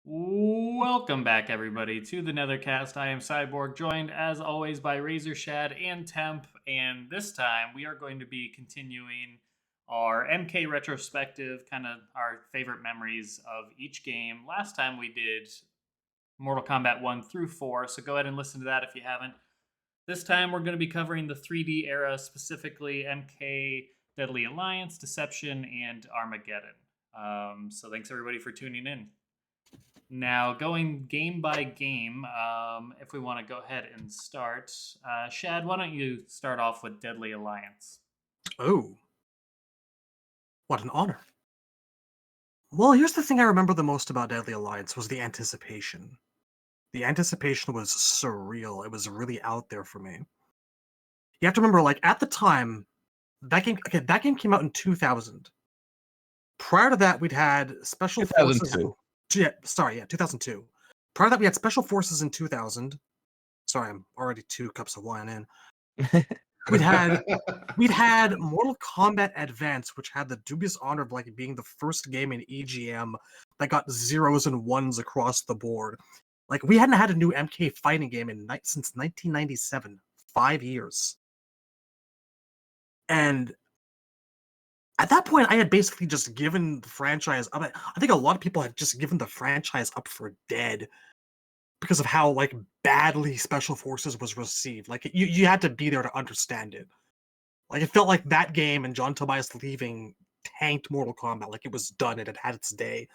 Welcome back, everybody, to the Nethercast. I am Cyborg, joined as always by Razor Shad and Temp. And this time we are going to be continuing our MK retrospective, kind of our favorite memories of each game. Last time we did Mortal Kombat 1 through 4, so go ahead and listen to that if you haven't. This time we're going to be covering the 3D era, specifically MK Deadly Alliance, Deception, and Armageddon. So thanks everybody for tuning in. Now, going game by game, if we want to go ahead and start, Shad, why don't you start off with Deadly Alliance? Oh, what an honor. Well, here's the thing I remember the most about Deadly Alliance was the anticipation. The anticipation was surreal. It was really out there for me. You have to remember, like, at the time, that game came out in 2000. Prior to that, we'd had Special Forces. 2002. 2002. Prior to that, we had Special Forces in 2000. Sorry, I'm already 2 cups of wine in. We'd had Mortal Kombat Advance, which had the dubious honor of like being the first game in EGM that got zeros and ones across the board. Like we hadn't had a new MK fighting game since 1997, 5 years. And at that point, I had basically just given the franchise up. I think a lot of people had just given the franchise up for dead because of how like badly Special Forces was received. Like you had to be there to understand it. Like it felt like that game and John Tobias leaving tanked Mortal Kombat. Like it was done. It had had its day.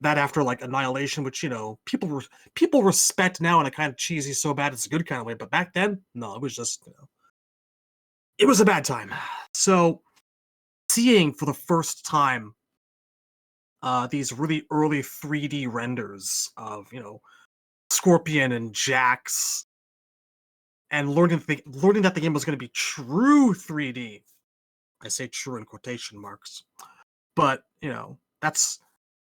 That after like Annihilation, which people respect now in a kind of cheesy, so bad it's a good kind of way. But back then, no, it was just it was a bad time. So seeing for the first time these really early 3D renders of Scorpion and Jax, and learning that the game was going to be true 3D. I say true in quotation marks. But that's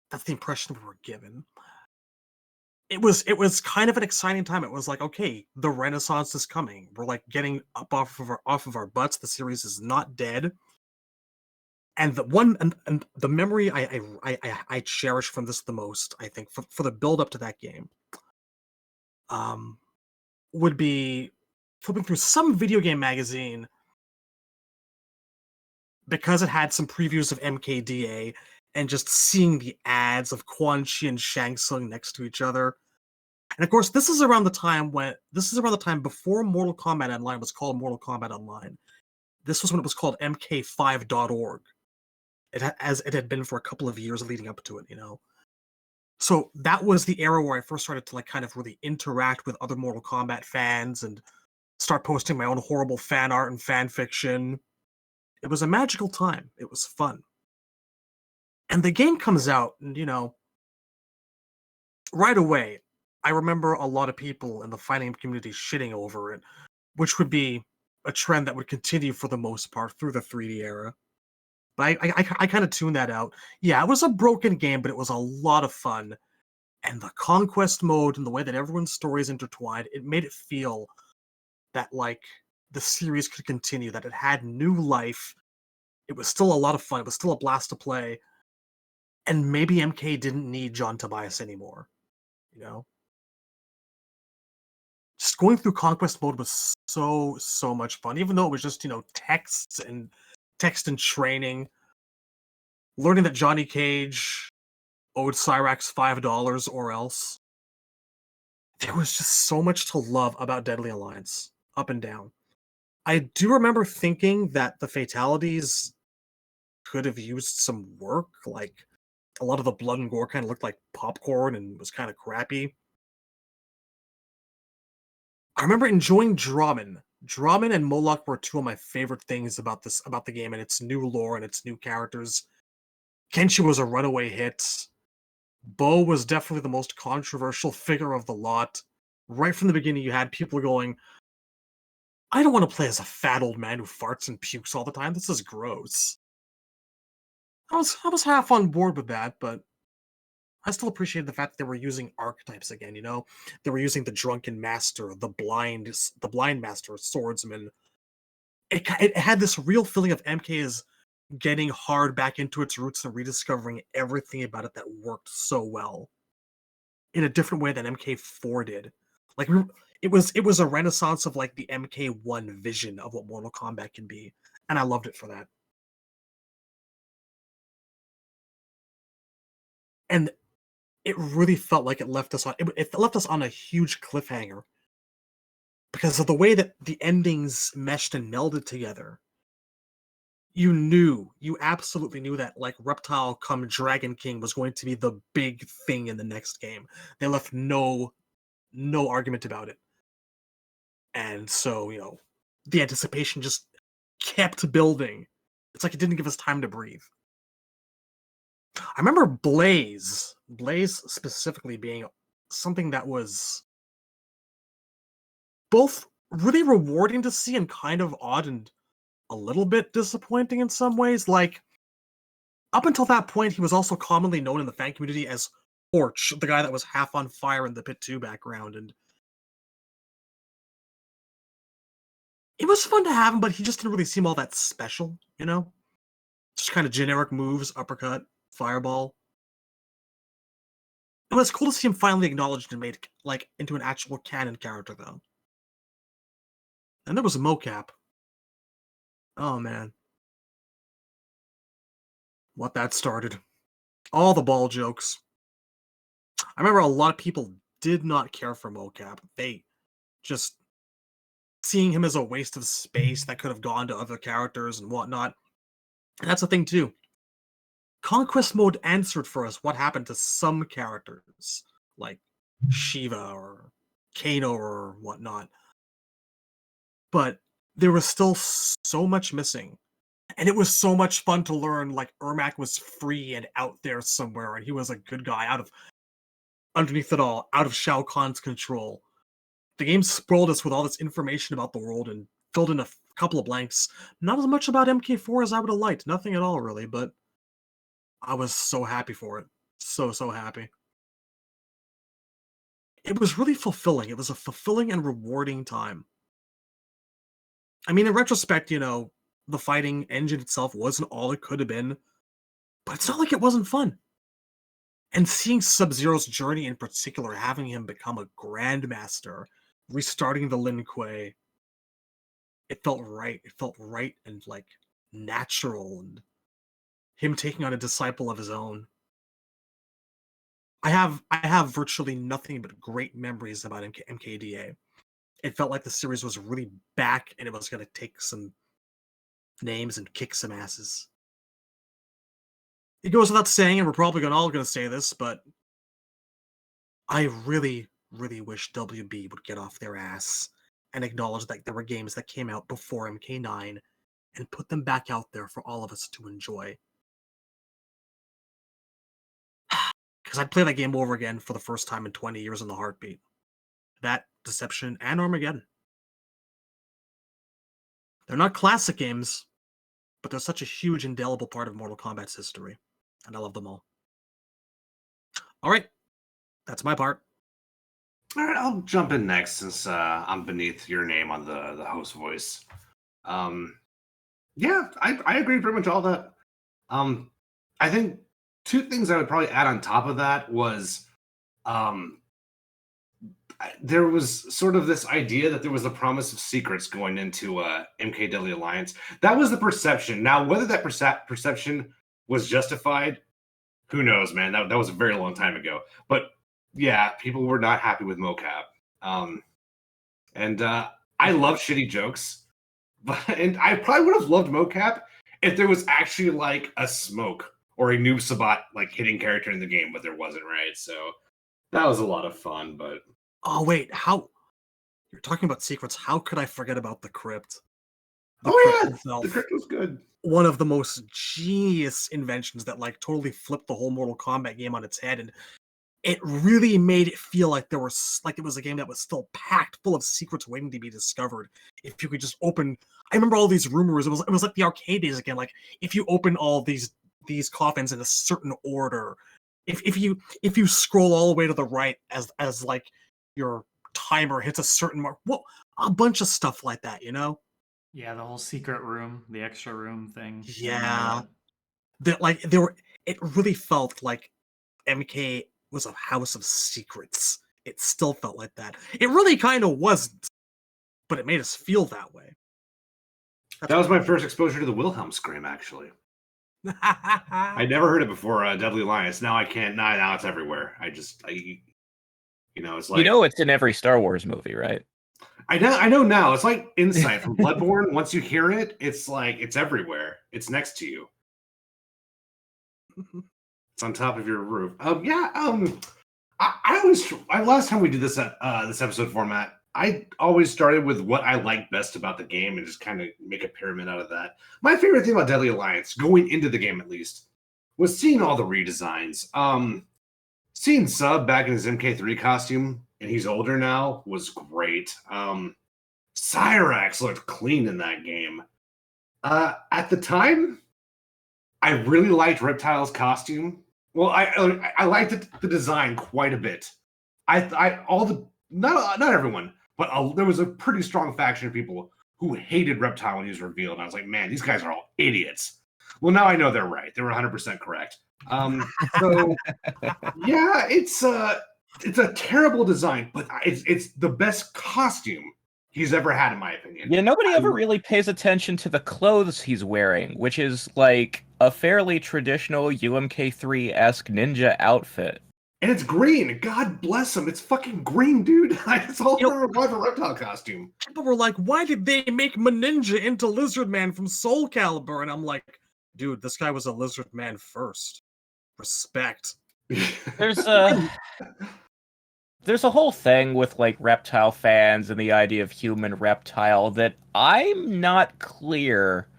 the impression we were given. It was kind of an exciting time. It was like, okay, the Renaissance is coming. We're like getting up off of our butts. The series is not dead. And and the memory I cherish from this the most, I think, for the build up to that game, would be flipping through some video game magazine because it had some previews of MKDA and just seeing the ads of Quan Chi and Shang Tsung next to each other. And of course, this is around the time before Mortal Kombat Online was called Mortal Kombat Online. This was when it was called MK5.org. As it had been for a couple of years leading up to it, So that was the era where I first started to like kind of really interact with other Mortal Kombat fans and start posting my own horrible fan art and fan fiction. It was a magical time. It was fun. And the game comes out, and right away, I remember a lot of people in the fighting community shitting over it, which would be a trend that would continue for the most part through the 3D era. But I kind of tuned that out. Yeah, it was a broken game, but it was a lot of fun. And the conquest mode and the way that everyone's stories intertwined, it made it feel that like the series could continue, that it had new life. It was still a lot of fun. It was still a blast to play. And maybe MK didn't need John Tobias anymore. Just going through conquest mode was so much fun, even though it was just text and training. Learning that Johnny Cage owed Cyrax $5 or else. There was just so much to love about Deadly Alliance, up and down. I do remember thinking that the fatalities could have used some work, like a lot of the blood and gore kind of looked like popcorn and was kind of crappy. I remember enjoying Draman. Draman and Moloch were two of my favorite things about the game and its new lore and its new characters. Kenshi was a runaway hit. Bo was definitely the most controversial figure of the lot. Right from the beginning, you had people going, I don't want to play as a fat old man who farts and pukes all the time. This is gross. I was half on board with that, but I still appreciated the fact that they were using archetypes again, They were using the drunken master, the blind master, swordsman. It had this real feeling of MK is getting hard back into its roots and rediscovering everything about it that worked so well. in a different way than MK4 did. Like it was a renaissance of like the MK1 vision of what Mortal Kombat can be, and I loved it for that. And it really felt like it left us on it left us on a huge cliffhanger because of the way that the endings meshed and melded together. You absolutely knew that like Reptile come Dragon King was going to be the big thing in the next game. They left no argument about it. And so, the anticipation just kept building. It's like it didn't give us time to breathe. I remember Blaze specifically being something that was both really rewarding to see and kind of odd and a little bit disappointing in some ways. Like, up until that point, he was also commonly known in the fan community as Torch, the guy that was half on fire in the Pit 2 background, and it was fun to have him, but he just didn't really seem all that special, Just kind of generic moves, uppercut, fireball. It was cool to see him finally acknowledged and made like into an actual canon character, though. And there was a mocap. Oh man, what that started! All the ball jokes. I remember a lot of people did not care for mocap. They just seeing him as a waste of space that could have gone to other characters and whatnot. And that's the thing too. Conquest mode answered for us what happened to some characters, like Shiva or Kano or whatnot. But there was still so much missing. And it was so much fun to learn like Ermac was free and out there somewhere, and he was a good guy underneath it all, out of Shao Kahn's control. The game spoiled us with all this information about the world and filled in a couple of blanks. Not as much about MK4 as I would have liked. Nothing at all, really, but I was so happy for it. So happy. It was really fulfilling. It was a fulfilling and rewarding time. I mean, in retrospect, the fighting engine itself wasn't all it could have been, but it's not like it wasn't fun. And seeing Sub-Zero's journey in particular, having him become a grandmaster, restarting the Lin Kuei, it felt right. It felt right and like natural, and him taking on a disciple of his own. I have virtually nothing but great memories about MKDA. It felt like the series was really back and it was going to take some names and kick some asses. It goes without saying, and we're probably all going to say this, but I really, really wish WB would get off their ass and acknowledge that there were games that came out before MK9 and put them back out there for all of us to enjoy. Because I'd play that game over again for the first time in 20 years in the heartbeat. That, Deception, and Armageddon. They're not classic games, but they're such a huge, indelible part of Mortal Kombat's history, and I love them all. All right, that's my part. All right, I'll jump in next since I'm beneath your name on the host voice. Yeah, I agree pretty much all that. I think two things I would probably add on top of that was there was sort of this idea that there was a promise of secrets going into MKW Alliance. That was the perception. Now, whether that perception was justified, who knows, man? That was a very long time ago. But yeah, people were not happy with mocap. And I love shitty jokes. And I probably would have loved mocap if there was actually like a smoke or a noob sabat like hitting character in the game, but there wasn't, right? So that was a lot of fun, but oh wait, how you're talking about secrets, how could I forget about the crypt? The crypt was good. One of the most genius inventions that like totally flipped the whole Mortal Kombat game on its head, and it really made it feel like it was a game that was still packed full of secrets waiting to be discovered. If you could just open, I remember all these rumors. It was like the arcade days again. Like if you open all these coffins in a certain order, if you scroll all the way to the right as like your timer hits a certain mark, well, a bunch of stuff like that, Yeah, the whole secret room, the extra room thing. Yeah, that like it really felt like MK was a house of secrets. It still felt like that. It really kind of wasn't, but it made us feel that way. That was my first exposure to the Wilhelm scream, actually. I never heard it before Deadly Alliance. Now I can't. Now it's everywhere. It's like it's in every Star Wars movie, right? I know now. It's like Insight from Bloodborne. Once you hear it, it's like it's everywhere. It's next to you. It's on top of your roof. Last time we did this this episode format, I always started with what I liked best about the game and just kind of make a pyramid out of that. My favorite thing about Deadly Alliance, going into the game at least, was seeing all the redesigns. Seeing Sub back in his MK3 costume, and he's older now, was great. Cyrax looked clean in that game. At the time, I really liked Reptile's costume. Well, I liked the design quite a bit. Not everyone, but there was a pretty strong faction of people who hated Reptile when he was revealed. And I was like, man, these guys are all idiots. Well, now I know they're right. They were 100% correct. So yeah, it's a terrible design, but it's the best costume he's ever had, in my opinion. Yeah, nobody ever really pays attention to the clothes he's wearing, which is like a fairly traditional UMK3-esque ninja outfit. And it's green. God bless him. It's fucking green, dude. It's all for a Reptile costume. People were like, why did they make Maninja into Lizard Man from Soul Calibur? And I'm like, dude, this guy was a Lizard Man first. Respect. There's a whole thing with like Reptile fans and the idea of human Reptile that I'm not clear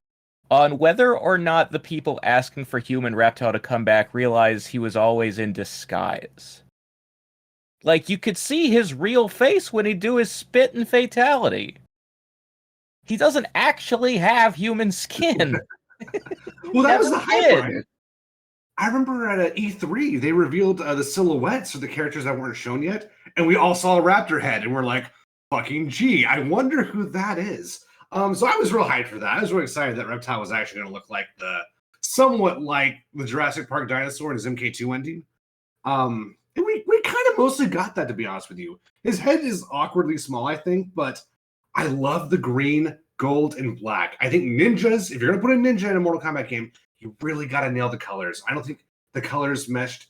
on whether or not the people asking for human Reptile to come back realize he was always in disguise. Like, you could see his real face when he'd do his spit and fatality. He doesn't actually have human skin. Well, that was the hype on it. I remember at E3, they revealed the silhouettes of the characters that weren't shown yet, and we all saw a raptor head, and we're like, fucking gee, I wonder who that is. So I was real hyped for that. I was really excited that Reptile was actually going to look like somewhat like the Jurassic Park dinosaur in his MK2 ending. And we kind of mostly got that, to be honest with you. His head is awkwardly small, I think, but I love the green, gold, and black. I think ninjas, if you're going to put a ninja in a Mortal Kombat game, you really got to nail the colors. I don't think the colors meshed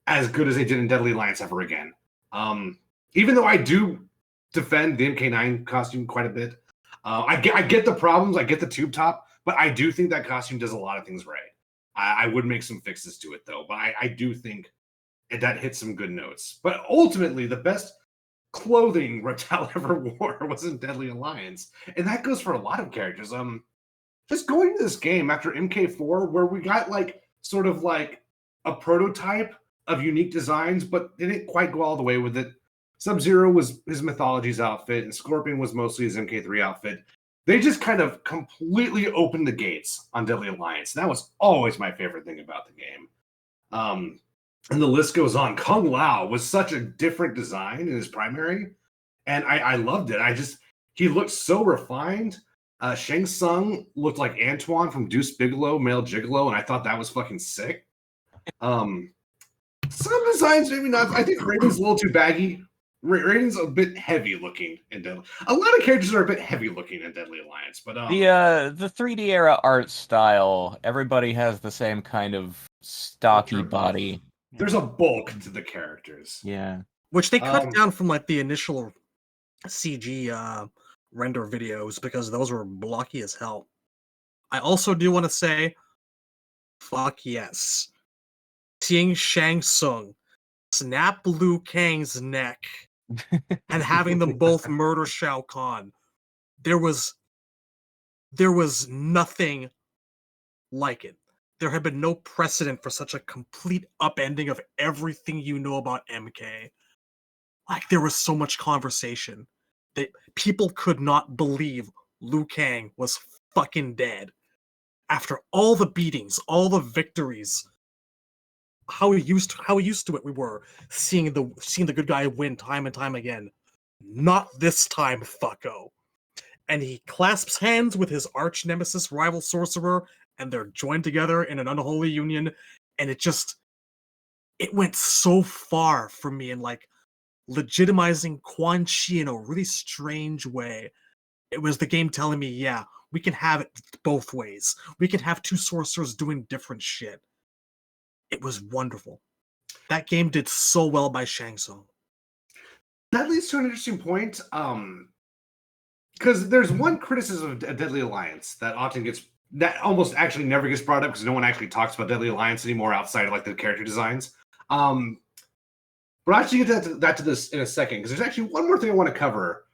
as good as they did in Deadly Alliance ever again. Even though I do defend the MK9 costume quite a bit, I get the problems. I get the tube top, but I do think that costume does a lot of things right. I would make some fixes to it, though. But I do think that hits some good notes. But ultimately, the best clothing Reptile ever wore was in Deadly Alliance. And that goes for a lot of characters. Just going to this game after MK4, where we got like sort of like a prototype of unique designs, but they didn't quite go all the way with it. Sub-Zero was his Mythologies outfit, and Scorpion was mostly his MK3 outfit. They just kind of completely opened the gates on Deadly Alliance. And that was always my favorite thing about the game. And the list goes on. Kung Lao was such a different design in his primary, and I loved it. He looked so refined. Shang Tsung looked like Antoine from Deuce Bigalow, Male Gigolo, and I thought that was fucking sick. Some designs maybe not. I think Raiden's a little too baggy. Raiden's a bit heavy looking in Deadly. A lot of characters are a bit heavy looking in Deadly Alliance, but the 3D era art style, everybody has the same kind of stocky body. There's a bulk to the characters. Yeah. Which they cut down from like the initial CG render videos because those were blocky as hell. I also do want to say, fuck yes. Seeing Shang Tsung snap Liu Kang's neck and having them both murder Shao Kahn, there was nothing like it. There had been no precedent for such a complete upending of everything you know about MK. Like, there was so much conversation that people could not believe Liu Kang was fucking dead. After all the beatings, all the victories, how used to it we were, seeing the good guy win time and time again. Not this time, fucko. And he clasps hands with his arch nemesis rival sorcerer, and they're joined together in an unholy union, and it it went so far for me in like legitimizing Quan Chi in a really strange way. It was the game telling me, yeah, we can have it both ways. We can have two sorcerers doing different shit. It was wonderful. That game did so well by Shang Tsung. That leads to an interesting point. Because there's one criticism of Deadly Alliance that almost actually never gets brought up because no one actually talks about Deadly Alliance anymore outside of like the character designs. But I'll actually get to this in a second because there's actually one more thing I want to cover.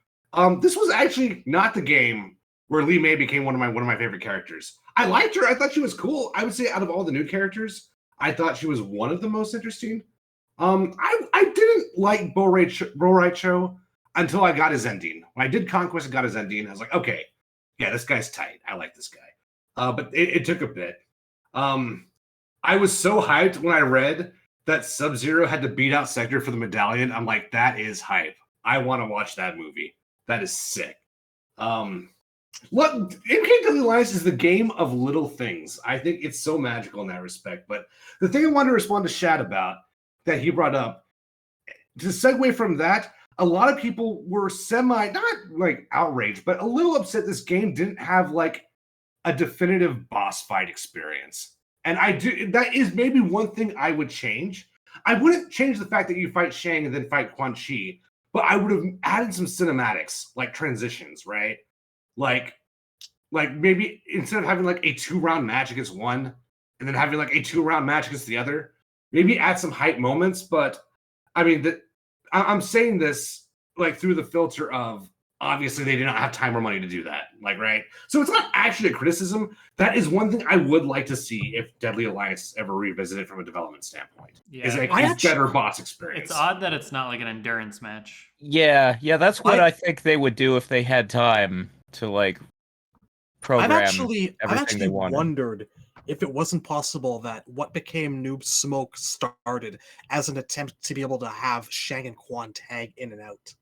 This was actually not the game where Lee May became one of my favorite characters. I liked her. I thought she was cool. I would say out of all the new characters, I thought she was one of the most interesting. I didn't like Bo Raicho until I got his ending. When I did Conquest and got his ending, I was like, okay, yeah, this guy's tight. I like this guy. But it took a bit. I was so hyped when I read that Sub-Zero had to beat out Sector for the medallion. I'm like, that is hype. I want to watch that movie. That is sick. Look, MK Deadly Alliance is the game of little things. I think it's so magical in that respect. But the thing I wanted to respond to Shad about that he brought up, to segue from that, a lot of people were not like outraged, but a little upset this game didn't have like a definitive boss fight experience. And that is maybe one thing I would change. I wouldn't change the fact that you fight Shang and then fight Quan Chi, but I would have added some cinematics, like transitions, right? Like maybe instead of having like a 2-round match against one and then having like a 2-round match against the other, maybe add some hype moments. But I mean, I'm saying this like through the filter of obviously they did not have time or money to do that. Like, right? So it's not actually a criticism. That is one thing I would like to see if Deadly Alliance is ever revisited from a development standpoint. Yeah. Is a better boss experience. It's odd that it's not like an endurance match. Yeah, that's what I think they would do if they had time to like program I've actually they wanted. wondered if it wasn't possible that what became Noob Smoke started as an attempt to be able to have Shang and Quan tag in and out.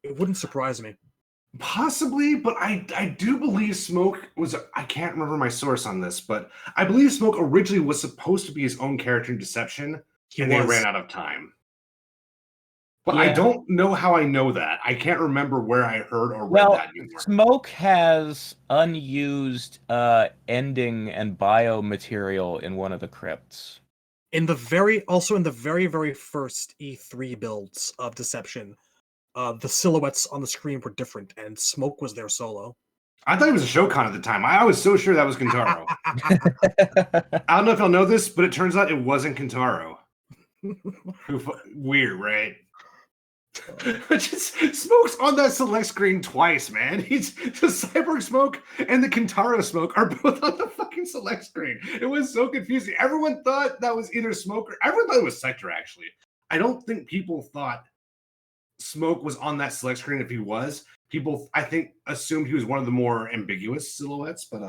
It wouldn't surprise me. Possibly, but I do believe Smoke was, I can't remember my source on this, but I believe Smoke originally was supposed to be his own character in Deception, they ran out of time. But yeah. I don't know how I know that. I can't remember where I heard or read that anymore. Smoke has unused ending and bio material in one of the crypts. In the very first E3 builds of Deception, the silhouettes on the screen were different, and Smoke was there solo. I thought he was a Shokan at the time. I was so sure that was Kentaro. I don't know if y'all know this, but it turns out it wasn't Kentaro. Weird, right? Just Smoke's on that select screen twice, man. He's the Cyborg Smoke and the Kentaro Smoke are both on the fucking select screen. It was so confusing. Everyone thought that was either Smoke or everyone thought it was Sector, actually. I don't think people thought Smoke was on that select screen. If he was, people I think assumed he was one of the more ambiguous silhouettes, but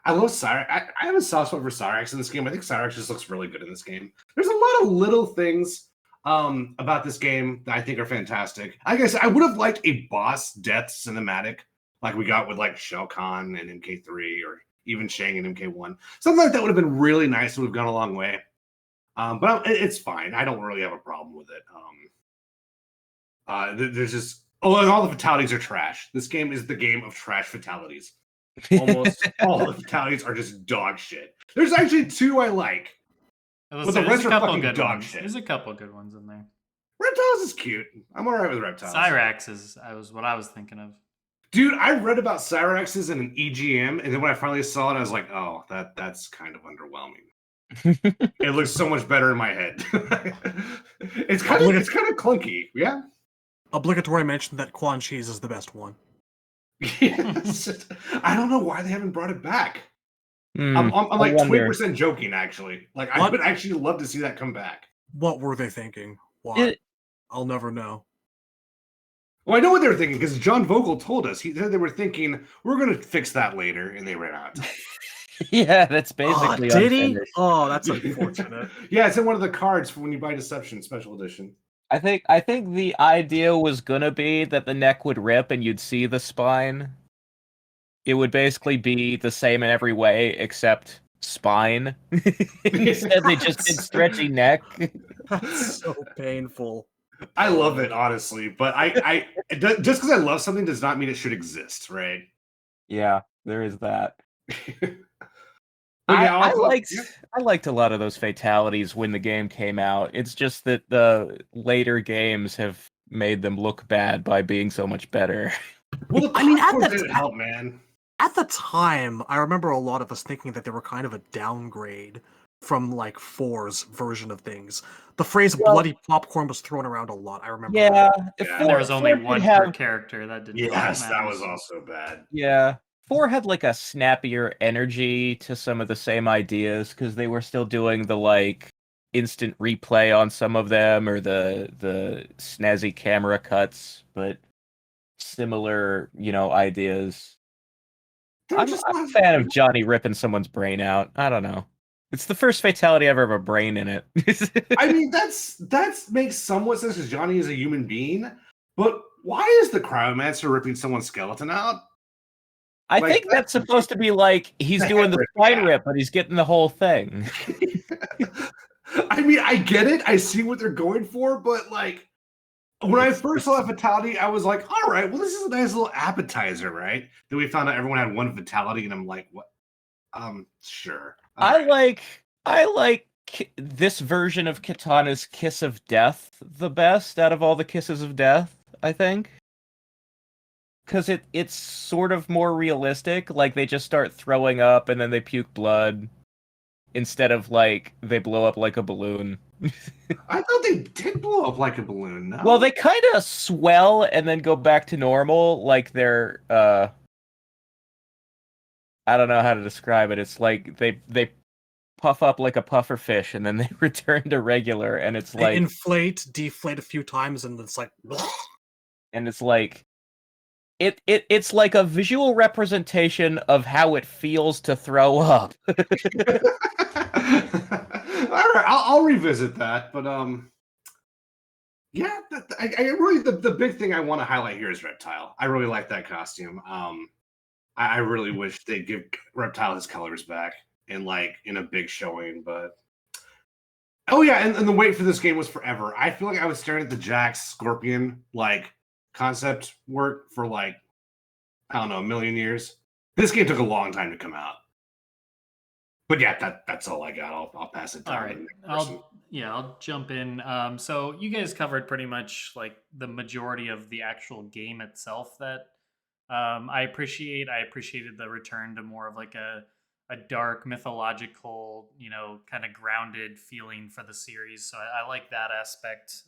I love Cyrax. I have a soft spot for Cyrax in this game. I think Cyrax just looks really good in this game. There's a lot of little things about this game that I think are fantastic. Like I said, I would have liked a boss death cinematic like we got with like Shao Kahn and MK3 or even Shang and MK1. Something like that would have been really nice. It would have gone a long way. But it's fine. I don't really have a problem with it. There's just and all the fatalities are trash. This game is the game of trash fatalities. Almost all the fatalities are just dog shit. There's actually 2 I like. But the rest are fucking dog shit. There's a couple good ones in there. Reptiles is cute. I'm alright with Reptiles. Cyrax was what I was thinking of. Dude, I read about Cyraxes in an EGM, and then when I finally saw it, I was like, oh, that's kind of underwhelming. It looks so much better in my head. It's kind of clunky, yeah. Obligatory mention that Quan Chi's is the best one. I don't know why they haven't brought it back. I'm like 20% joking, actually. Like, I would actually love to see that come back. What were they thinking? Why? I'll never know. Well, I know what they were thinking because John Vogel told us. He said they were thinking, we're going to fix that later, and they ran out. Yeah, that's basically did he? Oh, that's unfortunate. Yeah, it's in one of the cards for when you buy Deception Special Edition. I think the idea was gonna be that the neck would rip and you'd see the spine. It would basically be the same in every way, except spine. Instead, they just did stretchy neck. That's so painful. I love it, honestly, but just because I love something does not mean it should exist, right? Yeah, there is that. But yeah, I also- liked I liked a lot of those fatalities when the game came out. It's just that the later games have made them look bad by being so much better. Well, the I mean, popcorn didn't help, man. At the time, I remember a lot of us thinking that they were kind of a downgrade from like 4's version of things. The phrase Well- bloody popcorn was thrown around a lot. I remember. Yeah, Yeah, There was only 4 did one per have character. That didn't. Yes, help that was matters. also bad. Yeah. 4 had like a snappier energy to some of the same ideas because they were still doing the like instant replay on some of them or the snazzy camera cuts, but similar, ideas. I'm a fan of Johnny ripping someone's brain out. I don't know. It's the first fatality ever of a brain in it. I mean, that makes somewhat sense because Johnny is a human being, but why is the Cryomancer ripping someone's skeleton out? I Like, think that's supposed to be like he's the doing head the rip, spine yeah. rip, but he's getting the whole thing. I mean, I get it. I see what they're going for, but like when I first saw that fatality, I was like, all right, well, this is a nice little appetizer, right? Then we found out everyone had one fatality, and I'm like, what? Sure. All right. I like this version of Kitana's Kiss of Death the best out of all the Kisses of Death, I think. Because it's sort of more realistic. Like, they just start throwing up and then they puke blood. Instead of, like, they blow up like a balloon. I thought they did blow up like a balloon. No? Well, they kind of swell and then go back to normal. Like, they're, I don't know how to describe it. It's like they puff up like a puffer fish and then they return to regular, and it's They like inflate, deflate a few times, and it's like. It's like a visual representation of how it feels to throw up. All right, I'll revisit that, but yeah, I really the big thing I want to highlight here is Reptile. I really like that costume. I really wish they'd give Reptile his colors back in a big showing, but oh yeah, and the wait for this game was forever. I feel like I was staring at the Jax Scorpion concept work for I don't know, a million years. This game took a long time to come out. But yeah, that's all I got. I'll pass it down. All right, I'll jump in. So you guys covered pretty much the majority of the actual game itself that I appreciate. I appreciated the return to more of a dark mythological, kind of grounded feeling for the series. So I like that aspect.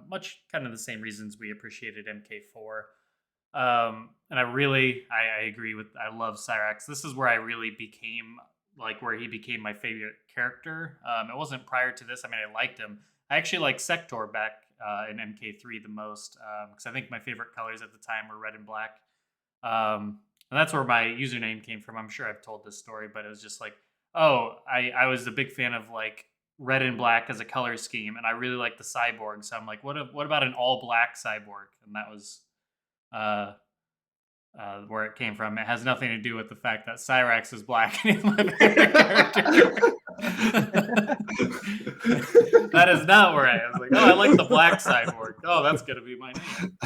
Much kind of the same reasons we appreciated MK4. And I agree I love Cyrax. This is where I really became where he became my favorite character. It wasn't prior to this. I mean, I liked him. I actually liked Sector back in MK3 the most because I think my favorite colors at the time were red and black. And that's where my username came from. I'm sure I've told this story, but it was just I was a big fan of red and black as a color scheme, and I really liked the cyborg. So I'm like, what about an all black cyborg? And that was where it came from. It has nothing to do with the fact that Cyrax is black and he's my favorite character. That is not where I was I like the black cyborg. Oh, that's gonna be my name.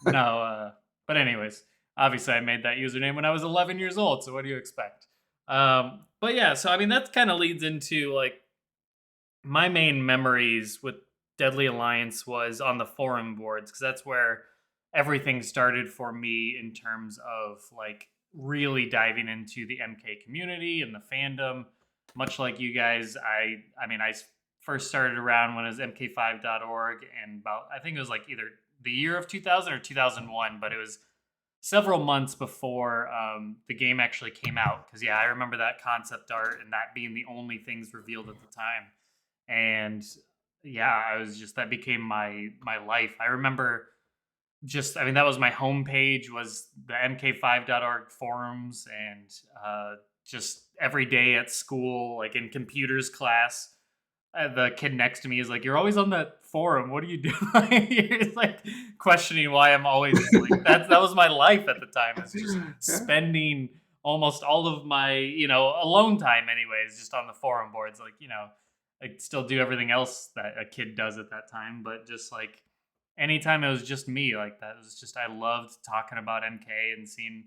No, but anyways, obviously I made that username when I was 11 years old. So what do you expect? But yeah, so I mean that kind of leads into my main memories with Deadly Alliance was on the forum boards because that's where everything started for me in terms of really diving into the MK community and the fandom. Much like you guys, I first started around when it was mk5.org and I think it was either the year of 2000 or 2001, but it was several months before the game actually came out. Because yeah, I remember that concept art and that being the only things revealed at the time. And yeah, that became my life. I remember that was my homepage was the mk5.org forums, and just every day at school, in computers class, the kid next to me is you're always on that forum. What are you doing? He's questioning why I'm always that was my life at the time. It's just spending almost all of my, alone time anyways, just on the forum boards. Like, I still do everything else that a kid does at that time, but just like anytime it was just me like that, it was just, I loved talking about MK and seeing,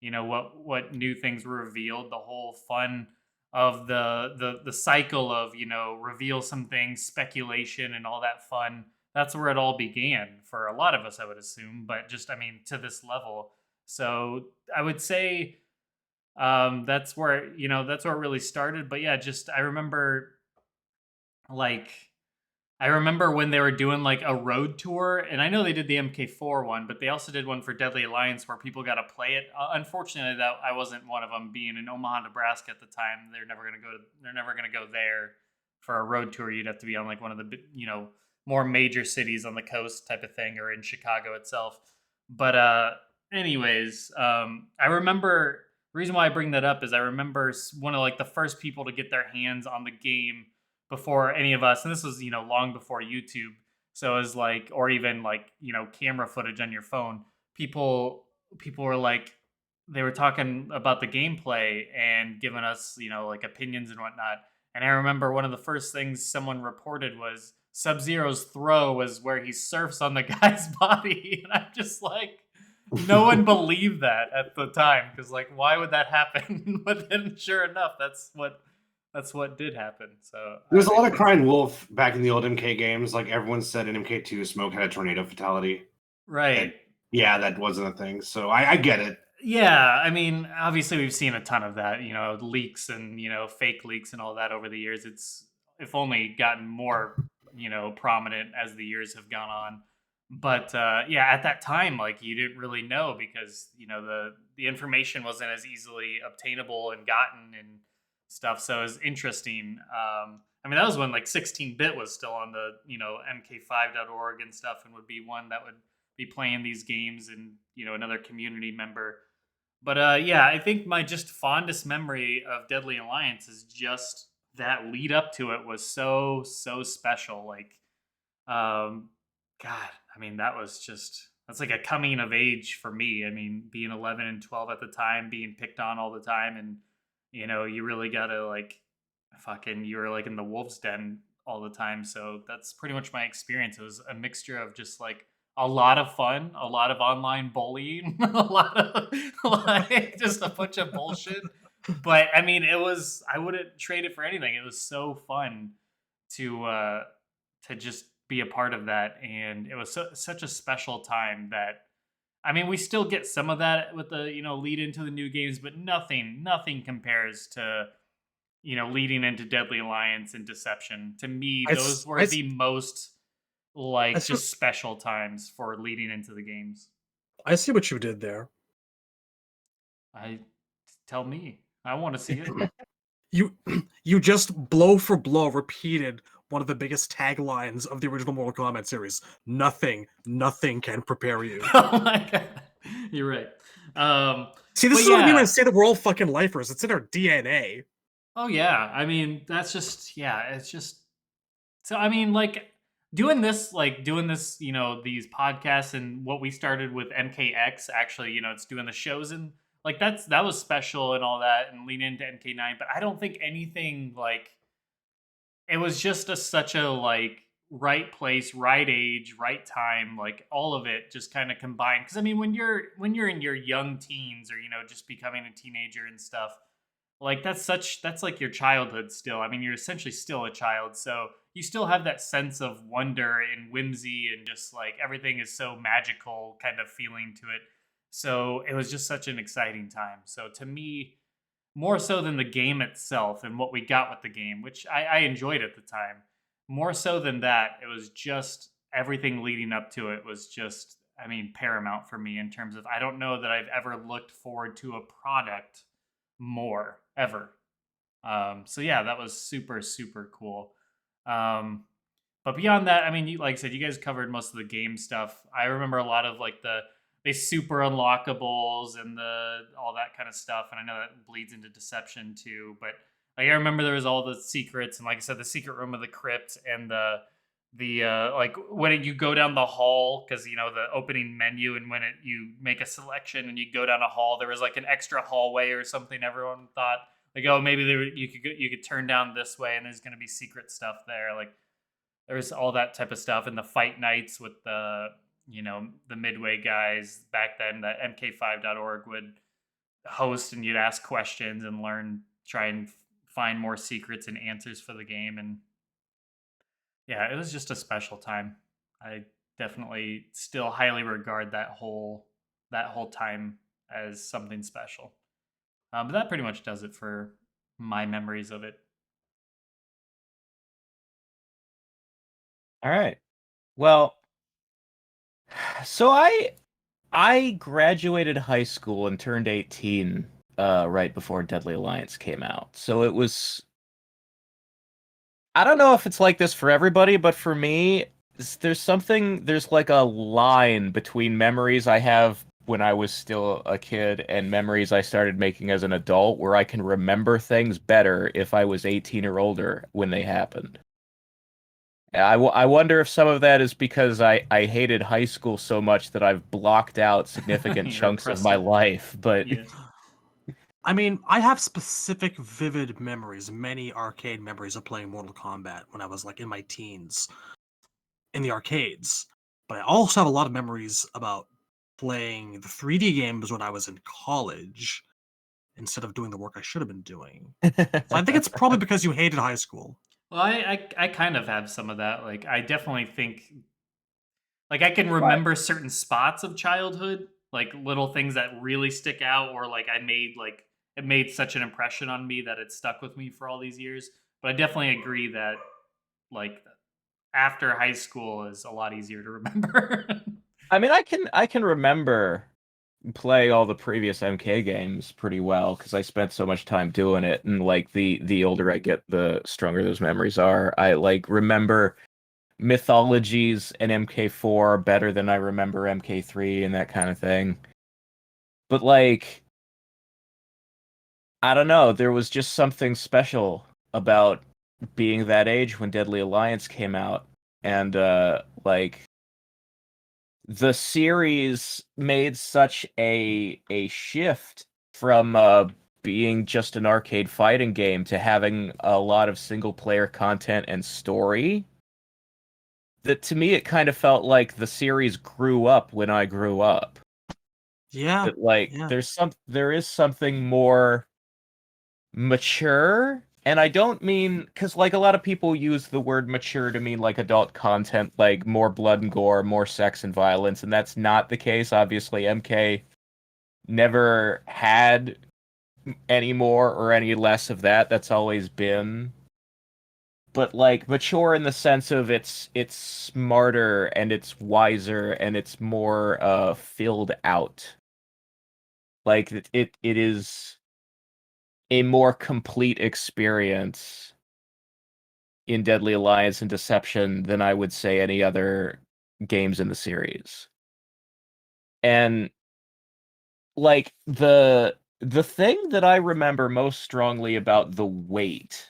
what new things were revealed, the whole fun of the cycle of, reveal some things, speculation and all that fun. That's where it all began for a lot of us, I would assume, but just, I mean, to this level. So I would say that's where it really started. But yeah, just like I remember when they were doing like a road tour, and I know they did the MK4 one, but they also did one for Deadly Alliance where people got to play it. Unfortunately, that I wasn't one of them. Being in Omaha, Nebraska at the time, they're never gonna go there for a road tour. You'd have to be on like one of the more major cities on the coast type of thing, or in Chicago itself. But anyways, I remember the reason why I bring that up is I remember one of like the first people to get their hands on the game before any of us, and this was long before YouTube, so it was like, or even like camera footage on your phone. People were like, they were talking about the gameplay and giving us like opinions and whatnot. And I remember one of the first things someone reported was Sub-Zero's throw was where he surfs on the guy's body, and I'm just like, no one believed that at the time, because like, why would that happen? But then sure enough, that's what did happen. So there was a lot of crying wolf back in the old MK games. Like everyone said in MK2, Smoke had a tornado fatality. Right. And yeah, that wasn't a thing. So I get it. Yeah, I mean, obviously we've seen a ton of that, leaks and, fake leaks and all that over the years. It's if only gotten more, prominent as the years have gone on. But yeah, at that time, like you didn't really know because, the information wasn't as easily obtainable and gotten and stuff. So it was interesting. I mean, that was when like 16-bit was still on the, mk5.org and stuff, and would be one that would be playing these games and, another community member. But yeah, I think my just fondest memory of Deadly Alliance is just that lead up to it was so special. Like, God, I mean, that's like a coming of age for me. I mean, being 11 and 12 at the time, being picked on all the time, and you really gotta like you were like in the wolf's den all the time. So that's pretty much my experience. It was a mixture of just like a lot of fun, a lot of online bullying, a lot of like just a bunch of bullshit. But I mean, I wouldn't trade it for anything. It was so fun to just be a part of that, and it was such a special time that I mean, we still get some of that with the lead into the new games, but nothing compares to leading into Deadly Alliance and Deception. To me, those were the most like just special times for leading into the games. I see what you did there. Tell me, I want to see it. You just blow for blow repeated one of the biggest taglines of the original Mortal Kombat series. Nothing can prepare you. Oh my god, you're right. See, this is what I mean when I say that we're all fucking lifers. It's in our DNA. Oh yeah, I mean it's just so I mean like doing this these podcasts and what we started with MKX actually it's doing the shows and like that was special and all that and lean into MK9, but I don't think anything like it was just such a like right place, right age, right time, like all of it just kind of combined. Because I mean, when you're in your young teens or just becoming a teenager and stuff, like that's like your childhood still. I mean, you're essentially still a child, so you still have that sense of wonder and whimsy and just like everything is so magical kind of feeling to it. So it was just such an exciting time. So to me, more so than the game itself and what we got with the game, which I enjoyed at the time. More so than that, it was just everything leading up to it was just, I mean, paramount for me in terms of I don't know that I've ever looked forward to a product more ever. So yeah, that was super cool. But beyond that, I mean, like I said, you guys covered most of the game stuff. I remember a lot of like the super unlockables and all that kind of stuff, and I know that bleeds into Deception too. But like I remember there was all the secrets, and like I said, the secret room of the crypt and like when you go down the hall, because you know the opening menu, and when you make a selection and you go down a hall, there was like an extra hallway or something. Everyone thought like, oh, maybe you could turn down this way, and there's going to be secret stuff there. Like there was all that type of stuff in the fight nights with the the Midway guys back then. That MK5.org would host, and you'd ask questions and try and find more secrets and answers for the game. And yeah, it was just a special time. I definitely still highly regard that whole time as something special. But that pretty much does it for my memories of it. All right. Well, so I graduated high school and turned 18 right before Deadly Alliance came out. So it was, I don't know if it's like this for everybody, but for me, there's like a line between memories I have when I was still a kid and memories I started making as an adult, where I can remember things better if I was 18 or older when they happened. I wonder if some of that is because I hated high school so much that I've blocked out significant You chunks of repressed my it. life. But Yeah. I mean, I have specific vivid memories, many arcade memories of playing Mortal Kombat when I was like in my teens in the arcades. But I also have a lot of memories about playing the 3D games when I was in college instead of doing the work I should have been doing. So I think it's probably because you hated high school. Well, I kind of have some of that. Like I definitely think like I can Right. remember certain spots of childhood, like little things that really stick out, or like it made such an impression on me that it stuck with me for all these years. But I definitely agree that like after high school is a lot easier to remember. I mean, I can remember playing all the previous MK games pretty well because I spent so much time doing it, and like the older I get, the stronger those memories are. I like remember mythologies and MK4 better than I remember MK3 and that kind of thing. But like, I don't know, there was just something special about being that age when Deadly Alliance came out, and like the series made such a shift from being just an arcade fighting game to having a lot of single player content and story, that to me it kind of felt like the series grew up when I grew up. Yeah, That like yeah. there is something more mature, and I don't mean, because like a lot of people use the word mature to mean like adult content, like more blood and gore, more sex and violence, and that's not the case. Obviously, MK never had any more or any less of that. That's always been, but like mature in the sense of it's smarter and it's wiser and it's more filled out. Like it is a more complete experience in Deadly Alliance and Deception than I would say any other games in the series. And like the thing that I remember most strongly about the wait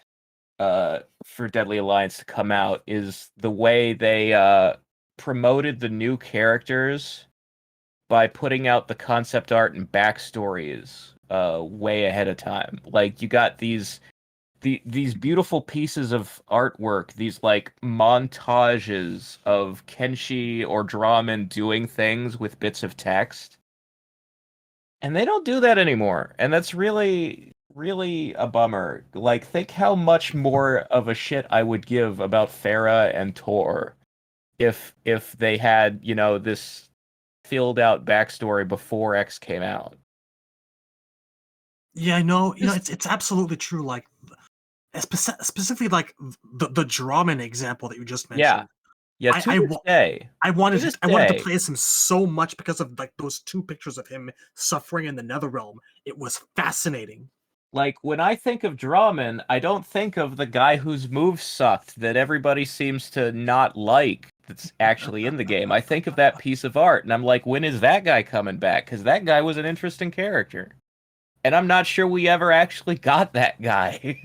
for Deadly Alliance to come out is the way they promoted the new characters by putting out the concept art and backstories way ahead of time. Like you got these beautiful pieces of artwork, these like montages of Kenshi or Draman doing things with bits of text. And they don't do that anymore. And that's really, really a bummer. Like, think how much more of a shit I would give about Farah and Tor if they had, this filled out backstory before X came out. Yeah, I know. It's absolutely true. Like specifically, like the Drawman example that you just Yeah. mentioned. Yeah, I to I, this wa- day. I To wanted this I wanted to day. play as him so much because of like those two pictures of him suffering in the Netherrealm. It was fascinating. Like, when I think of Drawman, I don't think of the guy whose moves sucked that everybody seems to not like that's actually in the game. I think of that piece of art, and I'm like, when is that guy coming back? Because that guy was an interesting character. And I'm not sure we ever actually got that guy.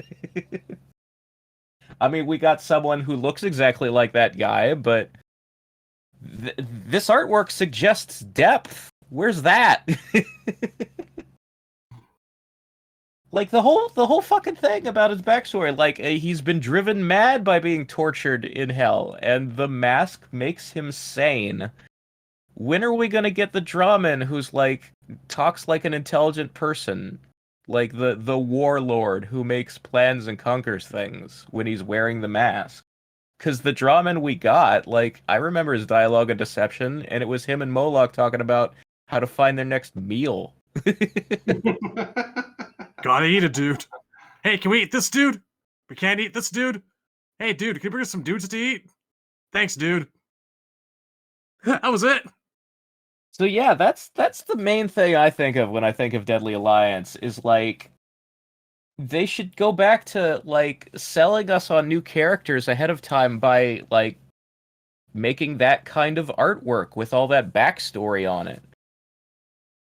I mean, we got someone who looks exactly like that guy, but this artwork suggests depth. Where's that? Like the whole fucking thing about his backstory, like he's been driven mad by being tortured in hell, and the mask makes him sane. When are we gonna get the Draman who's like talks like an intelligent person, like the warlord who makes plans and conquers things when he's wearing the mask? Because the Draman we got, like I remember his dialogue and deception, and it was him and Moloch talking about how to find their next meal. Gotta eat it, dude. Hey, can we eat this dude? We can't eat this dude? Hey, dude, can you bring us some dudes to eat? Thanks, dude. That was it. So yeah, that's the main thing I think of when I think of Deadly Alliance, is like they should go back to like selling us on new characters ahead of time by like making that kind of artwork with all that backstory on it.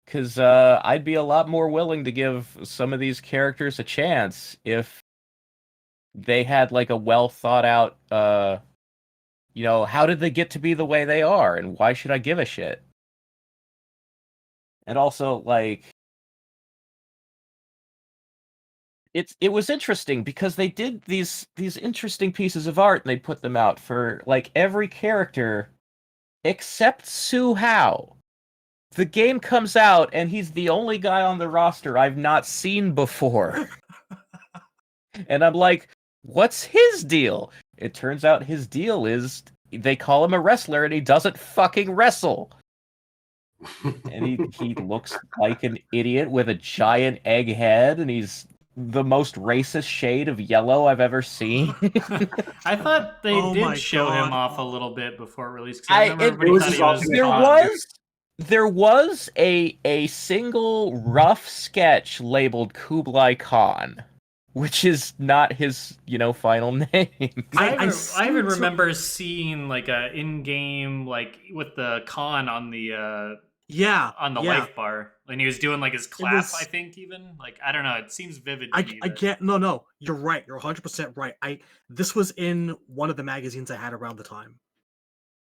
Because I'd be a lot more willing to give some of these characters a chance if they had like a well thought out, how did they get to be the way they are, and why should I give a shit? And also, like, it was interesting because they did these interesting pieces of art and they put them out for like every character except Su Hao. The game comes out and he's the only guy on the roster I've not seen before. And I'm like, what's his deal? It turns out his deal is they call him a wrestler and he doesn't fucking wrestle. And he looks like an idiot with a giant egg head, and he's the most racist shade of yellow I've ever seen. I thought they Oh my did show him God. off a little bit before release. 'Cause I remember everybody it was thought his he was alternate there hot. there was a single rough sketch labeled Kublai Khan, which is not his final name. I seem even to- remember seeing like a in-game like with the con on the Yeah. life bar, and he was doing like his clap. was- I think even like I don't know. It seems vivid to me. I get no. You're right. You're 100% right. This was in one of the magazines I had around the time.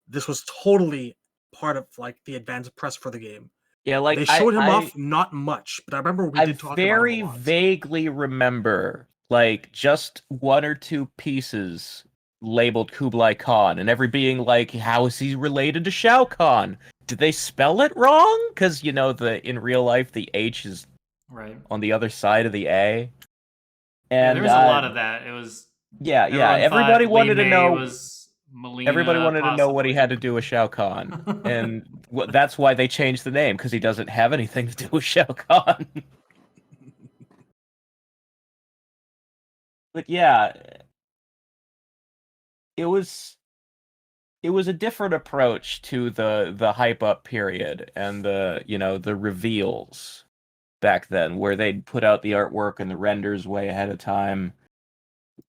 This was totally part of like the advanced press for the game. Yeah, like They showed him off not much, but I remember we did talk about very him a lot. vaguely remember like just one or two pieces labeled Kublai Khan, and every being like, how is he related to Shao Kahn? Did they spell it wrong? Because in real life the H is right. on the other side of the A. Yeah, And there was a lot of that. It was everybody thought wanted Li to Mei know. was Melina, Everybody wanted to know what he possibly. had to do with Shao Kahn, and that's why they changed the name, because he doesn't have anything to do with Shao Kahn. But yeah, it was a different approach to the hype up period and the reveals back then, where they'd put out the artwork and the renders way ahead of time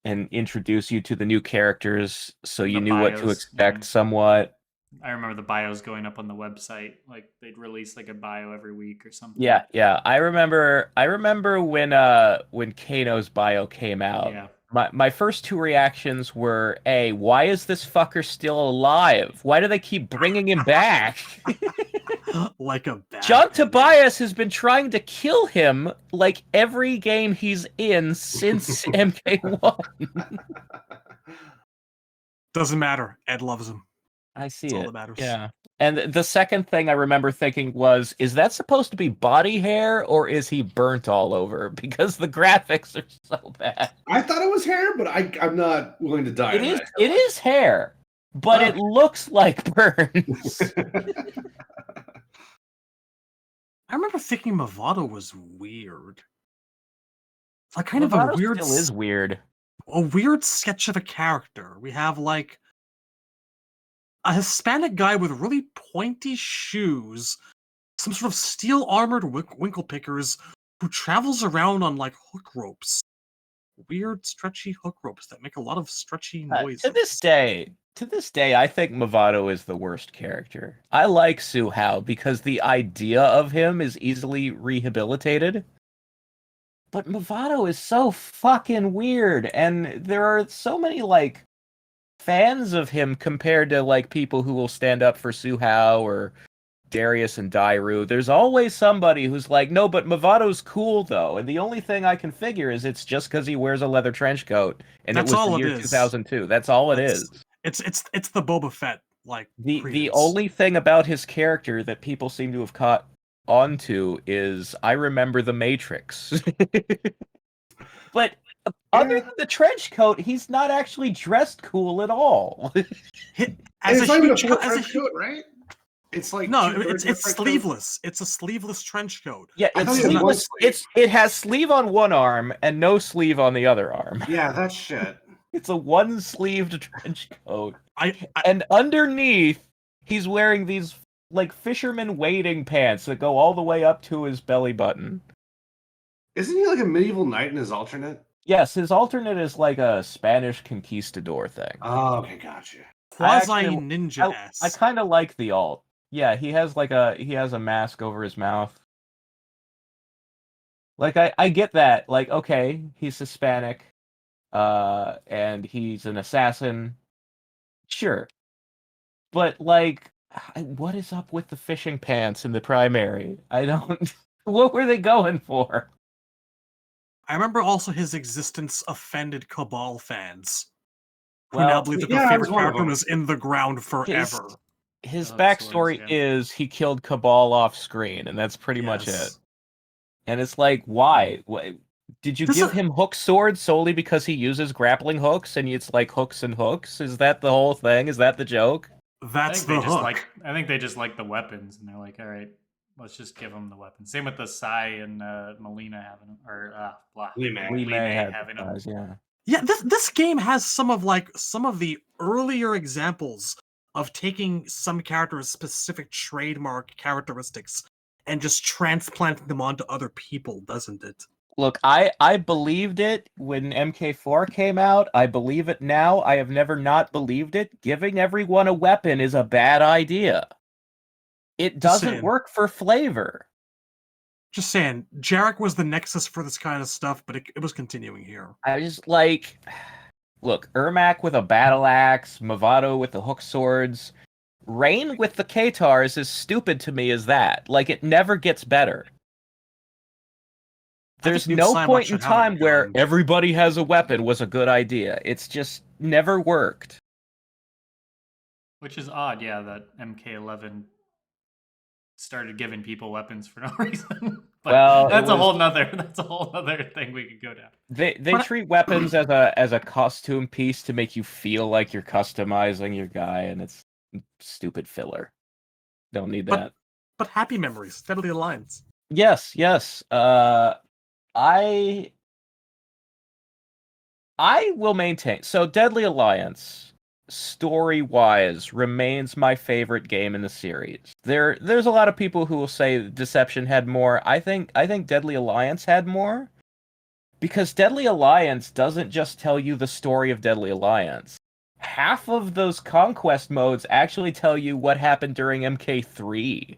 and introduce you to the new characters so you The knew what to bios, expect yeah. somewhat. I remember the bios going up on the website. Like they'd release like a bio every week or something. Yeah. I remember when Kano's bio came out. Yeah. My first two reactions were, A, why is this fucker still alive? Why do they keep bringing him back? Like a bad John ending. Tobias has been trying to kill him like every game he's in since MK1. Doesn't matter. Ed loves him. I see That's all it. that matters. Yeah. And the second thing I remember thinking was, is that supposed to be body hair or is he burnt all over? Because the graphics are so bad. I thought it was hair, but I'm not willing to die. It is hair, but it looks like burns. I remember thinking Movado was weird. It's like kind of Lovato a weird, still is weird. a weird sketch of a character. We have like a Hispanic guy with really pointy shoes, some sort of steel armored winkle pickers who travels around on like hook ropes. Weird, stretchy hook ropes that make a lot of stretchy noises. To this day, I think Movado is the worst character. I like Su Hao because the idea of him is easily rehabilitated. But Movado is so fucking weird, and there are so many like fans of him compared to like people who will stand up for Suhao or Darius and Dairu. There's always somebody who's like, no, but Movado's cool though, and the only thing I can figure is it's just because he wears a leather trench coat, and That's it was all the it year is. 2002. That's all it That's- is. It's the Boba Fett like The credence. only thing about his character that people seem to have caught onto is I remember the Matrix. But other Yeah. than the trench coat, he's not actually dressed cool at all. And As it's a not even a huge, full as a trench coat, right? It's like no, two-thirds of a it's trench coat. sleeveless. It's a sleeveless trench coat. Yeah, I it's thought he had one sleeveless. sleeve. It has sleeve on one arm and no sleeve on the other arm. Yeah, that's shit. It's a one-sleeved trench coat, I and underneath he's wearing these like fisherman wading pants that go all the way up to his belly button. Isn't he like a medieval knight in his alternate? Yes, his alternate is like a Spanish conquistador thing. Oh, okay, gotcha. quasi actually- ninja I kind of like the alt. Yeah, he has a mask over his mouth. Like I get that. Like, okay, he's Hispanic, and he's an assassin. Sure. But like what is up with the fishing pants in the primary? I don't what were they going for? I remember also his existence offended Cabal fans, who Well, now believe that yeah, their I was favorite one of character them. was in the ground forever. His Oh, backstory swords, yeah. is he killed Cabal off screen, and that's pretty much it. Yes. And it's like, why? Did you This give is- him hook swords solely because he uses grappling hooks and it's like hooks and hooks? Is that the whole thing? Is that the joke? That's the hook. I think they just like the weapons, and they're like, all right, let's just give them the weapons. Same with the Sai and Melina having, or blah, Li Mei. Li Mei had having them. guys, yeah. Yeah, this game has some of the earlier examples of taking some characters' specific trademark characteristics and just transplanting them onto other people, doesn't it? Look, I believed it when MK4 came out. I believe it now. I have never not believed it. Giving everyone a weapon is a bad idea. It Just doesn't saying. work for flavor. Just saying, Jarek was the nexus for this kind of stuff, but it was continuing here. I just like, look, Ermac with a battle axe, Movado with the hook swords, Rain with the Katar is as stupid to me as that. Like, it never gets better. There's think no Simon point in should have a time where gun. everybody has a weapon was a good idea. It's just never worked. Which is odd, yeah, that MK11 started giving people weapons for no reason. But Well, it that's a was- whole nother thing we could go down. They But- treat weapons as a costume piece to make you feel like you're customizing your guy, and it's stupid filler. Don't need But- that. But happy memories, Deadly Alliance. Yes. I will maintain. So Deadly Alliance, story-wise, remains my favorite game in the series. There's a lot of people who will say Deception had more. I think Deadly Alliance had more. Because Deadly Alliance doesn't just tell you the story of Deadly Alliance. Half of those conquest modes actually tell you what happened during MK3.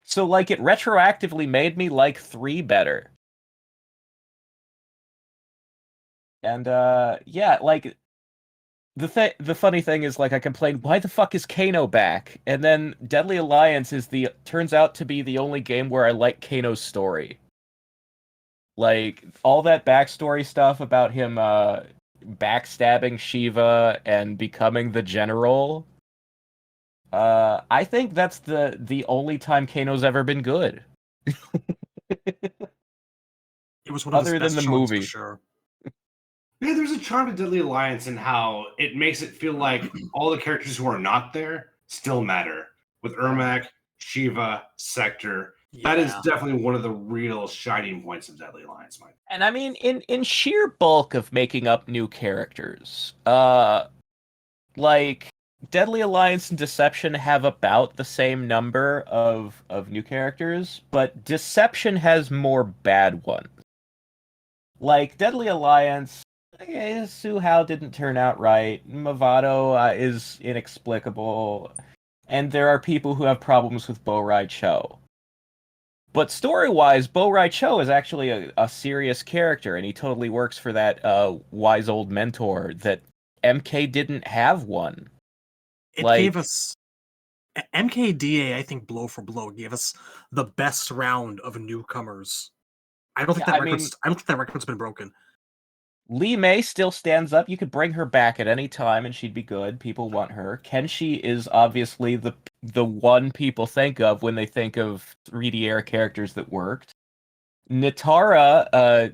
So, like, it retroactively made me like 3 better. And, yeah, like, the funny thing is, like, I complained, why the fuck is Kano back? And then Deadly Alliance turns out to be the only game where I like Kano's story. Like, all that backstory stuff about him, backstabbing Shiva and becoming the general. I think that's the only time Kano's ever been good. It was one of Other his best than the choices, movie. for sure. Yeah, there's a charm to Deadly Alliance in how it makes it feel like all the characters who are not there still matter. With Ermac, Shiva, Sector. That is Yeah. definitely one of the real shining points of Deadly Alliance, Mike. And I mean, in sheer bulk of making up new characters, like Deadly Alliance and Deception have about the same number of new characters, but Deception has more bad ones. Like Deadly Alliance, Suhao didn't turn out right. Movado is inexplicable, and there are people who have problems with Bo Rai Cho. But story-wise, Bo Rai Cho is actually a serious character, and he totally works for that wise old mentor that MK didn't have one. It gave us MKDA, I think, blow for blow, gave us the best round of newcomers. I don't think that record's been broken. Lee May still stands up. You could bring her back at any time and she'd be good. People want her. Kenshi is obviously the one people think of when they think of 3D era characters that worked. Nitara,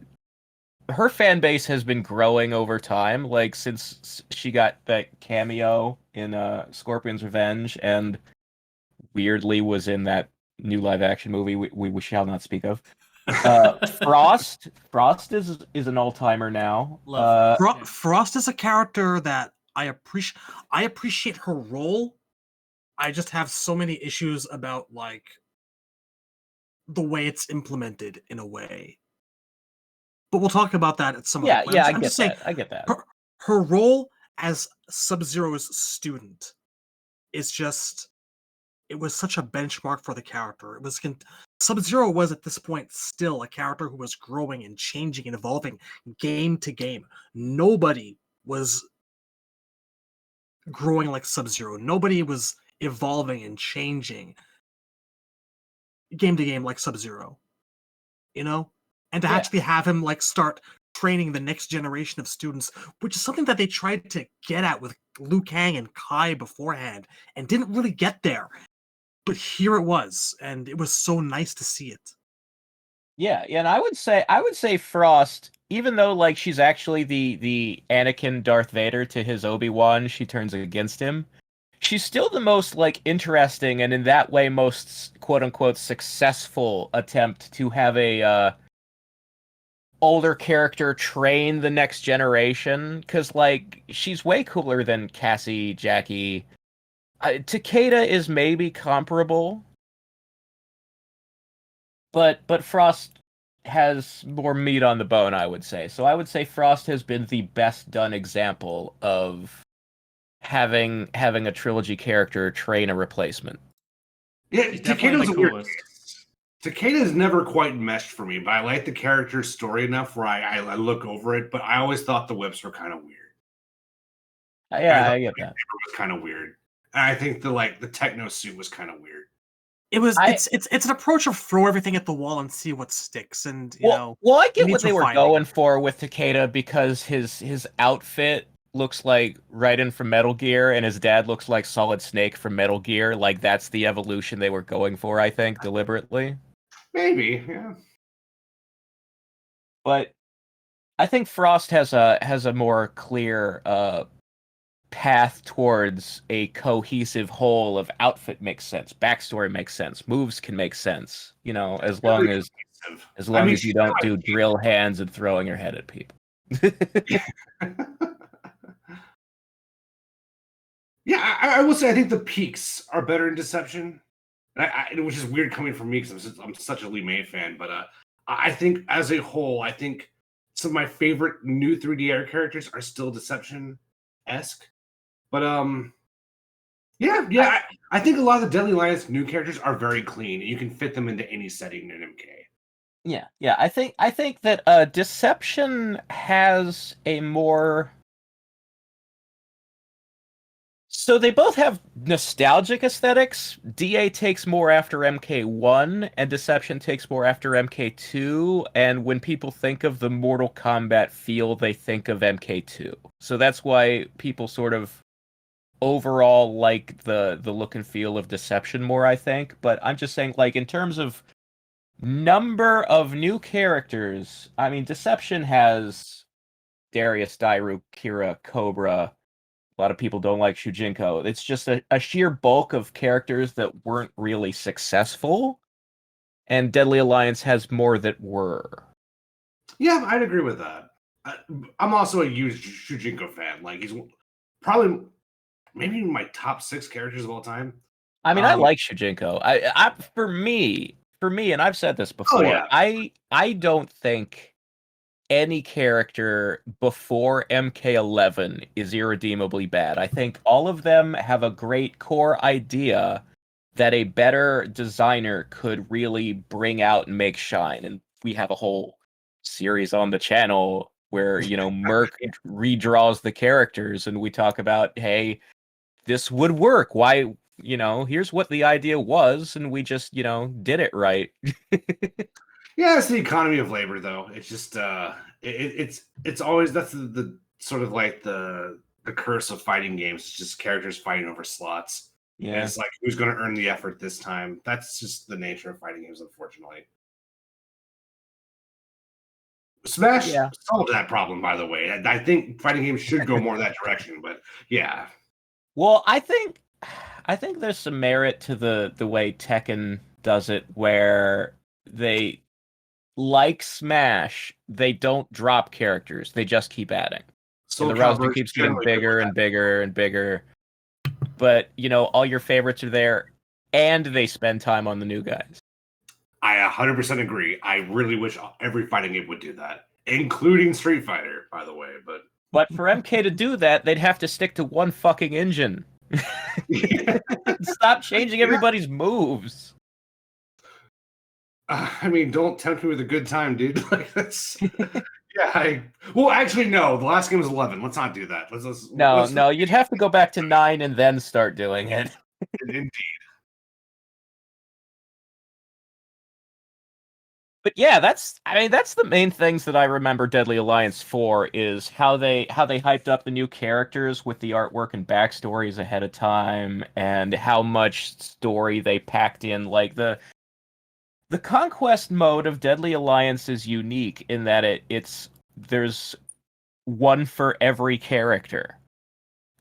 her fan base has been growing over time, like since she got that cameo in Scorpion's Revenge and weirdly was in that new live action movie we shall not speak of. Frost is an all-timer now. Frost is a character that I appreciate her role. I just have so many issues about like the way it's implemented in a way. But we'll talk about that at some other point. Yeah, I get that. Her role as Sub-Zero's student is just, it was such a benchmark for the character. Sub-Zero was at this point still a character who was growing and changing and evolving game to game. Nobody was growing like Sub-Zero. Nobody was evolving and changing game to game like Sub-Zero. You know? And to actually have him like start training the next generation of students, which is something that they tried to get at with Liu Kang and Kai beforehand and didn't really get there. But here it was, and it was so nice to see it. Yeah, and I would say Frost, even though like she's actually the Anakin Darth Vader to his Obi-Wan, she turns against him. She's still the most like interesting and in that way most quote unquote successful attempt to have a older character train the next generation, because like she's way cooler than Cassie, Jackie. Takeda is maybe comparable, but Frost has more meat on the bone, I would say. So I would say Frost has been the best done example of having a trilogy character train a replacement. Yeah, Takeda's the coolest. Takeda's never quite meshed for me, but I like the character's story enough where I look over it, but I always thought the whips were kind of weird. I get that. It was kind of weird. And I think the techno suit was kind of weird. It's an approach of throw everything at the wall and see what sticks, and Well, I get what they were going for with Takeda because his outfit looks like Raiden from Metal Gear, and his dad looks like Solid Snake from Metal Gear. Like that's the evolution they were going for, I think, deliberately. Maybe, yeah. But I think Frost has a more clear path towards a cohesive whole of outfit makes sense, backstory makes sense, moves can make sense. You know, as long as you don't do drill hands and throwing your head at people. Yeah, I will say I think the peaks are better in Deception, which is weird coming from me because I'm such a Lee May fan. But I think as a whole, I think some of my favorite new 3D era characters are still Deception-esque. But I think a lot of the Deadly Alliance new characters are very clean, and you can fit them into any setting in MK. Yeah. I think that Deception has a more. So they both have nostalgic aesthetics. DA takes more after MK1, and Deception takes more after MK2. And when people think of the Mortal Kombat feel, they think of MK2. So that's why people sort of overall like the look and feel of Deception more, I think. But I'm just saying, like, in terms of number of new characters, I mean, Deception has Darius, Dairu, Kira, Cobra. A lot of people don't like Shujinko. It's just a sheer bulk of characters that weren't really successful, and Deadly Alliance has more that were. Yeah, I'd agree with that. I'm also a huge Shujinko fan. Like, he's probably maybe my top 6 characters of all time. I mean, I like Shujinko. I for me, and I've said this before, I don't think any character before MK11 is irredeemably bad. I think all of them have a great core idea, that a better designer could really bring out and make shine. And we have a whole series on the channel where, Merc redraws the characters and we talk about, hey, this would work. Why, here's what the idea was, and we just, did it right. Yeah, it's the economy of labor, though. It's just it's always that's the sort of like the curse of fighting games. It's just characters fighting over slots. And Yeah. it's like who's going to earn the effort this time. That's just the nature of fighting games, unfortunately. Smash solved that problem, by the way. I think fighting games should go more that direction, but yeah. Well, I think there's some merit to the way Tekken does it, where they, like Smash, they don't drop characters; they just keep adding. Soul And the roster Calibur keeps is getting generally good bigger with and that. bigger and bigger. But all your favorites are there, and they spend time on the new guys. I 100% agree. I really wish every fighting game would do that, including Street Fighter, by the way. But for MK to do that, they'd have to stick to one fucking engine. Stop changing everybody's moves. I mean, don't tempt me with a good time, dude. Like that's yeah. Well, actually, no. The last game was 11. Let's not do that. No. You'd have to go back to 9 and then start doing it. Indeed. But yeah, that's the main things that I remember Deadly Alliance for, is how they hyped up the new characters with the artwork and backstories ahead of time, and how much story they packed in. Like the conquest mode of Deadly Alliance is unique in that there's one for every character.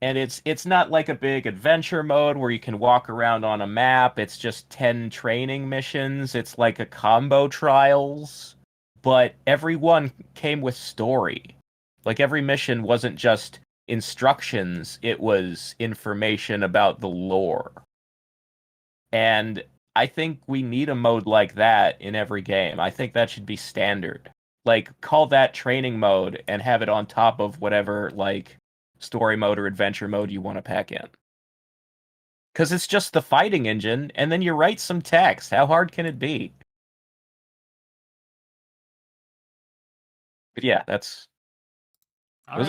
And it's not like a big adventure mode where you can walk around on a map. It's just 10 training missions. It's like a combo trials, but every one came with story. Like every mission wasn't just instructions, it was information about the lore. And I think we need a mode like that in every game. I think that should be standard. Like, call that training mode and have it on top of whatever, like, story mode or adventure mode you want to pack in. Because it's just the fighting engine, and then you write some text. How hard can it be? But yeah, those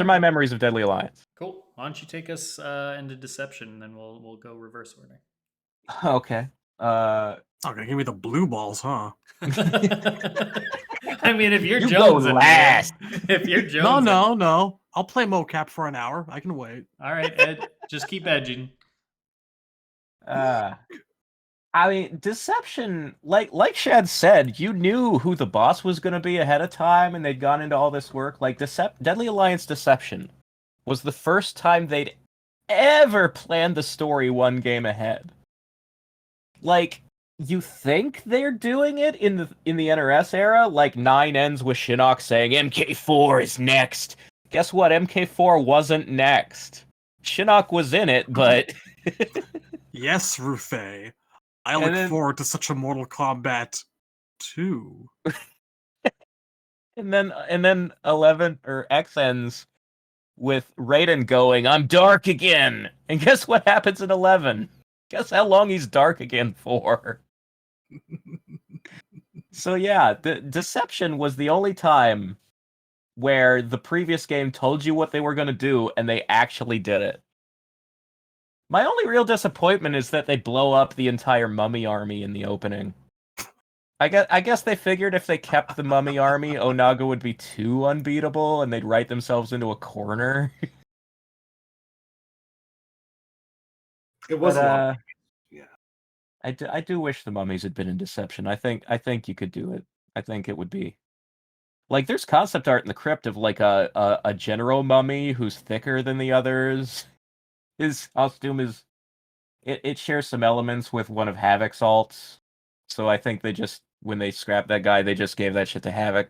are my memories of Deadly Alliance. Cool. Why don't you take us into Deception, and then we'll go reverse order. Okay. Okay, give me the blue balls, huh? I mean, if you're You Jones, go last. if you're Jones, No. I'll play mocap for an hour. I can wait. All right, Ed, just keep edging. I mean, Deception, like Shad said, you knew who the boss was going to be ahead of time, and they'd gone into all this work. Like, Deadly Alliance Deception was the first time they'd ever planned the story one game ahead. Like, you think they're doing it in the NRS era? Like, 9 ends with Shinnok saying, MK4 is next. Guess what? MK4 wasn't next. Shinnok was in it, but... Yes, Ruthe. I look forward to such a Mortal Kombat 2. And then 11 or X ends with Raiden going, I'm dark again. And guess what happens in 11? Guess how long he's dark again for. So yeah, the Deception was the only time where the previous game told you what they were going to do and they actually did it. My only real disappointment is that they blow up the entire Mummy army in the opening. I guess they figured if they kept the Mummy army, Onaga would be too unbeatable and they'd write themselves into a corner. It was a lot. Yeah. I do wish the mummies had been in Deception. I think you could do it. I think it would be. Like, there's concept art in the crypt of like a general mummy who's thicker than the others. His costume is it shares some elements with one of Havoc's alts. So I think they just, when they scrapped that guy, they just gave that shit to Havoc.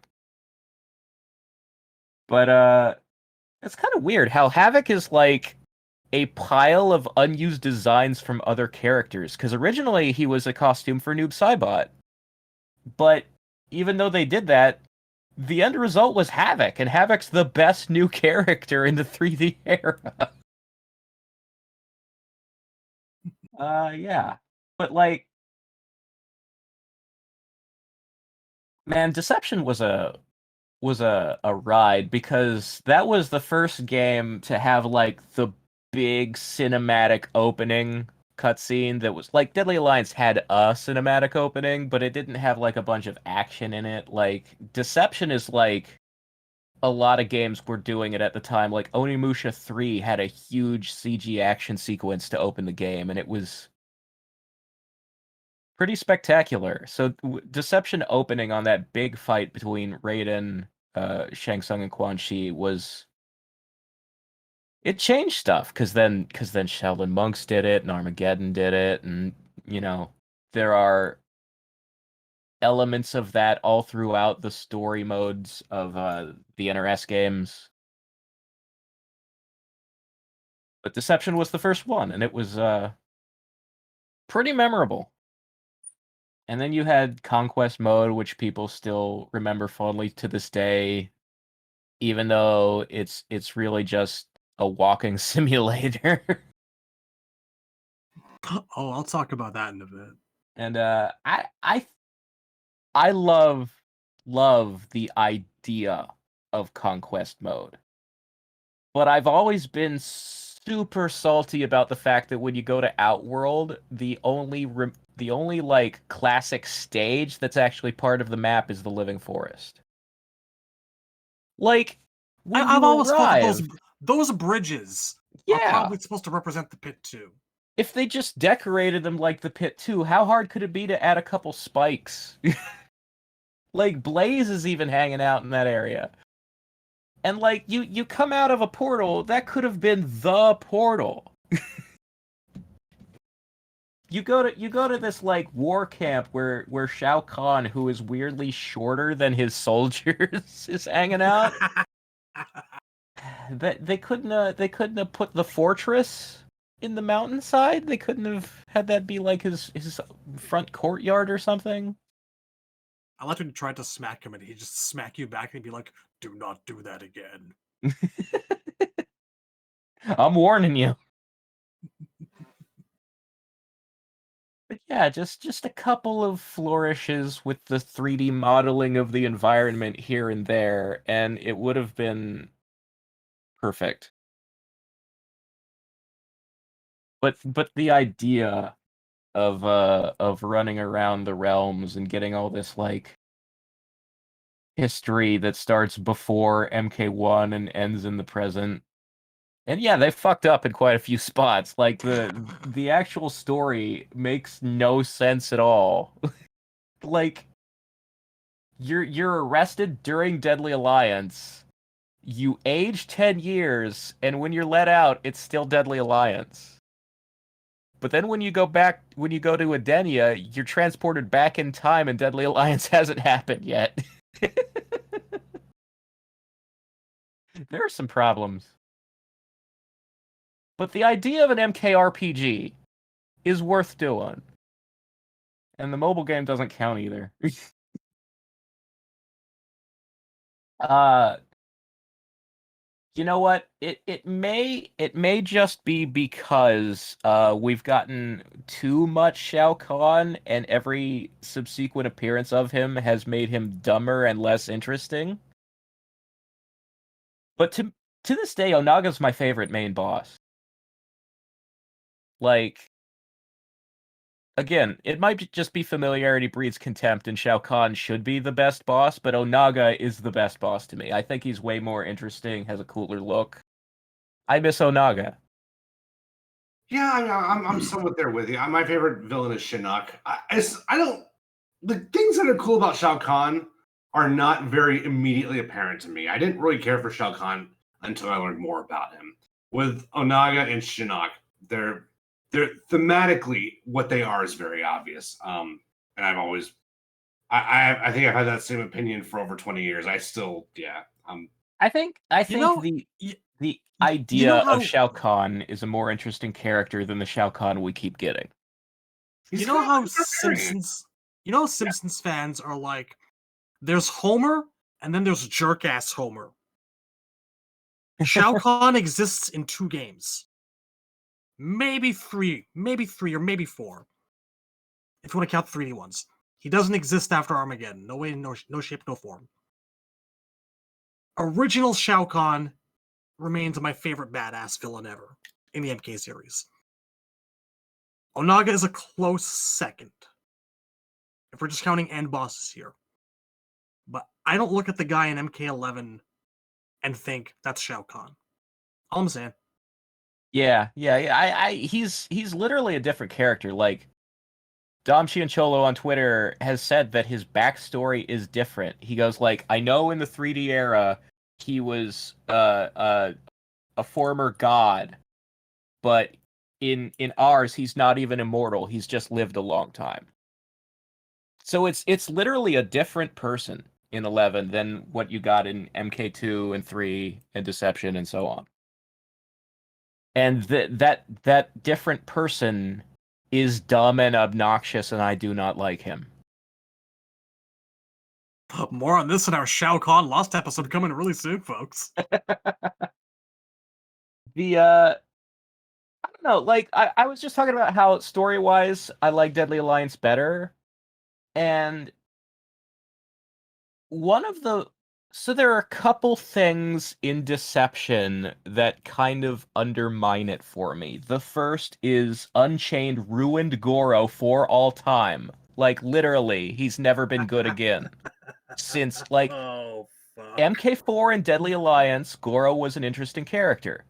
But it's kind of weird how Havoc is like a pile of unused designs from other characters, because originally he was a costume for Noob Saibot. But even though they did that, the end result was Havoc, and Havoc's the best new character in the 3D era. Yeah. But like, man, Deception was a ride because that was the first game to have like the big cinematic opening cutscene that was like Deadly Alliance had a cinematic opening, but it didn't have like a bunch of action in it. Like Deception is like a lot of games were doing it at the time. Like Onimusha 3 had a huge CG action sequence to open the game, and it was pretty spectacular. So Deception opening on that big fight between Raiden, Shang Tsung, and Quan Chi was it changed stuff because then Shaolin Monks did it and Armageddon did it, and you know there are elements of that all throughout the story modes of the NRS games. But Deception was the first one, and it was pretty memorable. And then you had Conquest Mode, which people still remember fondly to this day, even though it's really just a walking simulator. Oh, I'll talk about that in a bit. And I love the idea of Conquest Mode. But I've always been super salty about the fact that when you go to Outworld, the only like classic stage that's actually part of the map is the Living Forest. Like when I've you always thought that arrive, those bridges are yeah. probably supposed to represent the pit too. If they just decorated them like the pit too, how hard could it be to add a couple spikes? Like Blaze is even hanging out in that area. And like you come out of a portal, that could have been the portal. You go to this like war camp where Shao Kahn, who is weirdly shorter than his soldiers, is hanging out. That they couldn't have put the fortress in the mountainside. They couldn't have had that be like his front courtyard or something. I like when you tried to smack him and he'd just smack you back and he'd be like, "Do not do that again." I'm warning you. But yeah, just a couple of flourishes with the 3D modeling of the environment here and there, and it would have been perfect. But the idea of running around the realms and getting all this like history that starts before MK1 and ends in the present. And yeah, they fucked up in quite a few spots. Like the actual story makes no sense at all. Like you're arrested during Deadly Alliance. You age 10 years, and when you're let out, it's still Deadly Alliance. But then when you go to Adenia, you're transported back in time, and Deadly Alliance hasn't happened yet. There are some problems. But the idea of an MKRPG is worth doing. And the mobile game doesn't count either. uh You know what? It may just be because we've gotten too much Shao Kahn, and every subsequent appearance of him has made him dumber and less interesting. But to this day, Onaga's my favorite main boss. Like, again, it might just be familiarity breeds contempt, and Shao Kahn should be the best boss, but Onaga is the best boss to me. I think he's way more interesting, has a cooler look. I miss Onaga. Yeah, I'm somewhat there with you. My favorite villain is Shinnok. I don't. The things that are cool about Shao Kahn are not very immediately apparent to me. I didn't really care for Shao Kahn until I learned more about him. With Onaga and Shinnok, they're thematically what they are is very obvious. And I've always, I think I've had that same opinion for over 20 years. I still, yeah. I think know, the idea how- of Shao Kahn is a more interesting character than the Shao Kahn we keep getting. You know how Simpsons fans are like, there's Homer and then there's jerk ass Homer. Shao Kahn exists in 2 games. Maybe three or maybe 4. if you want to count the 3D ones. He doesn't exist after Armageddon. No way, no shape, no form. Original Shao Kahn remains my favorite badass villain ever in the MK series. Onaga is a close second, if we're just counting end bosses here. But I don't look at the guy in MK11 and think that's Shao Kahn. All I'm saying. Yeah. He's literally a different character. Like, Dom Chiancholo on Twitter has said that his backstory is different. He goes like, I know in the 3D era he was a former god, but in ours he's not even immortal. He's just lived a long time. So it's literally a different person in 11 than what you got in MK2 and 3 and Deception and so on. And that different person is dumb and obnoxious, and I do not like him. More on this in our Shao Kahn Lost episode coming really soon, folks. I don't know, like I was just talking about how story-wise I like Deadly Alliance better, and so there are a couple things in Deception that kind of undermine it for me. The first is Unchained ruined Goro for all time. Like, literally, he's never been good again. Since, like, Oh, fuck. MK4 and Deadly Alliance, Goro was an interesting character.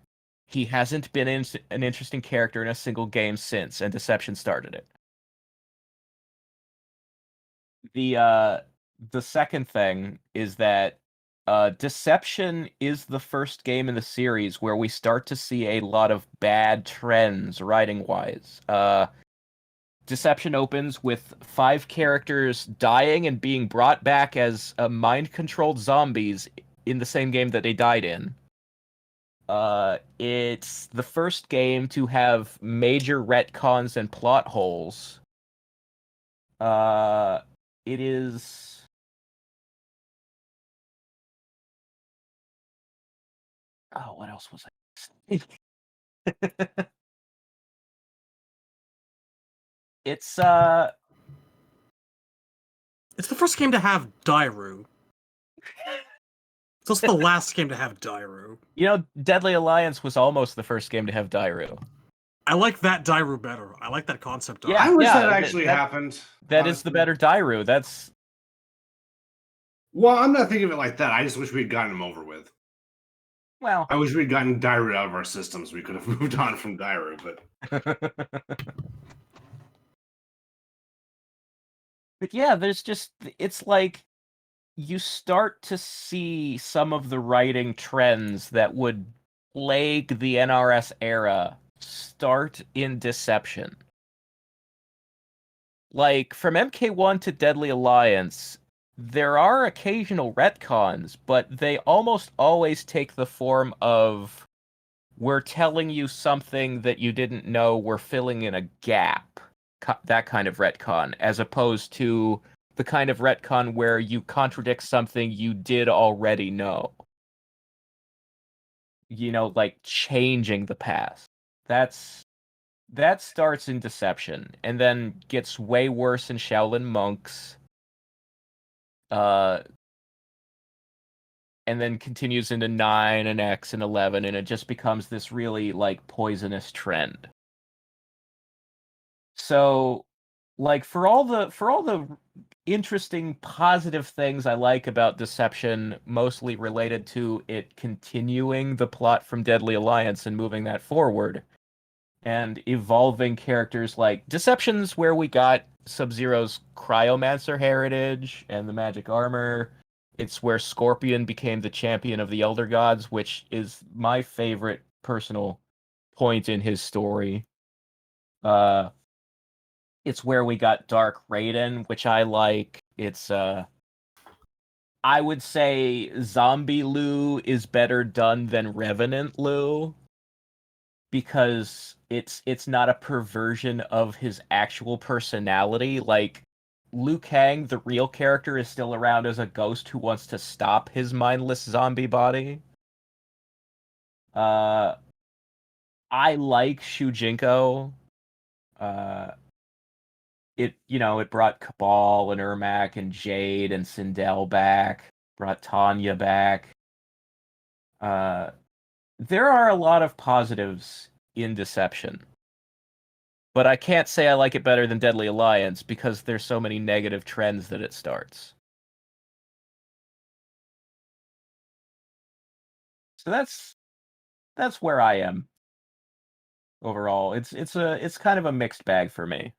He hasn't been an interesting character in a single game since, and Deception started it. The second thing is that Deception is the first game in the series where we start to see a lot of bad trends writing-wise. Deception opens with 5 characters dying and being brought back as mind-controlled zombies in the same game that they died in. It's the first game to have major retcons and plot holes. It is... Oh, what else was I saying? It's It's the first game to have Dairu. It's also the last game to have Dairu. You know, Deadly Alliance was almost the first game to have Dairu. I like that Dairu better. I like that concept. Yeah, I wish yeah, that actually happened. That is the honestly. better Dairu. That's... Well, I'm not thinking of it like that. I just wish we'd gotten him over with. Well... I wish we'd gotten Dairu out of our systems. We could have moved on from Dairu, but... But yeah, there's just... It's like... You start to see some of the writing trends that would plague the NRS era start in Deception. Like, from MK1 to Deadly Alliance, there are occasional retcons, but they almost always take the form of, we're telling you something that you didn't know, we're filling in a gap. That kind of retcon, as opposed to the kind of retcon where you contradict something you did already know. You know, like changing the past. That starts in Deception, and then gets way worse in Shaolin Monks. And then continues into 9 and X and 11, and it just becomes this really, like, poisonous trend. So, like, for all the interesting, positive things I like about Deception, mostly related to it continuing the plot from Deadly Alliance and moving that forward, and evolving characters like Deception's where we got Sub-Zero's Cryomancer heritage and the magic armor. It's where Scorpion became the champion of the Elder Gods, which is my favorite personal point in his story. It's where we got Dark Raiden, which I like. It's I would say Zombie Lu is better done than Revenant Lu, because it's not a perversion of his actual personality. Like, Liu Kang, the real character, is still around as a ghost who wants to stop his mindless zombie body. I like Shujinko. it brought Cabal and Ermac and Jade and Sindel back, brought Tanya back. There are a lot of positives in Deception, but I can't say I like it better than Deadly Alliance because there's so many negative trends that it starts. So that's where I am overall. It's kind of a mixed bag for me.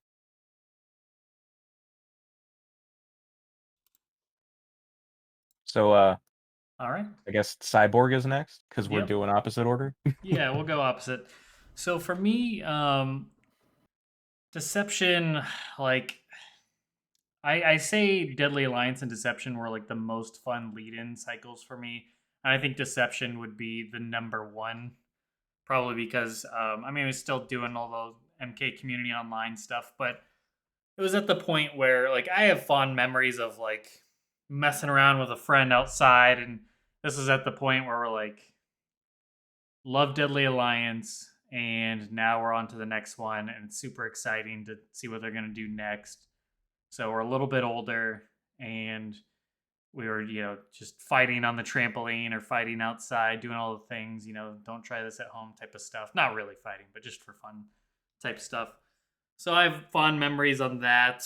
So All right. I guess Cyborg is next because we're Yep. doing opposite order. Yeah, we'll go opposite. So for me, Deception, like I say Deadly Alliance and Deception were like the most fun lead-in cycles for me. And I think Deception would be the number one, probably because I mean, I was still doing all the MK community online stuff, but it was at the point where like I have fond memories of like messing around with a friend outside, and this is at the point where we're like, love Deadly Alliance, and now we're on to the next one, and it's super exciting to see what they're gonna do next. So we're a little bit older, and we were, just fighting on the trampoline or fighting outside, doing all the things, don't try this at home type of stuff. Not really fighting, but just for fun type stuff. So I have fond memories on that.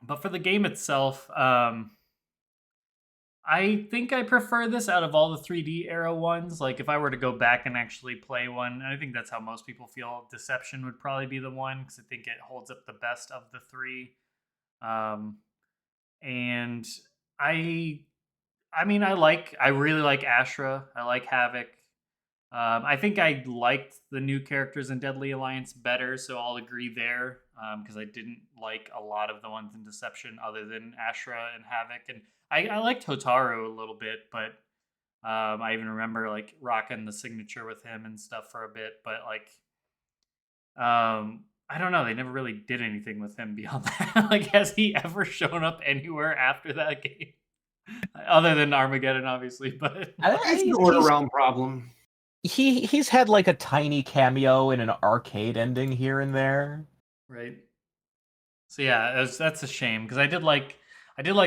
But for the game itself, I think I prefer this out of all the 3D era ones. Like if I were to go back and actually play one, and I think that's how most people feel, Deception would probably be the one because I think it holds up the best of the three. Um, and I, I mean, I really like Ashra. I like Havoc. I think I liked the new characters in Deadly Alliance better, so I'll agree there. Because I didn't like a lot of the ones in Deception, other than Ashra and Havoc, and I liked Hotaru a little bit, but I even remember like rocking the signature with him and stuff for a bit. But like, I don't know, they never really did anything with him beyond that. Like, has he ever shown up anywhere after that game, other than Armageddon, obviously? But It's an order realm problem. He's had like a tiny cameo in an arcade ending here and there. right. So yeah, that's a shame because I did like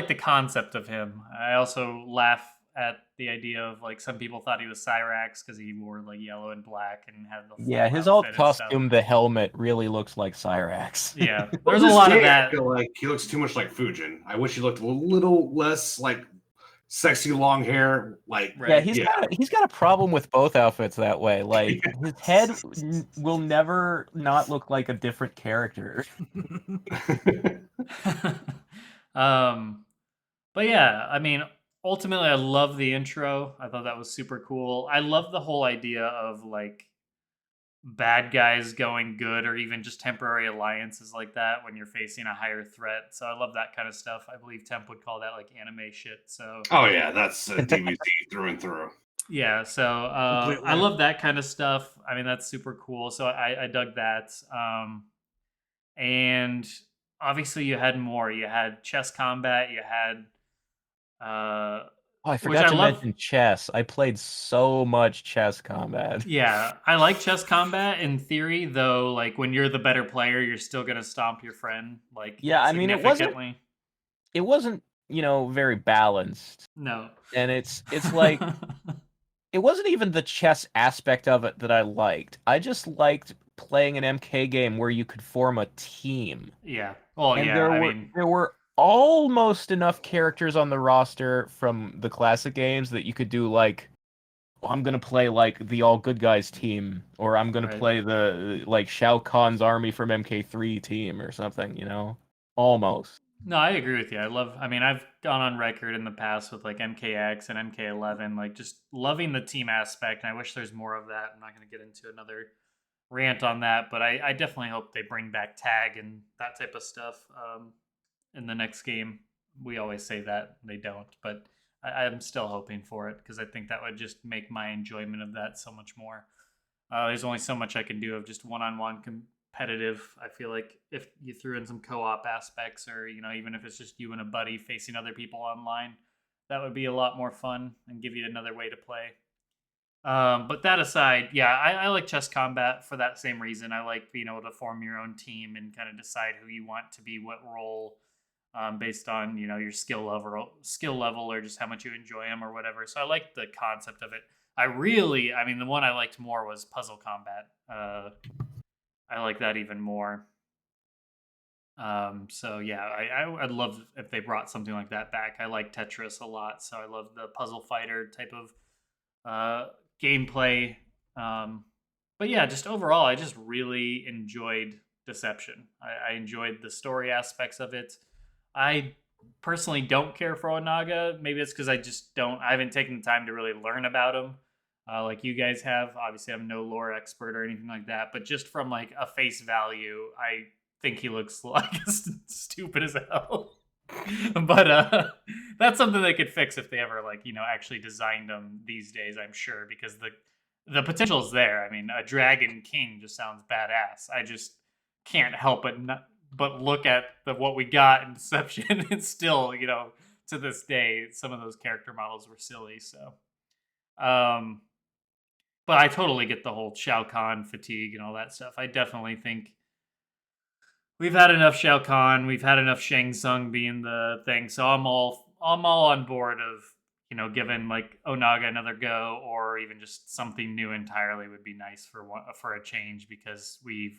the concept of him. I also laugh at the idea of like some people thought he was Cyrax because he wore like yellow and black and had the full Yeah, his old outfit and stuff. costume, the helmet, really looks like Cyrax. Yeah, Well, there's a this lot of game, that. I feel like he looks too much like Fujin. I wish he looked a little less like sexy long hair. Like, Yeah, Right. he's got a problem with both outfits that way. Like his head will never not look like a different character. um, but yeah, I mean, ultimately, I love the intro. I thought that was super cool. I love the whole idea of like bad guys going good or even just temporary alliances like that when you're facing a higher threat. So I love that kind of stuff. I believe Temp would call that like anime shit. So oh yeah, that's DBZ through and through. yeah, so Completely. I love that kind of stuff. I mean, that's super cool. So I dug that. And obviously you had more. You had chess combat. You had Oh, I which forgot I to love. mention chess. I played so much chess combat. Yeah, I like chess combat in theory, though. Like when you're the better player, you're still gonna stomp your friend like Yeah, I mean significantly. it wasn't, very balanced. No. And it's like it wasn't even the chess aspect of it that I liked. I just liked playing an MK game where you could form a team. Yeah. Well, And yeah. I mean, there were almost enough characters on the roster from the classic games that you could do like, "Oh, I'm gonna play like the all good guys team, or I'm gonna right. play the like Shao Kahn's army from MK3 team or something, Almost. No, I agree with you. I mean, I've gone on record in the past with like MKX and MK11, like just loving the team aspect. And I wish there's more of that. I'm not going to get into another rant on that, but I definitely hope they bring back tag and that type of stuff in the next game. We always say that they don't, but I'm still hoping for it because I think that would just make my enjoyment of that so much more. There's only so much I can do of just one-on-one competitive. I feel like if you threw in some co-op aspects, or even if it's just you and a buddy facing other people online, that would be a lot more fun and give you another way to play. But that aside, yeah, I like chess combat for that same reason. I like being able to form your own team and kind of decide who you want to be what role, based on your skill level, or just how much you enjoy them or whatever. So I like the concept of it. I mean, the one I liked more was puzzle combat. I like that even more. So yeah, I'd love if they brought something like that back. I like Tetris a lot, so I love the puzzle fighter type of gameplay. But yeah, just overall, I just really enjoyed Deception. I enjoyed the story aspects of it. I personally don't care for Onaga. Maybe it's because I haven't taken the time to really learn about him, like you guys have. Obviously, I'm no lore expert or anything like that, but just from like a face value, I think he looks like stupid as hell. But that's something they could fix if they ever actually designed them these days, I'm sure, because the potential is there. I mean, a dragon king just sounds badass. I just can't help but look at what we got in Deception, and still, to this day, some of those character models were silly. So, but I totally get the whole Shao Kahn fatigue and all that stuff. I definitely think we've had enough Shao Kahn. We've had enough Shang Tsung being the thing. So I'm all on board of giving like Onaga another go, or even just something new entirely would be nice for a change, because we've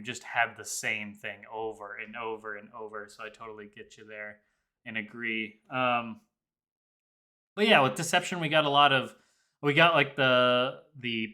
just had the same thing over and over and over. So I totally get you there and agree. But yeah, with Deception, we got like the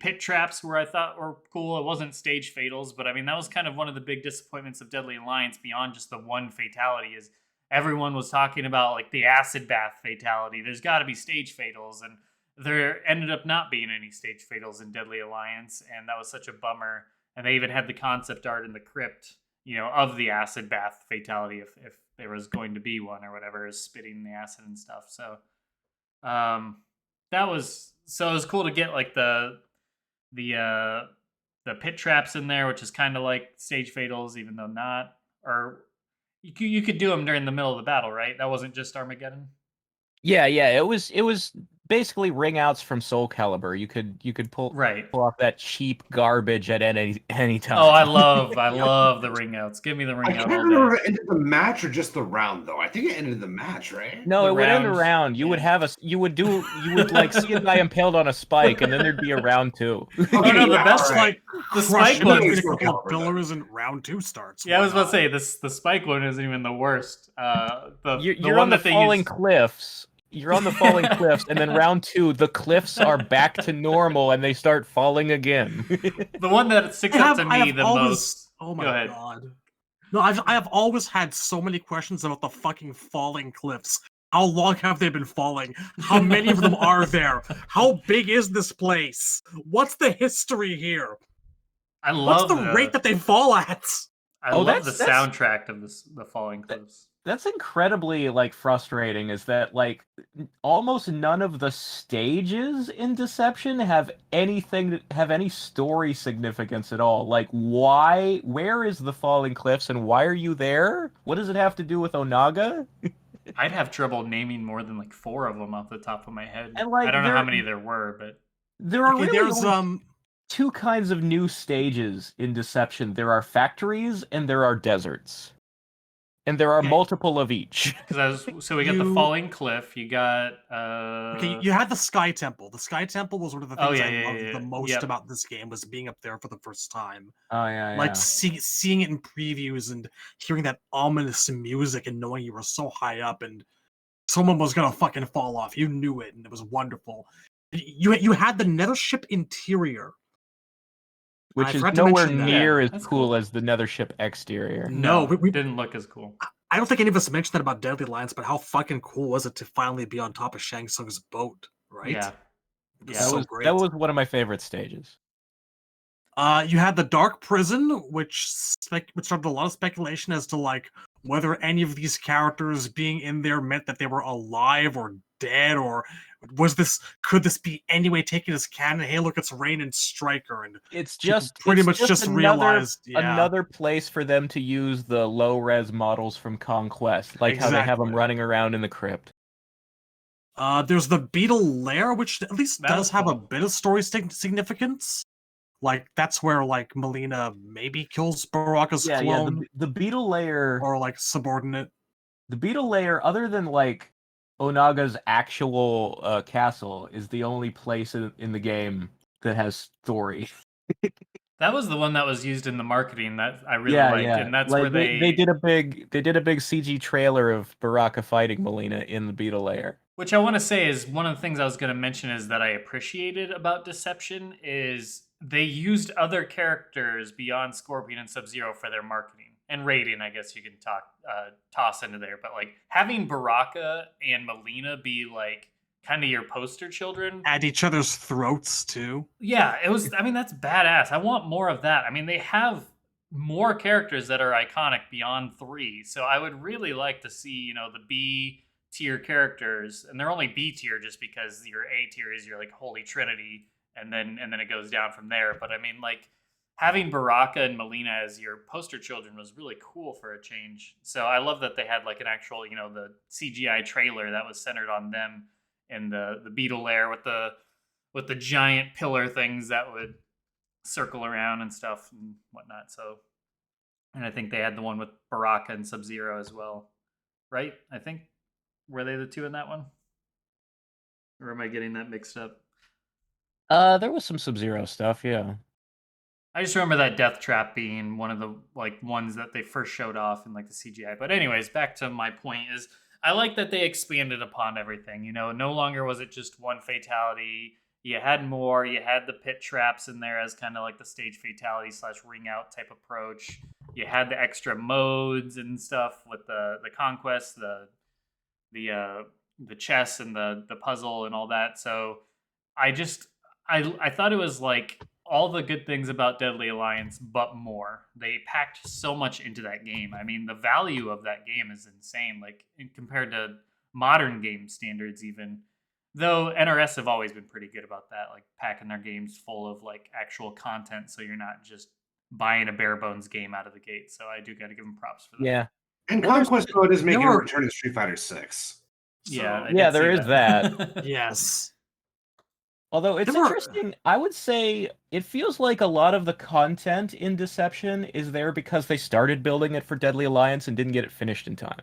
pit traps, where I thought were cool. It wasn't stage fatals, but I mean, that was kind of one of the big disappointments of Deadly Alliance, beyond just the one fatality, is everyone was talking about like the acid bath fatality. There's got to be stage fatals, and there ended up not being any stage fatals in Deadly Alliance, and that was such a bummer. And they even had the concept art in the crypt, of the acid bath fatality, if there was going to be one or whatever, is spitting the acid and stuff. So that was it was cool to get like the pit traps in there, which is kind of like stage fatals, even though not. Or you could do them during the middle of the battle, right? That wasn't just Armageddon. Yeah, it was basically ring outs from Soul Calibur. You could pull off that cheap garbage at any time. Oh, I love the ring outs. Give me the ring I out can't all remember day. if it ended the match or just the round, though. I think it ended the match, right? No, it would end a round. round. You would like see a guy impaled on a spike, and then there'd be a round two. Oh no, the best right. the spike one one. in a couple of pillars and round 2 starts. Yeah, I Why was about to not? say the spike one isn't even the worst. You're one on the that they falling use... cliffs. You're on the falling cliffs, and then round 2, the cliffs are back to normal, and they start falling again. The one that sticks out to me the most. Oh Go ahead. my god. No, I have always had so many questions about the fucking falling cliffs. How long have they been falling? How many of them are there? How big is this place? What's the history here? I love What's the rate that they fall at? I love the soundtrack of the Falling Cliffs. That's incredibly like frustrating, is that like almost none of the stages in Deception have any story significance at all. Like, where is the Falling Cliffs, and why are you there? What does it have to do with Onaga? I'd have trouble naming more than like 4 of them off the top of my head. And like, I don't know how many there were, but there are there's two kinds of new stages in Deception. There are factories and there are deserts. And there are multiple of each. So we got the Falling Cliff. You got you had the Sky Temple. The Sky Temple was one of the things I loved the most about this game, was being up there for the first time. Oh yeah, like seeing it in previews and hearing that ominous music and knowing you were so high up and someone was gonna fucking fall off. You knew it, and it was wonderful. You had the Nethership interior, which is nowhere near as cool as the Nethership exterior. No, we didn't look as cool. I don't think any of us mentioned that about Deadly Alliance, but how fucking cool was it to finally be on top of Shang Tsung's boat, right? Yeah. That was one of my favorite stages. You had the Dark Prison, which started a lot of speculation as to like whether any of these characters being in there meant that they were alive or dead, or could this be anyway taken as canon? Hey, look, it's Rain and Stryker, and it's realized another place for them to use the low res models from Conquest, like how they have them running around in the crypt. There's the Beetle Lair, which at least That does was have a cool. bit of story significance. Like that's where like Melina maybe kills Baraka's clone The beetle layer, or like subordinate. the beetle layer, other than like Onaga's actual castle, is the only place in the game that has story. That was the one that was used in the marketing that I really Yeah, liked, yeah. and that's Like where they did a big CG trailer of Baraka fighting Melina in the beetle layer. Which I want to say is one of the things I was going to mention is that I appreciated about Deception is they used other characters beyond Scorpion and Sub-Zero for their marketing. And Raiden, I guess you can toss into there. But like having Baraka and Melina be like kind of your poster children. At each other's throats too. Yeah, it was. I mean, that's badass. I want more of that. I mean, they have more characters that are iconic beyond 3. So I would really like to see, the B tier characters, and they're only B tier just because your A tier is your like holy trinity, and then it goes down from there. But I mean, like having Baraka and Melina as your poster children was really cool for a change. So I love that they had like an actual, the CGI trailer that was centered on them in the Beetle Lair with the giant pillar things that would circle around and stuff and whatnot. So, and I think they had the one with Baraka and Sub-Zero as well, right? I think were they the two in that one, or am I getting that mixed up? There was some Sub-Zero stuff, yeah. I just remember that death trap being one of the like ones that they first showed off in like the CGI. But anyways, back to my point is I like that they expanded upon everything. No longer was it just one fatality. You had more. You had the pit traps in there as kind of like the stage fatality / ring out type approach. You had the extra modes and stuff with the conquest, the chess and the puzzle and all that. So I thought it was like all the good things about Deadly Alliance, but more. They packed so much into that game. I mean, the value of that game is insane. Like compared to modern game standards, even though NRS have always been pretty good about that, like packing their games full of like actual content, so you're not just buying a bare bones game out of the gate. So I do got to give them props for that. Yeah. And Well, Conquest Mode is making a were- return in Street Fighter 6. Yeah, I Yeah, did there see is that. Yes. Although it's There were- interesting, I would say it feels like a lot of the content in Deception is there because they started building it for Deadly Alliance and didn't get it finished in time.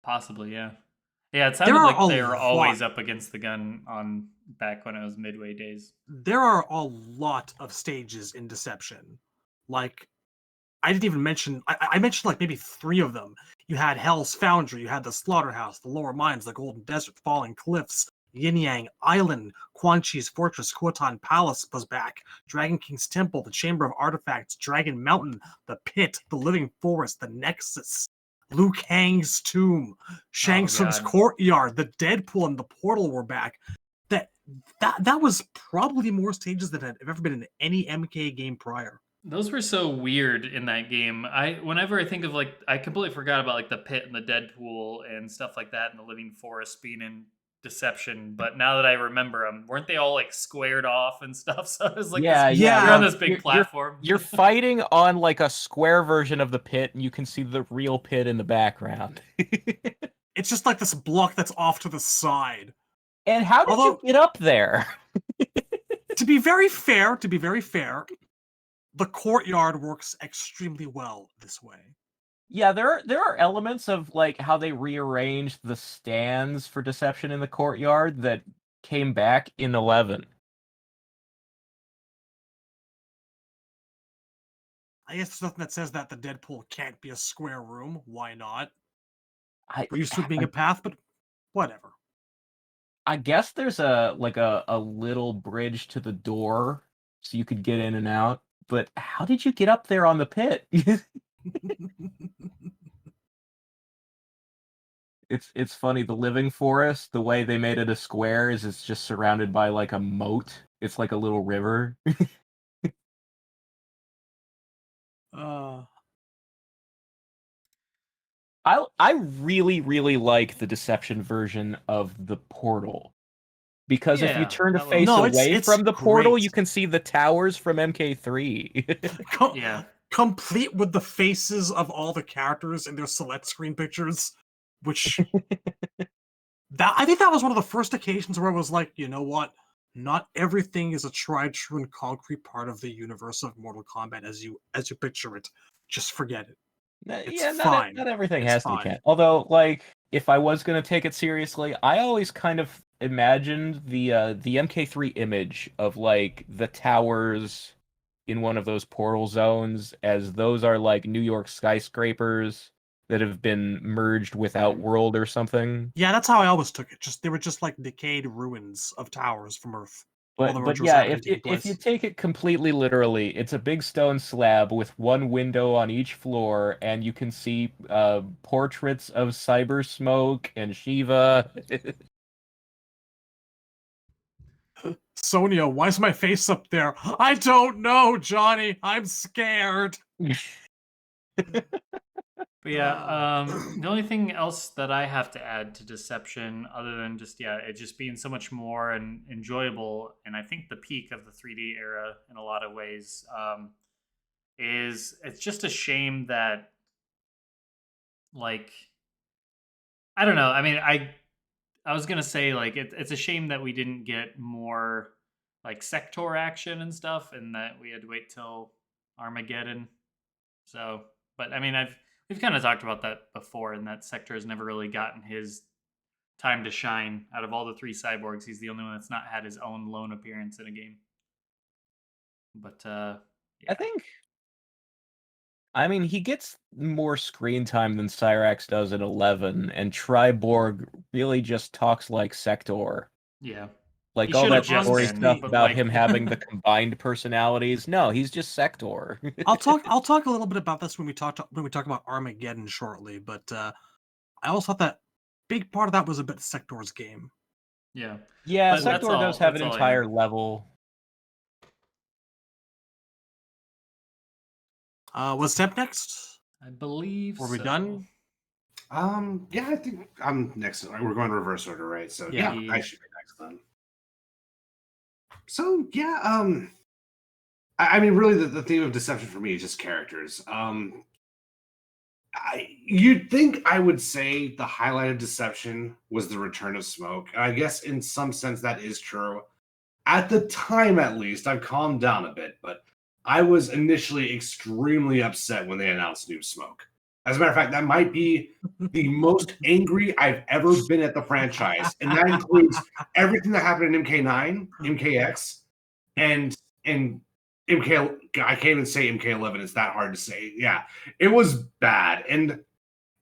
Possibly, yeah. Yeah, it sounded are like a they were always lot. up against the gun on back when it was Midway days. There are a lot of stages in Deception. Like, I didn't even mention. I mentioned like maybe 3 of them. You had Hell's Foundry, you had the Slaughterhouse, the Lower Mines, the Golden Desert, Falling Cliffs, Yin Yang Island, Quan Chi's Fortress, Kuotan Palace was back, Dragon King's Temple, the Chamber of Artifacts, Dragon Mountain, the Pit, the Living Forest, the Nexus, Liu Kang's Tomb, Shang Tsung's God. Courtyard, the Deadpool, and the Portal were back. That was probably more stages than had ever been in any MK game prior. Those were so weird in that game. Whenever I think of like, I completely forgot about like the Pit and the Deadpool and stuff like that, and the Living Forest being in Deception. But now that I remember them, weren't they all like squared off and stuff? So it was like, Yeah, you're on this big You're- platform. You're fighting on like a square version of the pit, and you can see the real pit in the background. It's just like this block that's off to the side. And how did Although- you get up there? To be very fair, the courtyard works extremely well this way. Yeah, there are elements of like how they rearranged the stands for Deception in the courtyard that came back in 11. I guess there's nothing that says that the Deadpool can't be a square room. Why not? I, We're used to it being a path, but whatever. I guess there's a little bridge to the door so you could get in and out. But how did you get up there on the pit? It's funny, the Living Forest, the way they made it a square is it's just surrounded by like a moat. It's like a little river. I really, really like the Deception version of the portal. Because if you Yeah, turn the that face No, it's- away it's from the portal, great. you can see the towers from MK3. Yeah. Complete with the faces of all the characters in their select screen pictures, which I think that was one of the first occasions where I was like, you know what? Not everything is a tried, true, and concrete part of the universe of Mortal Kombat as you picture it. Just forget it. It's Yeah, fine. not everything It's has to be fine. canon. Although, like, if I was gonna take it seriously, I always kind of imagined the MK3 image of like the towers in one of those portal zones as those are like New York skyscrapers that have been merged with Outworld or something. Yeah, that's how I always took it. They were just like decayed ruins of towers from Earth. While the But merger was yeah, happening taking if you place. take it completely literally, it's a big stone slab with one window on each floor, and you can see portraits of Cyber Smoke and Shiva. Sonia, why is my face up there? I don't know, Johnny. I'm scared. But yeah, the only thing else that I have to add to Deception, other than just it just being so much more and enjoyable, and I think the peak of the 3D era in a lot of ways, is it's just a shame that, like, I don't know. I mean, I was gonna say like it's a shame that we didn't get more like sector action and stuff, and that we had to wait till Armageddon. So, but I mean, we've kind of talked about that before, and that Sector has never really gotten his time to shine. Out of all the three cyborgs, he's the only one that's not had his own lone appearance in a game. But I think, I mean, he gets more screen time than Cyrax does in 11, and Triborg really just talks like Sector. yeah, Like he all should have that just story been, stuff but about like, him having the combined personalities. No, he's just Sector. I'll talk a little bit about this when we talk about Armageddon shortly, but I also thought that big part of that was a bit Sector's game. yeah, Yeah, but Sector does have an that's all I entire had. level. Was Temp next? I believe Were we so. done? Yeah, I think I'm next. We're going reverse order, right? So Yeah. yeah, I should be next then. So yeah, I mean, really, the theme of Deception for me is just characters. You'd think I would say the highlight of Deception was the return of Smoke. And I guess in some sense that is true. At the time, at least, I've calmed down a bit, but I was initially extremely upset when they announced Noob Smoke. As a matter of fact, that might be the most angry I've ever been at the franchise, and that includes everything that happened in MK9, MKX, and MK. I can't even say MK11. It's that hard to say. Yeah, it was bad. And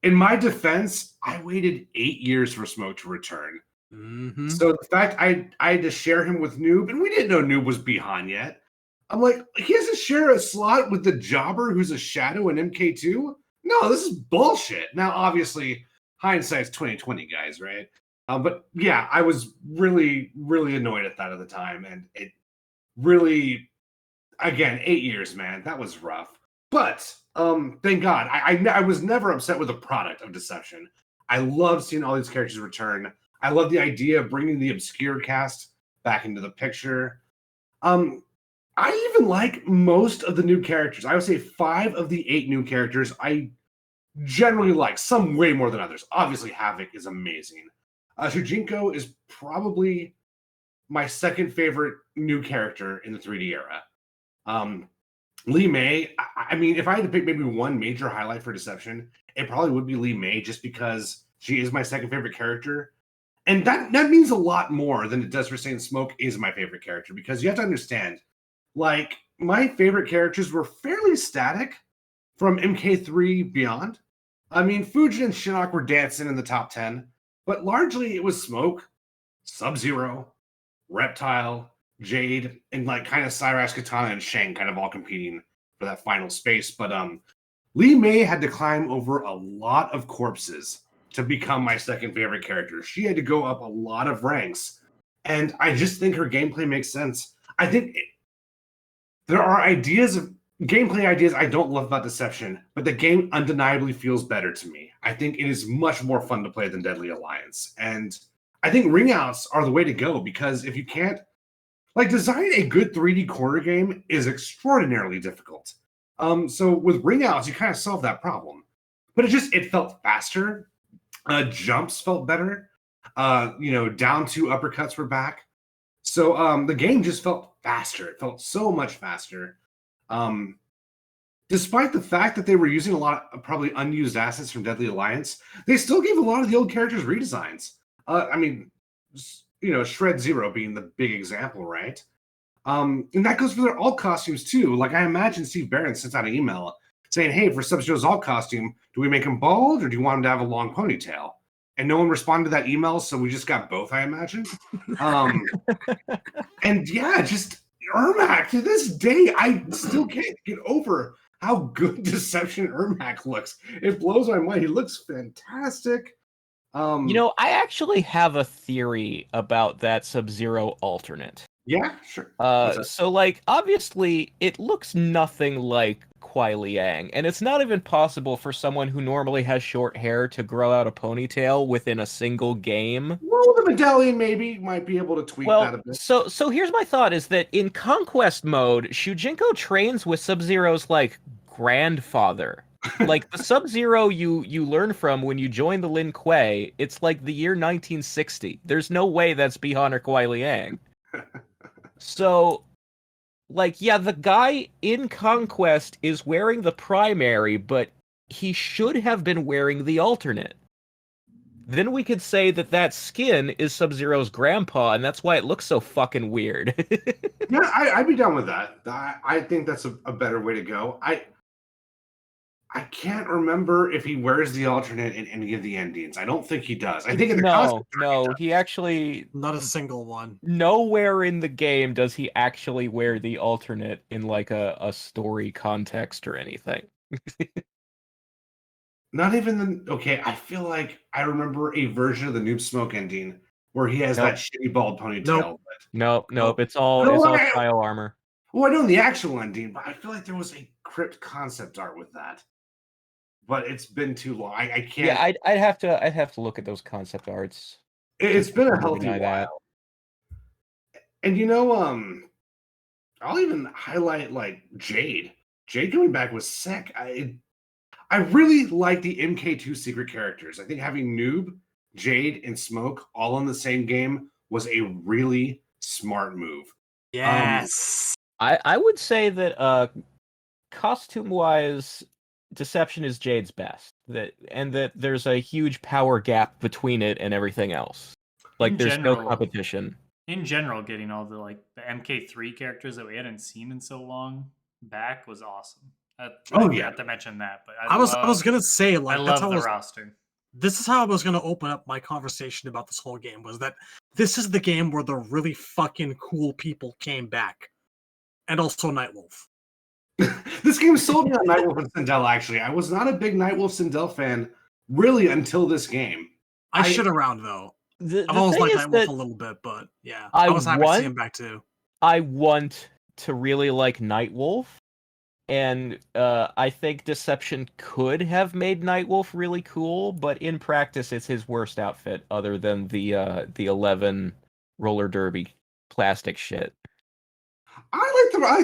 in my defense, I waited 8 years for Smoke to return. Mm-hmm. So the fact I had to share him with Noob, and we didn't know Noob was behind yet. I'm like, he has to share a slot with the Jobber, who's a shadow in MK2. No, this is bullshit. Now, obviously, hindsight's 2020, guys, right? But yeah, I was really, really annoyed at that at the time, and it really, again, 8 years, man, that was rough. But thank God, I was never upset with the product of Deception. I love seeing all these characters return. I love the idea of bringing the obscure cast back into the picture. I even like most of the new characters. I would say 5 of the 8 new characters I generally like, some way more than others. Obviously, Havoc is amazing. Shujinko is probably my second favorite new character in the 3D era. Lee May, I mean, if I had to pick maybe one major highlight for Deception, it probably would be Lee May, just because she is my second favorite character. And that means a lot more than it does for saying Smoke is my favorite character, because you have to understand, like, my favorite characters were fairly static from MK3 beyond. I mean, Fujin and Shinnok were dancing in the top 10, but largely it was Smoke, Sub-Zero, Reptile, Jade, and like kind of Cyrax, Katana, and Shang kind of all competing for that final space. But Lee May had to climb over a lot of corpses to become my second favorite character. She had to go up a lot of ranks, and I just think her gameplay makes sense. I think there are gameplay ideas I don't love about Deception, but the game undeniably feels better to me. I think it is much more fun to play than Deadly Alliance, and I think ring outs are the way to go, because if you can't, like, designing a good 3D corner game is extraordinarily difficult. So with ring outs, you kind of solve that problem. But it felt faster. Jumps felt better. Down two uppercuts were back. So the game just felt faster. It felt so much faster. Despite the fact that they were using a lot of probably unused assets from Deadly Alliance, they still gave a lot of the old characters redesigns. Shred Zero being the big example, right? And that goes for their alt costumes too. Like I imagine Steve Barron sent out an email saying, "Hey, for Sub-Zero's alt costume, do we make him bald or do you want him to have a long ponytail?" And no one responded to that email, so we just got both, I imagine. And yeah, just Ermac to this day, I still can't get over how good Deception Ermac looks. It blows my mind. He looks fantastic. I actually have a theory about that Sub-Zero alternate. Yeah, sure. So like obviously it looks nothing like Kuai Liang, and it's not even possible for someone who normally has short hair to grow out a ponytail within a single game. Well, the medallion maybe might be able to tweak that a bit. So here's my thought: is that in Conquest mode, Shujinko trains with Sub-Zero's like grandfather. Like the Sub-Zero you learn from when you join the Lin Kuei, it's like the year 1960. There's no way that's Bi-Han or Kuai Liang. So, like, yeah, the guy in Conquest is wearing the primary, but he should have been wearing the alternate. Then we could say that skin is Sub-Zero's grandpa, and that's why it looks so fucking weird. Yeah, I'd be down with that. I think that's a better way to go. I can't remember if he wears the alternate in any of the endings. I don't think he does. I think in the no, he actually Not a single one. nowhere in the game does he actually wear the alternate in like a story context or anything. Not even okay. I feel like I remember a version of the Noob Smoke ending where he has Nope. that shitty bald ponytail. Nope. It's all style armor. Well, I know the actual ending, but I feel like there was a crypt concept art with that. But it's been too long. I can't. Yeah, I'd have to look at those concept arts. It's been a healthy while. That. And I'll even highlight like Jade. Jade coming back was sick. I really like the MK2 secret characters. I think having Noob, Jade, and Smoke all in the same game was a really smart move. Yes. I would say that costume-wise, Deception is Jade's best. That there's a huge power gap between it and everything else. Like there's no competition. In general, getting all the MK3 characters that we hadn't seen in so long back was awesome. I forgot to mention that, but I was gonna say, like, I love the roster. This is how I was gonna open up my conversation about this whole game, was that this is the game where the really fucking cool people came back. And also Nightwolf. This game sold me on Nightwolf and Sindel, actually. I was not a big Nightwolf Sindel fan really until this game. I shit around though. I've always liked Nightwolf a little bit, but yeah. I was happy to see him back too. I want to really like Nightwolf. And I think Deception could have made Nightwolf really cool, but in practice, it's his worst outfit, other than the 11 roller derby plastic shit. I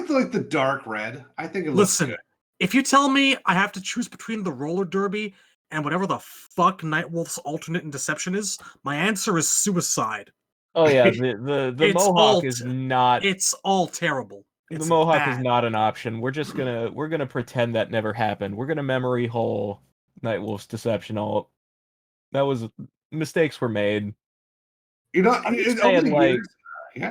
like the dark red. I think it looks good. If you tell me I have to choose between the roller derby and whatever the fuck Nightwolf's alternate in Deception is, my answer is Suicide. Oh yeah, the Mohawk is not. It's all terrible. The Mohawk is not an option. We're gonna pretend that never happened. We're gonna memory hole Nightwolf's Deception alt. Mistakes were made. I'm just saying,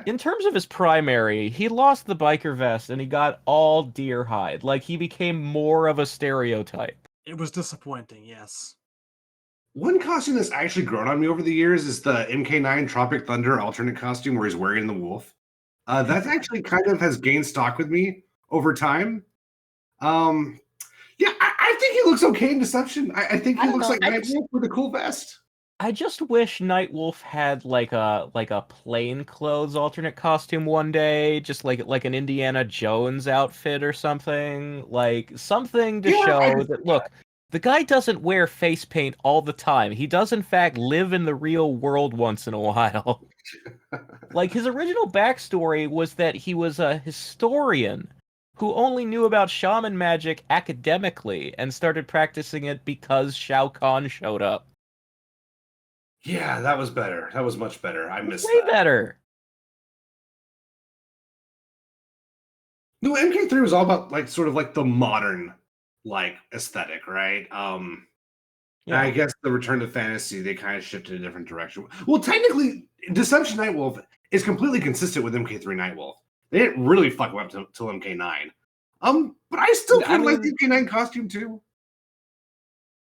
in terms of his primary, he lost the biker vest and he got all deer hide. Like he became more of a stereotype. It was disappointing, yes. One costume that's actually grown on me over the years is the MK9 Tropic Thunder alternate costume where he's wearing the wolf. That actually kind of has gained stock with me over time. I think he looks okay in Deception. I think he looks like Nightwolf with a cool vest. I just wish Nightwolf had like a plain clothes alternate costume one day, just like an Indiana Jones outfit or something. Like something to show that look, the guy doesn't wear face paint all the time. He does in fact live in the real world once in a while. Like his original backstory was that he was a historian who only knew about shaman magic academically and started practicing it because Shao Kahn showed up. Yeah, that was better. That was much better. I It's missed way that. better. No, MK3 was all about like sort of like the modern like aesthetic, right? And I Yeah. guess the Return to Fantasy, they kind of shifted a different direction. Well, technically, Deception Nightwolf is completely consistent with MK3 Nightwolf. They didn't really fuck him up till MK9. But I still I kind of like the mean, MK9 costume too.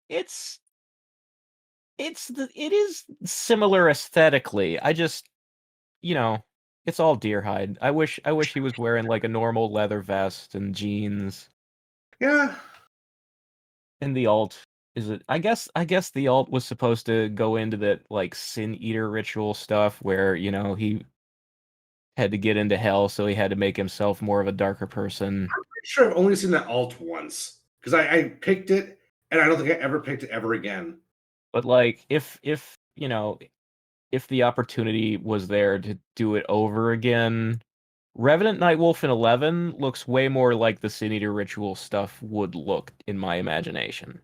it's it is similar aesthetically. I just, it's all deer hide. I wish he was wearing like a normal leather vest and jeans. Yeah. And the alt is it? I guess the alt was supposed to go into that like Sin Eater ritual stuff where he had to get into hell, so he had to make himself more of a darker person. Pretty sure I've only seen that alt once. Because I picked it and I don't think I ever picked it ever again. But like if the opportunity was there to do it over again, Revenant Nightwolf in 11 looks way more like the Sin Eater ritual stuff would look in my imagination.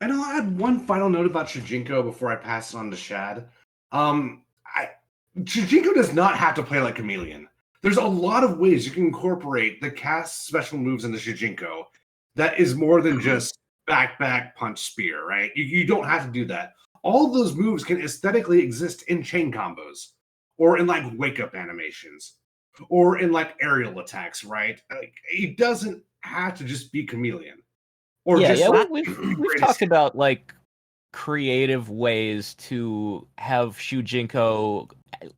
And I'll add one final note about Shujinko before I pass it on to Shad. Shujinko does not have to play like Chameleon. There's a lot of ways you can incorporate the cast special moves into Shujinko that is more than just back, punch, spear, right? You don't have to do that. All of those moves can aesthetically exist in chain combos or in like wake up animations or in like aerial attacks, right? Like, it doesn't have to just be Chameleon or Yeah, just yeah, like we've talked about like creative ways to have Shujinko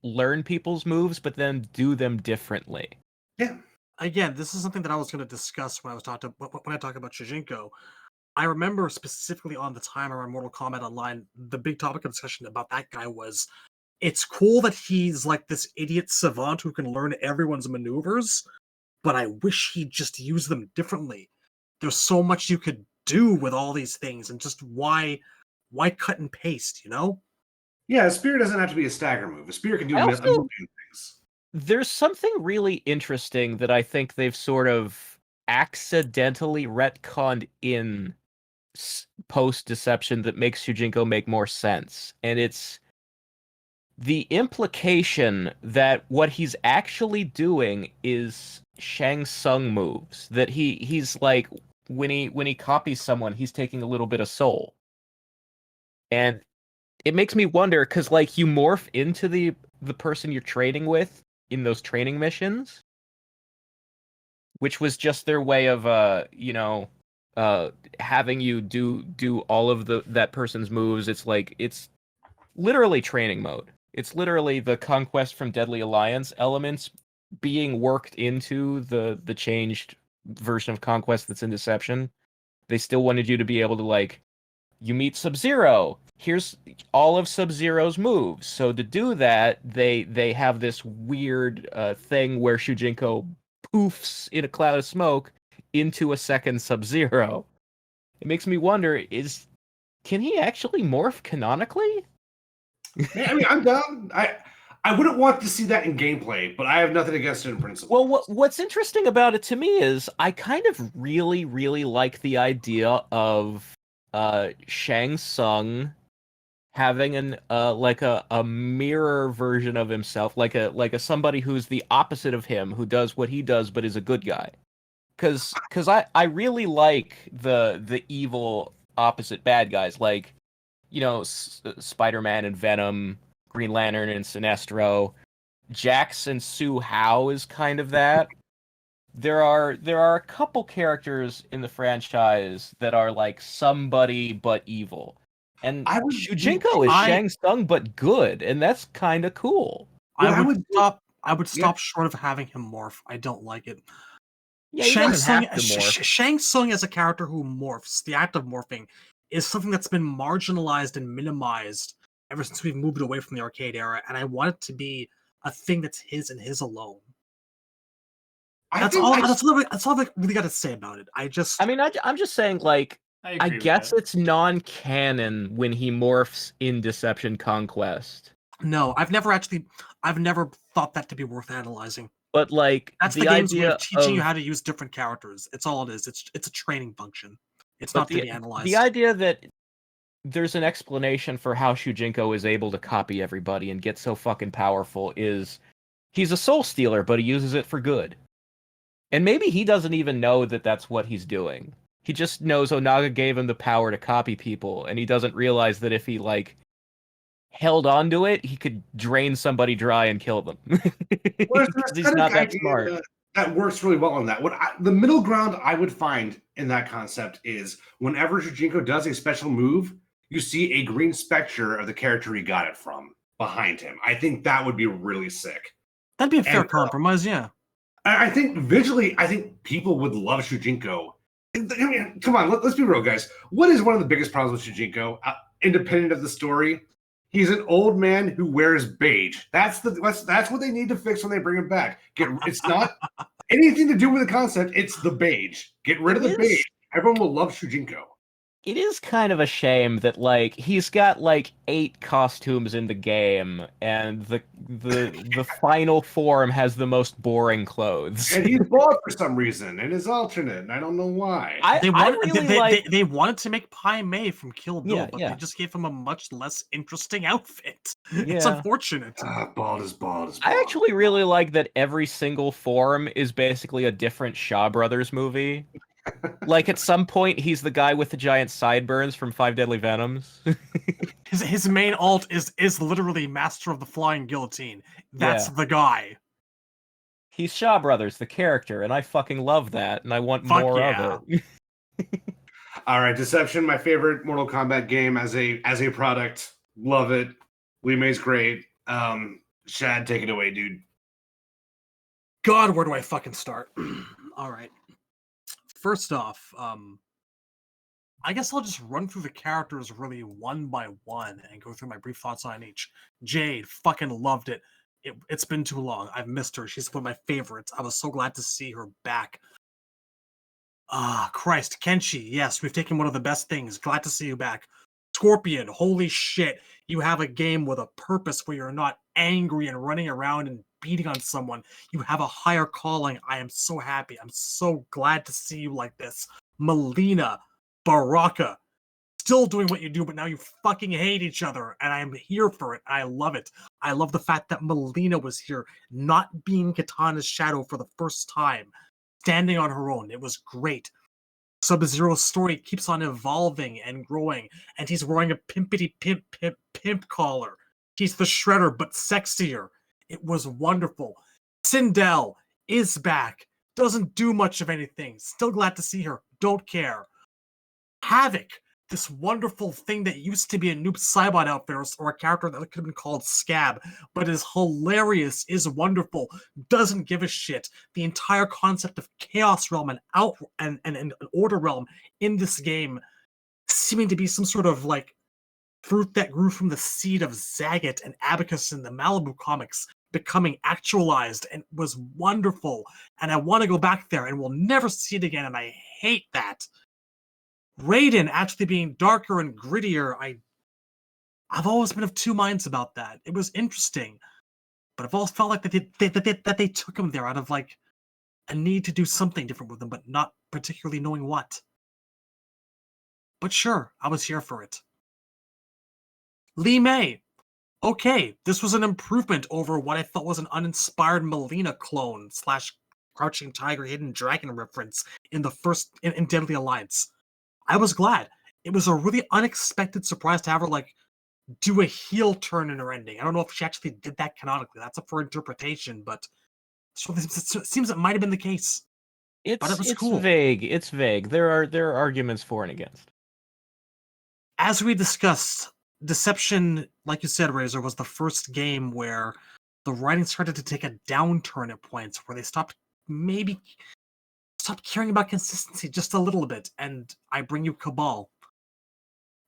learn people's moves, but then do them differently. yeah. Again, this is something that I was going to discuss when I talked about Shujinko. I remember specifically on the timer on Mortal Kombat Online, the big topic of discussion about that guy was, it's cool that he's like this idiot savant who can learn everyone's maneuvers, but I wish he'd just use them differently. There's so much you could do with all these things, and just why cut and paste, you know? Yeah, a spear doesn't have to be a stagger move. A spear can do I a also million things. There's something really interesting that I think they've sort of accidentally retconned in post Deception that makes Shujinko make more sense. And it's the implication that what he's actually doing is Shang Tsung moves. That he's like when he copies someone, he's taking a little bit of soul. And it makes me wonder, because like you morph into the person you're training with in those training missions, which was just their way of having you do all of that person's moves. It's like it's literally training mode. It's literally the Conquest from Deadly Alliance elements being worked into the changed version of Conquest that's in Deception. They still wanted you to be able to like, you meet Sub-Zero. Here's all of Sub-Zero's moves. So to do that, they have this weird thing where Shujinko poofs in a cloud of smoke into a second Sub-Zero. It makes me wonder, can he actually morph canonically? Man, I mean, I'm down. I wouldn't want to see that in gameplay, but I have nothing against it in principle. Well, what's interesting about it to me is I kind of really, really like the idea of Shang Tsung having an like a mirror version of himself, like a somebody who's the opposite of him, who does what he does but is a good guy. Cause I really like the evil opposite bad guys, like Spider-Man and Venom, Green Lantern and Sinestro. Jax and Sue Hao is kind of that. There are a couple characters in the franchise that are like somebody but evil. And I would Shujinko is Shang Tsung but good, and that's kind of cool. I would Yeah. stop short of having him morph. I don't like it. Yeah, he Shang doesn't Tsung, have to morph. Shang Tsung as a character who morphs, the act of morphing, is something that's been marginalized and minimized ever since we've moved away from the arcade era, and I want it to be a thing that's his and his alone. That's all I really got to say about it. I mean, I'm just saying, like, I I agree with guess that. it's non-canon when he morphs in Deception Conquest. No, I've never thought that to be worth analyzing. But like That's the game's way of teaching you how to use different characters. It's all it is. It's a training function. It's not to be the analyzed. idea that there's an explanation for how Shujinko is able to copy everybody and get so fucking powerful is he's a soul stealer, but he uses it for good. And maybe he doesn't even know that that's what he's doing. He just knows Onaga gave him the power to copy people, and he doesn't realize that if he, like, held onto it, he could drain somebody dry and kill them. Well, Because there's he's an not that idea smart. that works really well on that. The middle ground I would find in that concept is whenever Shujinko does a special move, you see a green spectre of the character he got it from behind him. I think that would be really sick. That'd be a fair And, compromise, yeah. I think visually, I think people would love Shujinko. I mean, come on, let's be real, guys. What is one of the biggest problems with Shujinko, independent of the story? He's an old man who wears beige. That's what they need to fix when they bring him back. It's not anything to do with the concept. It's the beige. Get rid of the beige. Everyone will love Shujinko. It is kind of a shame that, like, he's got like 8 costumes in the game, and the final form has the most boring clothes. And he's bald for some reason, and is alternate, and I don't know why. They wanted to make Pai Mei from Kill Bill, but Yeah. they just gave him a much less interesting outfit. Yeah. It's unfortunate. Bald is bald. I actually really like that every single form is basically a different Shaw Brothers movie. Like, at some point, he's the guy with the giant sideburns from Five Deadly Venoms. His main alt is literally Master of the Flying Guillotine. That's the guy. He's Shaw Brothers, the character, and I fucking love that, and I want more of it. All right, Deception, my favorite Mortal Kombat game as a product. Love it. Li Mei's great. Shad, take it away, dude. God, where do I fucking start? All right. First off, I guess I'll just run through the characters really one by one and go through my brief thoughts on each. Jade, fucking loved it. It's been too long. I've missed her. She's one of my favorites. I was so glad to see her back. Christ, Kenshi, yes, we've taken one of the best things. Glad to see you back. Scorpion, holy shit. You have a game with a purpose where you're not angry and running around and beating on someone. You have a higher calling. I am so happy. I'm so glad to see you like this. Melina, Baraka, still doing what you do, but now you fucking hate each other, and I am here for it. I love it. I love the fact that Melina was here, not being Katana's shadow for the first time, standing on her own. It was great. Sub-Zero's story keeps on evolving and growing, and he's wearing a pimpity pimp collar. He's the Shredder, but sexier. It was wonderful. Sindel is back. Doesn't do much of anything. Still glad to see her. Don't care. Havoc, this wonderful thing that used to be a Noob Saibot outfit or a character that could have been called Scab, but is hilarious, is wonderful, doesn't give a shit. The entire concept of Chaos Realm and Order Realm in this game seeming to be some sort of like fruit that grew from the seed of Zagat and Abacus in the Malibu comics becoming actualized, and was wonderful. And I want to go back there, and we'll never see it again, and I hate that. Raiden actually being darker and grittier, I've always been of two minds about that. It was interesting, but I've always felt like that they took him there out of like a need to do something different with him, but not particularly knowing what. But sure, I was here for it. Li Mei. Okay, this was an improvement over what I thought was an uninspired Melina clone / Crouching Tiger, Hidden Dragon reference in the first in Deadly Alliance. I was glad. It was a really unexpected surprise to have her like do a heel turn in her ending. I don't know if she actually did that canonically. That's up for interpretation, but it seems it might have been the case. But it was cool. Vague. It's vague. There are arguments for and against. As we discussed, Deception, like you said, Razor, was the first game where the writing started to take a downturn at points, where they stopped caring about consistency just a little bit, and I bring you Cabal.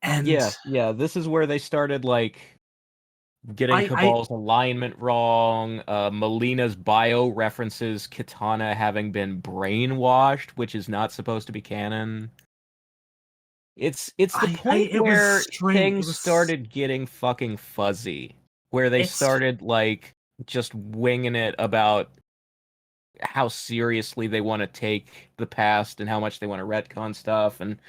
And yeah, this is where they started like getting Cabal's alignment wrong. Melina's bio references Kitana having been brainwashed, which is not supposed to be canon. It's the point where things started getting fucking fuzzy, where they started like just winging it about how seriously they want to take the past and how much they want to retcon stuff, and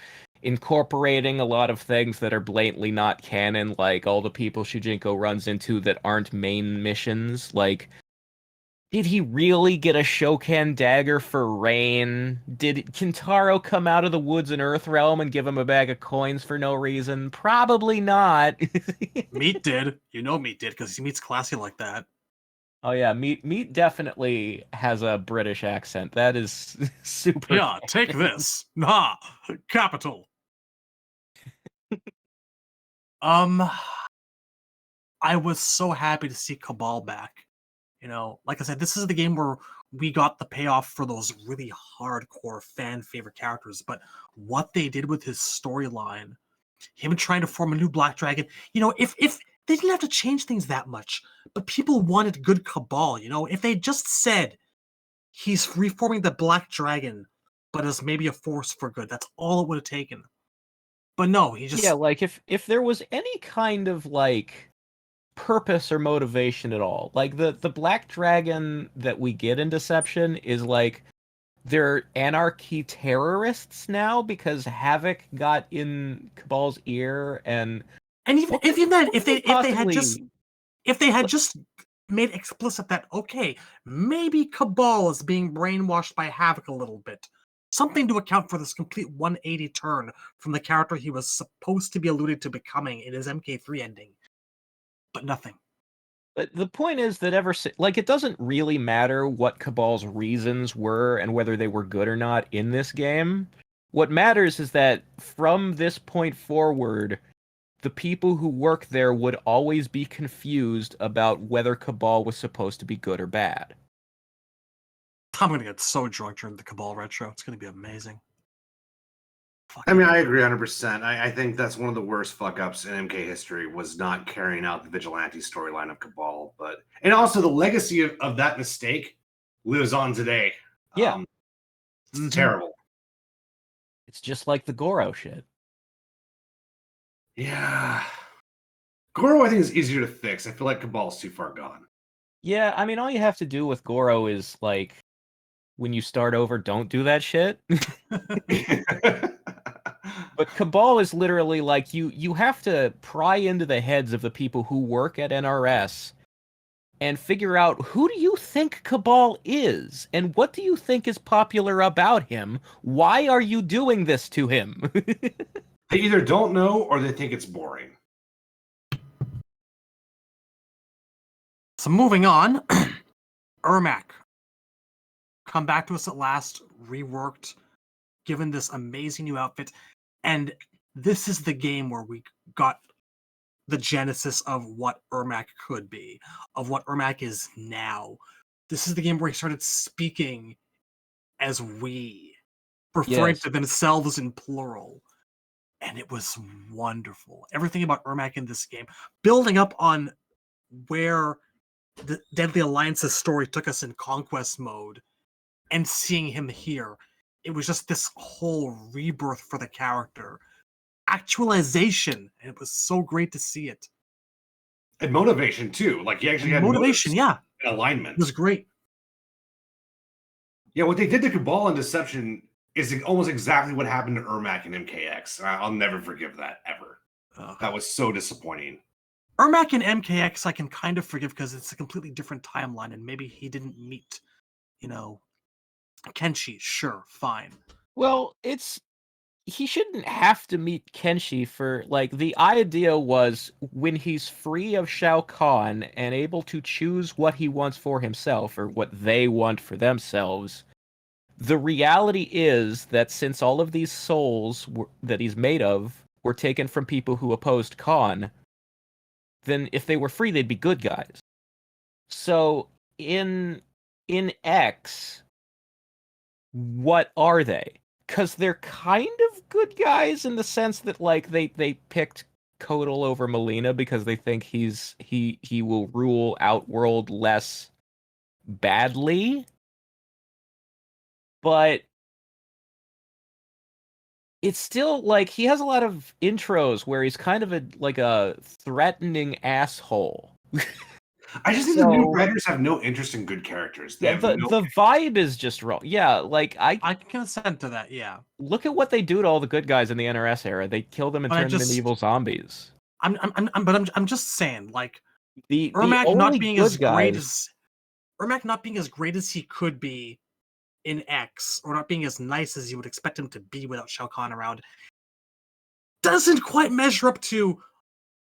incorporating a lot of things that are blatantly not canon, like all the people Shujinko runs into that aren't main missions. Like, did he really get a Shokan dagger for Rain? Did Kintaro come out of the woods in Earthrealm and give him a bag of coins for no reason? Probably not. Meat did. You know Meat did, because he meets classy like that. Oh yeah, Meat definitely has a British accent. That is super. Yeah, take this. Nah, capital. I was so happy to see Cabal back. You know, like I said, this is the game where we got the payoff for those really hardcore fan favorite characters. But what they did with his storyline, him trying to form a new Black Dragon, you know, if they didn't have to change things that much, but people wanted good Cabal, you know, if they just said he's reforming the Black Dragon, but as maybe a force for good, that's all it would have taken. But no, he just Yeah, like if there was any kind of like purpose or motivation at all, like the Black Dragon that we get in Deception is like they're anarchy terrorists now because Havoc got in Cabal's ear, and even then, if they had possibly just made explicit that okay, maybe Cabal is being brainwashed by Havoc a little bit, something to account for this complete 180 turn from the character he was supposed to be alluded to becoming in his MK3 ending, but nothing. But the point is that like it doesn't really matter what Cabal's reasons were and whether they were good or not in this game. What matters is that from this point forward, the people who work there would always be confused about whether Cabal was supposed to be good or bad. I'm gonna get so drunk during the Cabal retro. It's gonna be amazing. I mean, I agree 100%. I think that's one of the worst fuck ups in MK history was not carrying out the vigilante storyline of Cabal. And also the legacy of that mistake lives on today. Yeah. It's terrible. It's just like the Goro shit. Yeah. Goro, I think, is easier to fix. I feel like Cabal's too far gone. Yeah, I mean, all you have to do with Goro is, like, when you start over, don't do that shit. But Cabal is literally like, you have to pry into the heads of the people who work at NRS and figure out who do you think Cabal is and what do you think is popular about him? Why are you doing this to him? They either don't know or they think it's boring. So moving on, Ermac. Come back to us at last, reworked, given this amazing new outfit. And this is the game where we got the genesis of what Ermac could be, of what Ermac is now. This is the game where he started speaking as we, referring to themselves in plural. And it was wonderful. Everything about Ermac in this game, building up on where the Deadly Alliance's story took us in Conquest mode, and seeing him here, it was just this whole rebirth for the character. Actualization, and it was so great to see it. And motivation, too. Like, he actually had motivation, yeah. And alignment. It was great. Yeah, what they did to Cabal and Deception is almost exactly what happened to Ermac and MKX. I'll never forgive that, ever. That was so disappointing. Ermac and MKX I can kind of forgive because it's a completely different timeline, and maybe he didn't meet, Kenshi. Sure, fine. Well, he shouldn't have to meet Kenshi for, like, the idea was when he's free of Shao Kahn and able to choose what he wants for himself or what they want for themselves, the reality is that since all of these souls that he's made of were taken from people who opposed Kahn, then if they were free, they'd be good guys. So in X, what are they? Because they're kind of good guys in the sense that, like, they picked Kotal over Melina because they think he will rule Outworld less badly. But it's still, like, he has a lot of intros where he's kind of a threatening asshole. I just think the new writers have no interest in good characters. They Yeah, have the no. the vibe is just wrong. Yeah, like I can consent to that. Yeah, look at what they do to all the good guys in the NRS era. They kill them and but turn them into evil zombies. I'm just saying, like The Ermac not only being good as great guys. as Ermac not being as great as he could be in X, or not being as nice as you would expect him to be without Shao Kahn around, doesn't quite measure up to,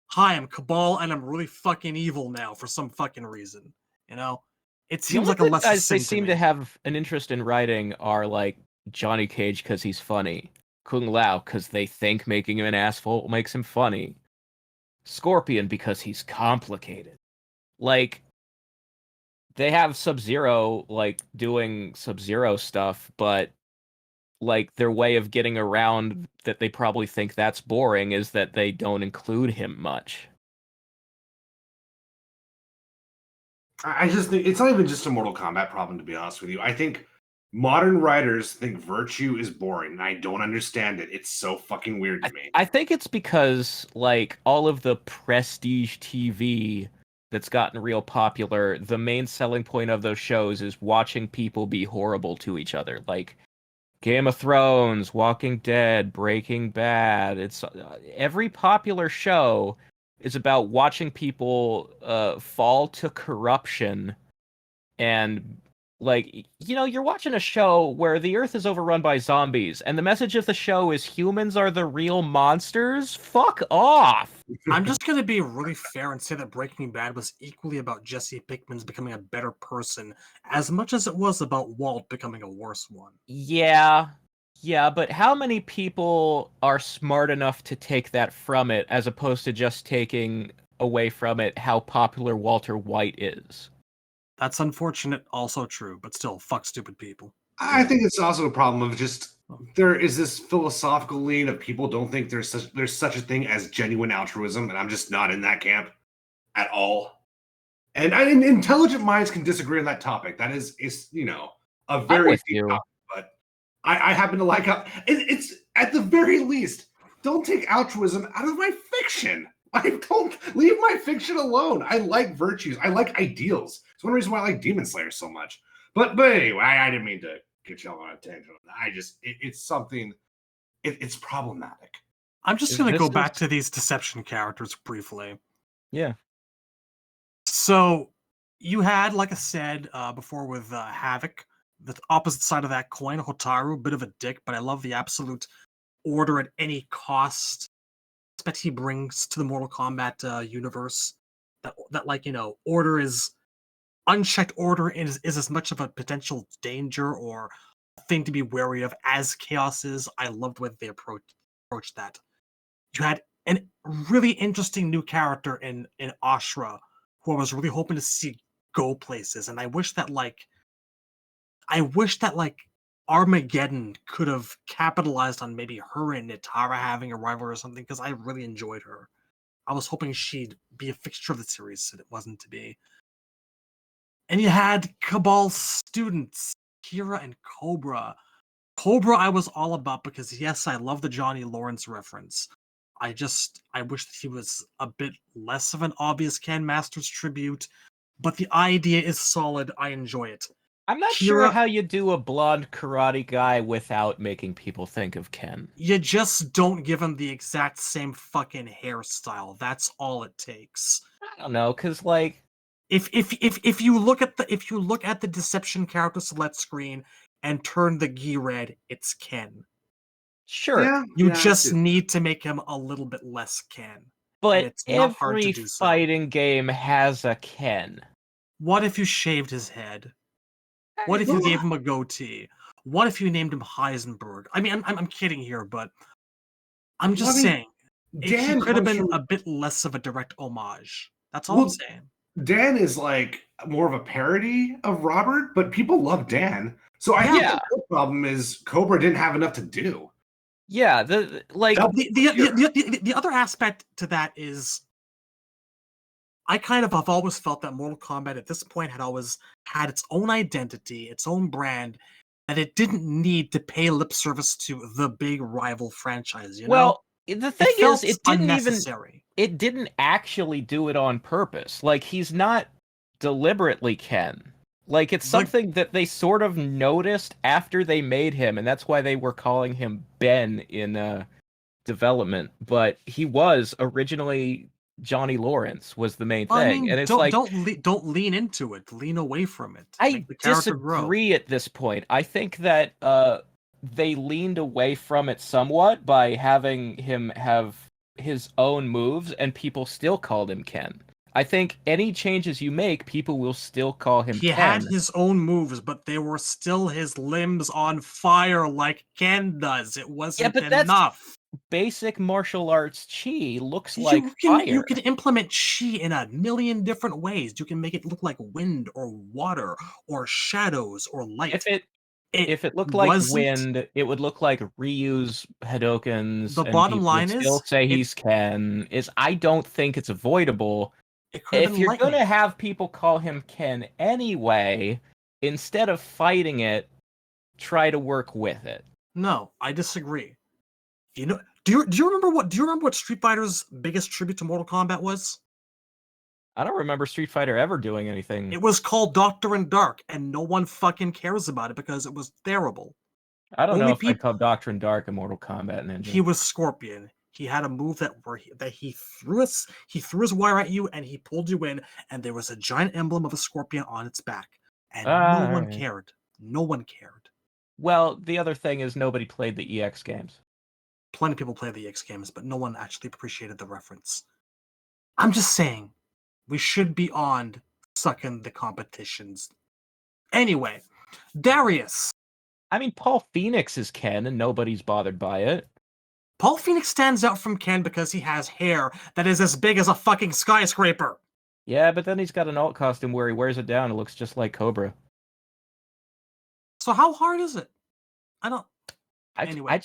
hi, I'm Cabal and I'm really fucking evil now for some fucking reason. You know? It The seems only like a good lesser guys they sin to seem me. to have an interest in writing are like Johnny Cage because he's funny, Kung Lao because they think making him an asshole makes him funny, Scorpion because he's complicated. Like they have Sub-Zero like doing Sub-Zero stuff, but like their way of getting around that they probably think that's boring is that they don't include him much. I just think it's not even just a Mortal Kombat problem, to be honest with you. I think modern writers think virtue is boring, and I don't understand it. It's so fucking weird to me. I think it's because like all of the prestige TV that's gotten real popular, the main selling point of those shows is watching people be horrible to each other. Like Game of Thrones, Walking Dead, Breaking Bad. It's every popular show is about watching people fall to corruption and like you're watching a show where the earth is overrun by zombies and the message of the show is humans are the real monsters. Fuck off. I'm just gonna be really fair and say that Breaking Bad was equally about Jesse Pinkman's becoming a better person as much as it was about Walt becoming a worse one. Yeah, but how many people are smart enough to take that from it as opposed to just taking away from it how popular Walter White is? That's unfortunate, also true, but still, fuck stupid people. I think it's also a problem of just there is this philosophical lean of people don't think there's such a thing as genuine altruism, and I'm just not in that camp at all. And intelligent minds can disagree on that topic. That is a I'm very with deep you. topic, but I happen to like how it's at the very least, don't take altruism out of my fiction. I don't leave my fiction alone. I like virtues. I like ideals. It's one reason why I like Demon Slayer so much. But anyway, I didn't mean to get y'all on a tangent. It's something. It's problematic. I'm just gonna go This back is- to these deception characters briefly. Yeah. So you had, like I said before, with Havoc, the opposite side of that coin, Hotaru, bit of a dick, but I love the absolute order at any cost aspect he brings to the Mortal Kombat universe. That order is unchecked. Order is as much of a potential danger or thing to be wary of as chaos is. I loved the way they approached that. You had a really interesting new character in Ashra, who I was really hoping to see go places, and I wish that Armageddon could have capitalized on maybe her and Nitara having a rival or something, because I really enjoyed her. I was hoping she'd be a fixture of the series, and it wasn't to be. And you had Cabal students, Kira and Cobra. Cobra I was all about because, yes, I love the Johnny Lawrence reference. I wish that he was a bit less of an obvious Ken Masters tribute, but the idea is solid. I enjoy it. I'm not sure how you do a blonde karate guy without making people think of Ken. You just don't give him the exact same fucking hairstyle. That's all it takes. I don't know, because like if you look at the Deception character select screen and turn the gi red, it's Ken. sure. You just need to make him a little bit less Ken. But it's not hard to every do so. fighting game has a Ken. What if you shaved his head? What if you gave him a goatee? What if you named him Heisenberg? I mean, I'm kidding here, but I'm just saying Dan he could have been comes a bit less of a direct homage. That's all I'm saying. Dan is like more of a parody of Robert, but people love Dan. So I think the real problem is Cobra didn't have enough to do. Yeah, the other aspect to that is I kind of have always felt that Mortal Kombat at this point had always had its own identity, its own brand, that it didn't need to pay lip service to the big rival franchise, you know? Well, the thing is, it didn't unnecessary. It didn't actually do it on purpose. Like, he's not deliberately Ken. Like, it's Like- something that they sort of noticed after they made him, and that's why they were calling him Ben in development. But he was originally Johnny Lawrence was the main thing, I mean, and it's don't lean into it. Lean away from it. I Make the character grow. disagree at this point. I think that they leaned away from it somewhat by having him have his own moves, and people still called him Ken. I think any changes you make, people will still call him He Ken. had his own moves, but they were still his limbs on fire like Ken does. It wasn't but that's enough. basic martial arts chi looks like You fire. can implement chi in a million different ways. You can make it look like wind or water or shadows or light. If it looked like wasn't- wind, it would look like Ryu's Hadokens. The and bottom people line would still is, say he's Ken. I don't think it's avoidable. it could have If been you're lightning. gonna have people call him Ken anyway, instead of fighting it, try to work with it. No, I disagree. You know, do you remember what Street Fighter's biggest tribute to Mortal Kombat was? I don't remember Street Fighter ever doing anything. It was called Doctor and Dark, and no one fucking cares about it because it was terrible. I don't know only if I'd call Doctrine Dark in Mortal Kombat Ninja. He was Scorpion. He had a move that he threw his wire at you and he pulled you in, and there was a giant emblem of a scorpion on its back, and no one cared. No one cared. Well, the other thing is nobody played the EX games. Plenty of people play the EX games, but no one actually appreciated the reference. I'm just saying, we should be on sucking the competitions. Anyway, Darius. I mean, Paul Phoenix is Ken, and nobody's bothered by it. Paul Phoenix stands out from Ken because he has hair that is as big as a fucking skyscraper. Yeah, but then he's got an alt costume where he wears it down. It looks just like Cobra. So how hard is it? I don't. Anyway,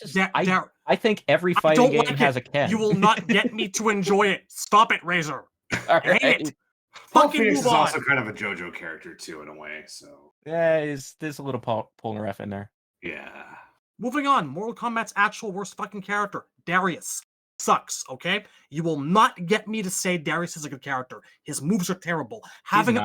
I think every fighting game has a Ken. You will not get me to enjoy it. Stop it, Razor. All I hate it. Paul Fucking Phoenix move is on. also kind of a JoJo character too, in a way. So Yeah, there's a little Polnareff in there. yeah. Moving on, Mortal Kombat's actual worst fucking character, Darius. Sucks, okay? You will not get me to say Darius is a good character. His moves are terrible. Having an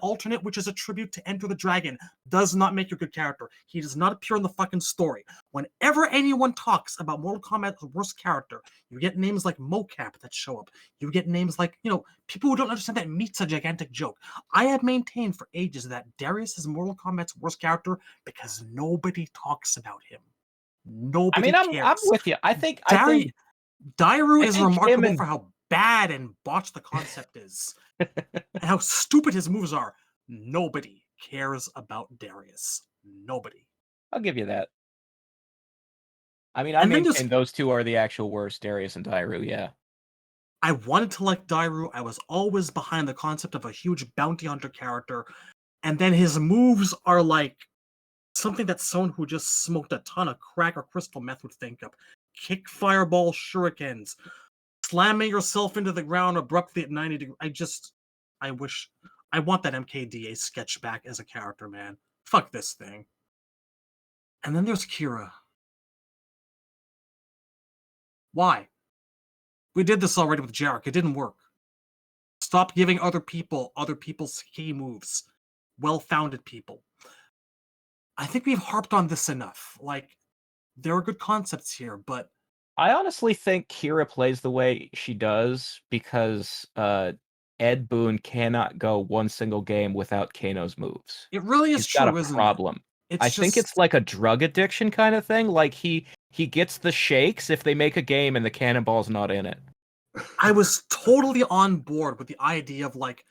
alternate which is a tribute to Enter the Dragon does not make you a good character. He does not appear in the fucking story. Whenever anyone talks about Mortal Kombat's worst character, you get names like Mocap that show up. You get names like, people who don't understand that Meat's a gigantic joke. I have maintained for ages that Darius is Mortal Kombat's worst character because nobody talks about him. Nobody cares. I'm with you. I think Dairu is remarkable and for how bad and botched the concept is, and how stupid his moves are. Nobody cares about Darius. Nobody. I'll give you that. I mean, And then maintain those two are the actual worst, Darius and Dairu, yeah. I wanted to like Dairu. I was always behind the concept of a huge bounty hunter character, and then his moves are like something that someone who just smoked a ton of crack or crystal meth would think of. Kick fireball shurikens, slamming yourself into the ground abruptly at 90 degrees. I want that MKDA sketch back as a character, man. Fuck this thing. And then there's Kira. Why? We did this already with Jarek. It didn't work. Stop giving other people's key moves. Well-founded people. I think we've harped on this enough. Like, there are good concepts here, but I honestly think Kira plays the way she does because Ed Boon cannot go one single game without Kano's moves. It really is He's true, got a isn't problem. it? I think it's like a drug addiction kind of thing. Like he gets the shakes if they make a game and the cannonball's not in it. I was totally on board with the idea of like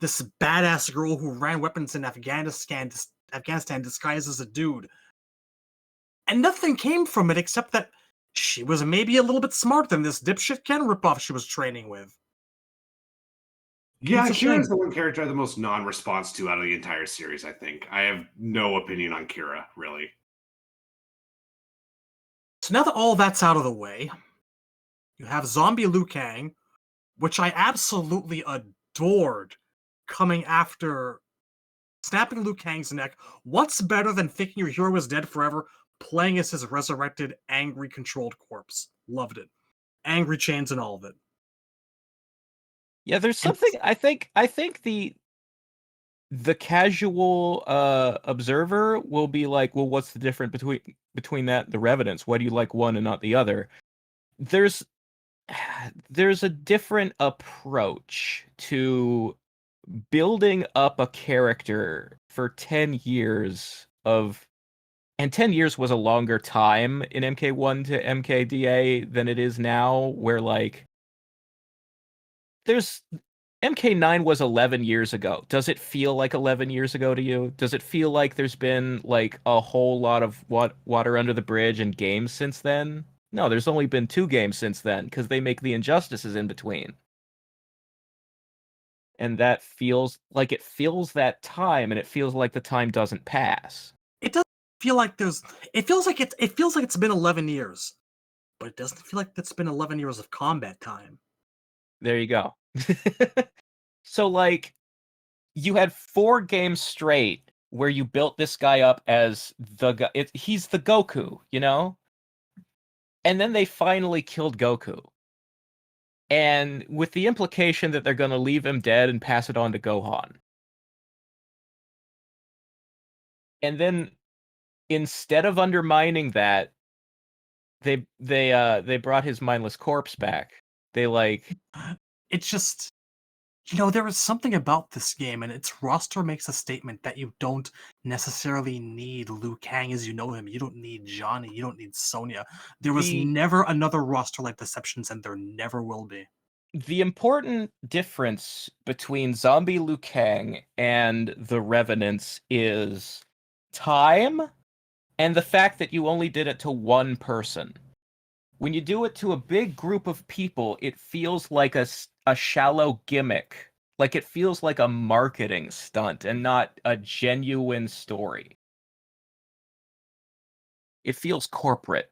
this badass girl who ran weapons in Afghanistan disguised as a dude. And nothing came from it except that she was maybe a little bit smarter than this dipshit Ken ripoff she was training with. Yeah, Kira's the one character I have the most non-response to out of the entire series, I think. I have no opinion on Kira, really. So now that all that's out of the way, you have Zombie Liu Kang, which I absolutely adored, coming after snapping Liu Kang's neck. What's better than thinking your hero is dead forever, playing as his resurrected, angry, controlled corpse? Loved it. Angry chains and all of it. Yeah, there's something. I think the casual observer will be like, well, what's the difference between that and the Revenants? Why do you like one and not the other? There's a different approach to building up a character for 10 years and 10 years was a longer time in MK1 to MKDA than it is now, where like there's MK9 was 11 years ago. Does it feel like 11 years ago to you? Does it feel like there's been like a whole lot of water under the bridge and games since then? No, there's only been 2 games since then because they make the Injustices in between. And that feels like it fills that time, and it feels like the time doesn't pass. It doesn't feel like it feels like it's been 11 years, but it doesn't feel like it's been 11 years of combat time. There you go. So like you had 4 games straight where you built this guy up as he's the Goku, you know? And then they finally killed Goku. And with the implication that they're going to leave him dead and pass it on to Gohan. And then instead of undermining that, they brought his mindless corpse back. They like It's just, there is something about this game, and its roster makes a statement that you don't necessarily need Liu Kang as you know him. You don't need Johnny. You don't need Sonya. There was never another roster like Deceptions, and there never will be. The important difference between Zombie Liu Kang and the Revenants is time and the fact that you only did it to one person. When you do it to a big group of people, it feels like a shallow gimmick. Like it feels like a marketing stunt and not a genuine story. It feels corporate.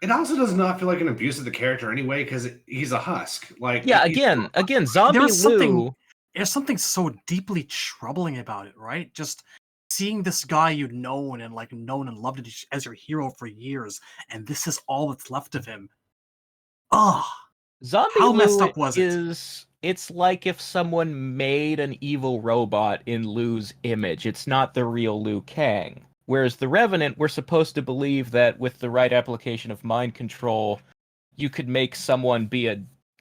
It also does not feel like an abuse of the character anyway, because he's a husk. Like, yeah, again, Zombie Liu. There's something so deeply troubling about it, right? Just seeing this guy you'd known and loved as your hero for years, and this is all that's left of him. Ugh. Zombie How Liu messed up was it? It's like if someone made an evil robot in Liu's image. It's not the real Liu Kang. Whereas the Revenant, we're supposed to believe that with the right application of mind control, you could make someone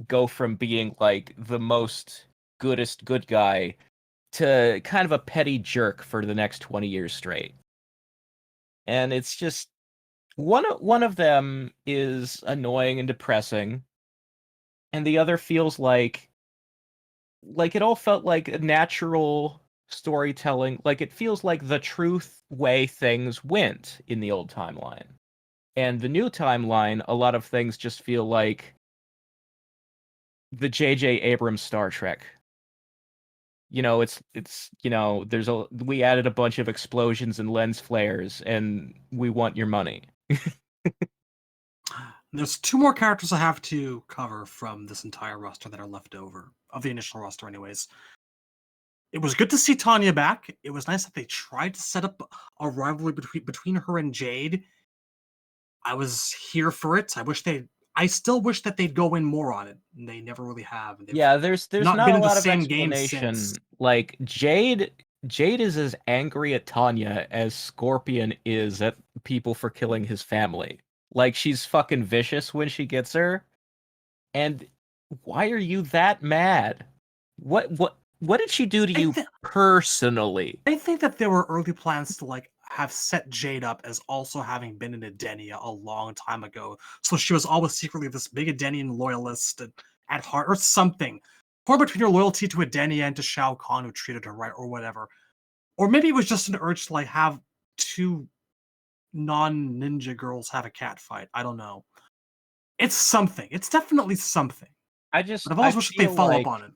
go from being like the most goodest good guy to kind of a petty jerk for the next 20 years straight. And it's just one of them is annoying and depressing, and the other feels like it all felt like a natural storytelling. Like it feels like the truth way things went in the old timeline. And the new timeline, a lot of things just feel like the J.J. Abrams Star Trek. It's we added a bunch of explosions and lens flares, and we want your money. There's 2 more characters I have to cover from this entire roster that are left over, of the initial roster anyways. It was good to see Tanya back. It was nice that they tried to set up a rivalry between her and Jade. I was here for it. I still wish that they'd go in more on it, and they never really have. There's not not been a in the lot of same game explanation. since. Like Jade is as angry at Tanya as Scorpion is at people for killing his family. Like she's fucking vicious when she gets her. And why are you that mad? What did she do to you personally? I think that there were early plans to have set Jade up as also having been in Edenia a long time ago. So she was always secretly this big Edenian loyalist at heart, or something. Or between her loyalty to Edenia and to Shao Kahn, who treated her right, or whatever. Or maybe it was just an urge to have 2 non-ninja girls have a cat fight. I don't know. It's something. It's definitely something. I've always wished they follow up on it.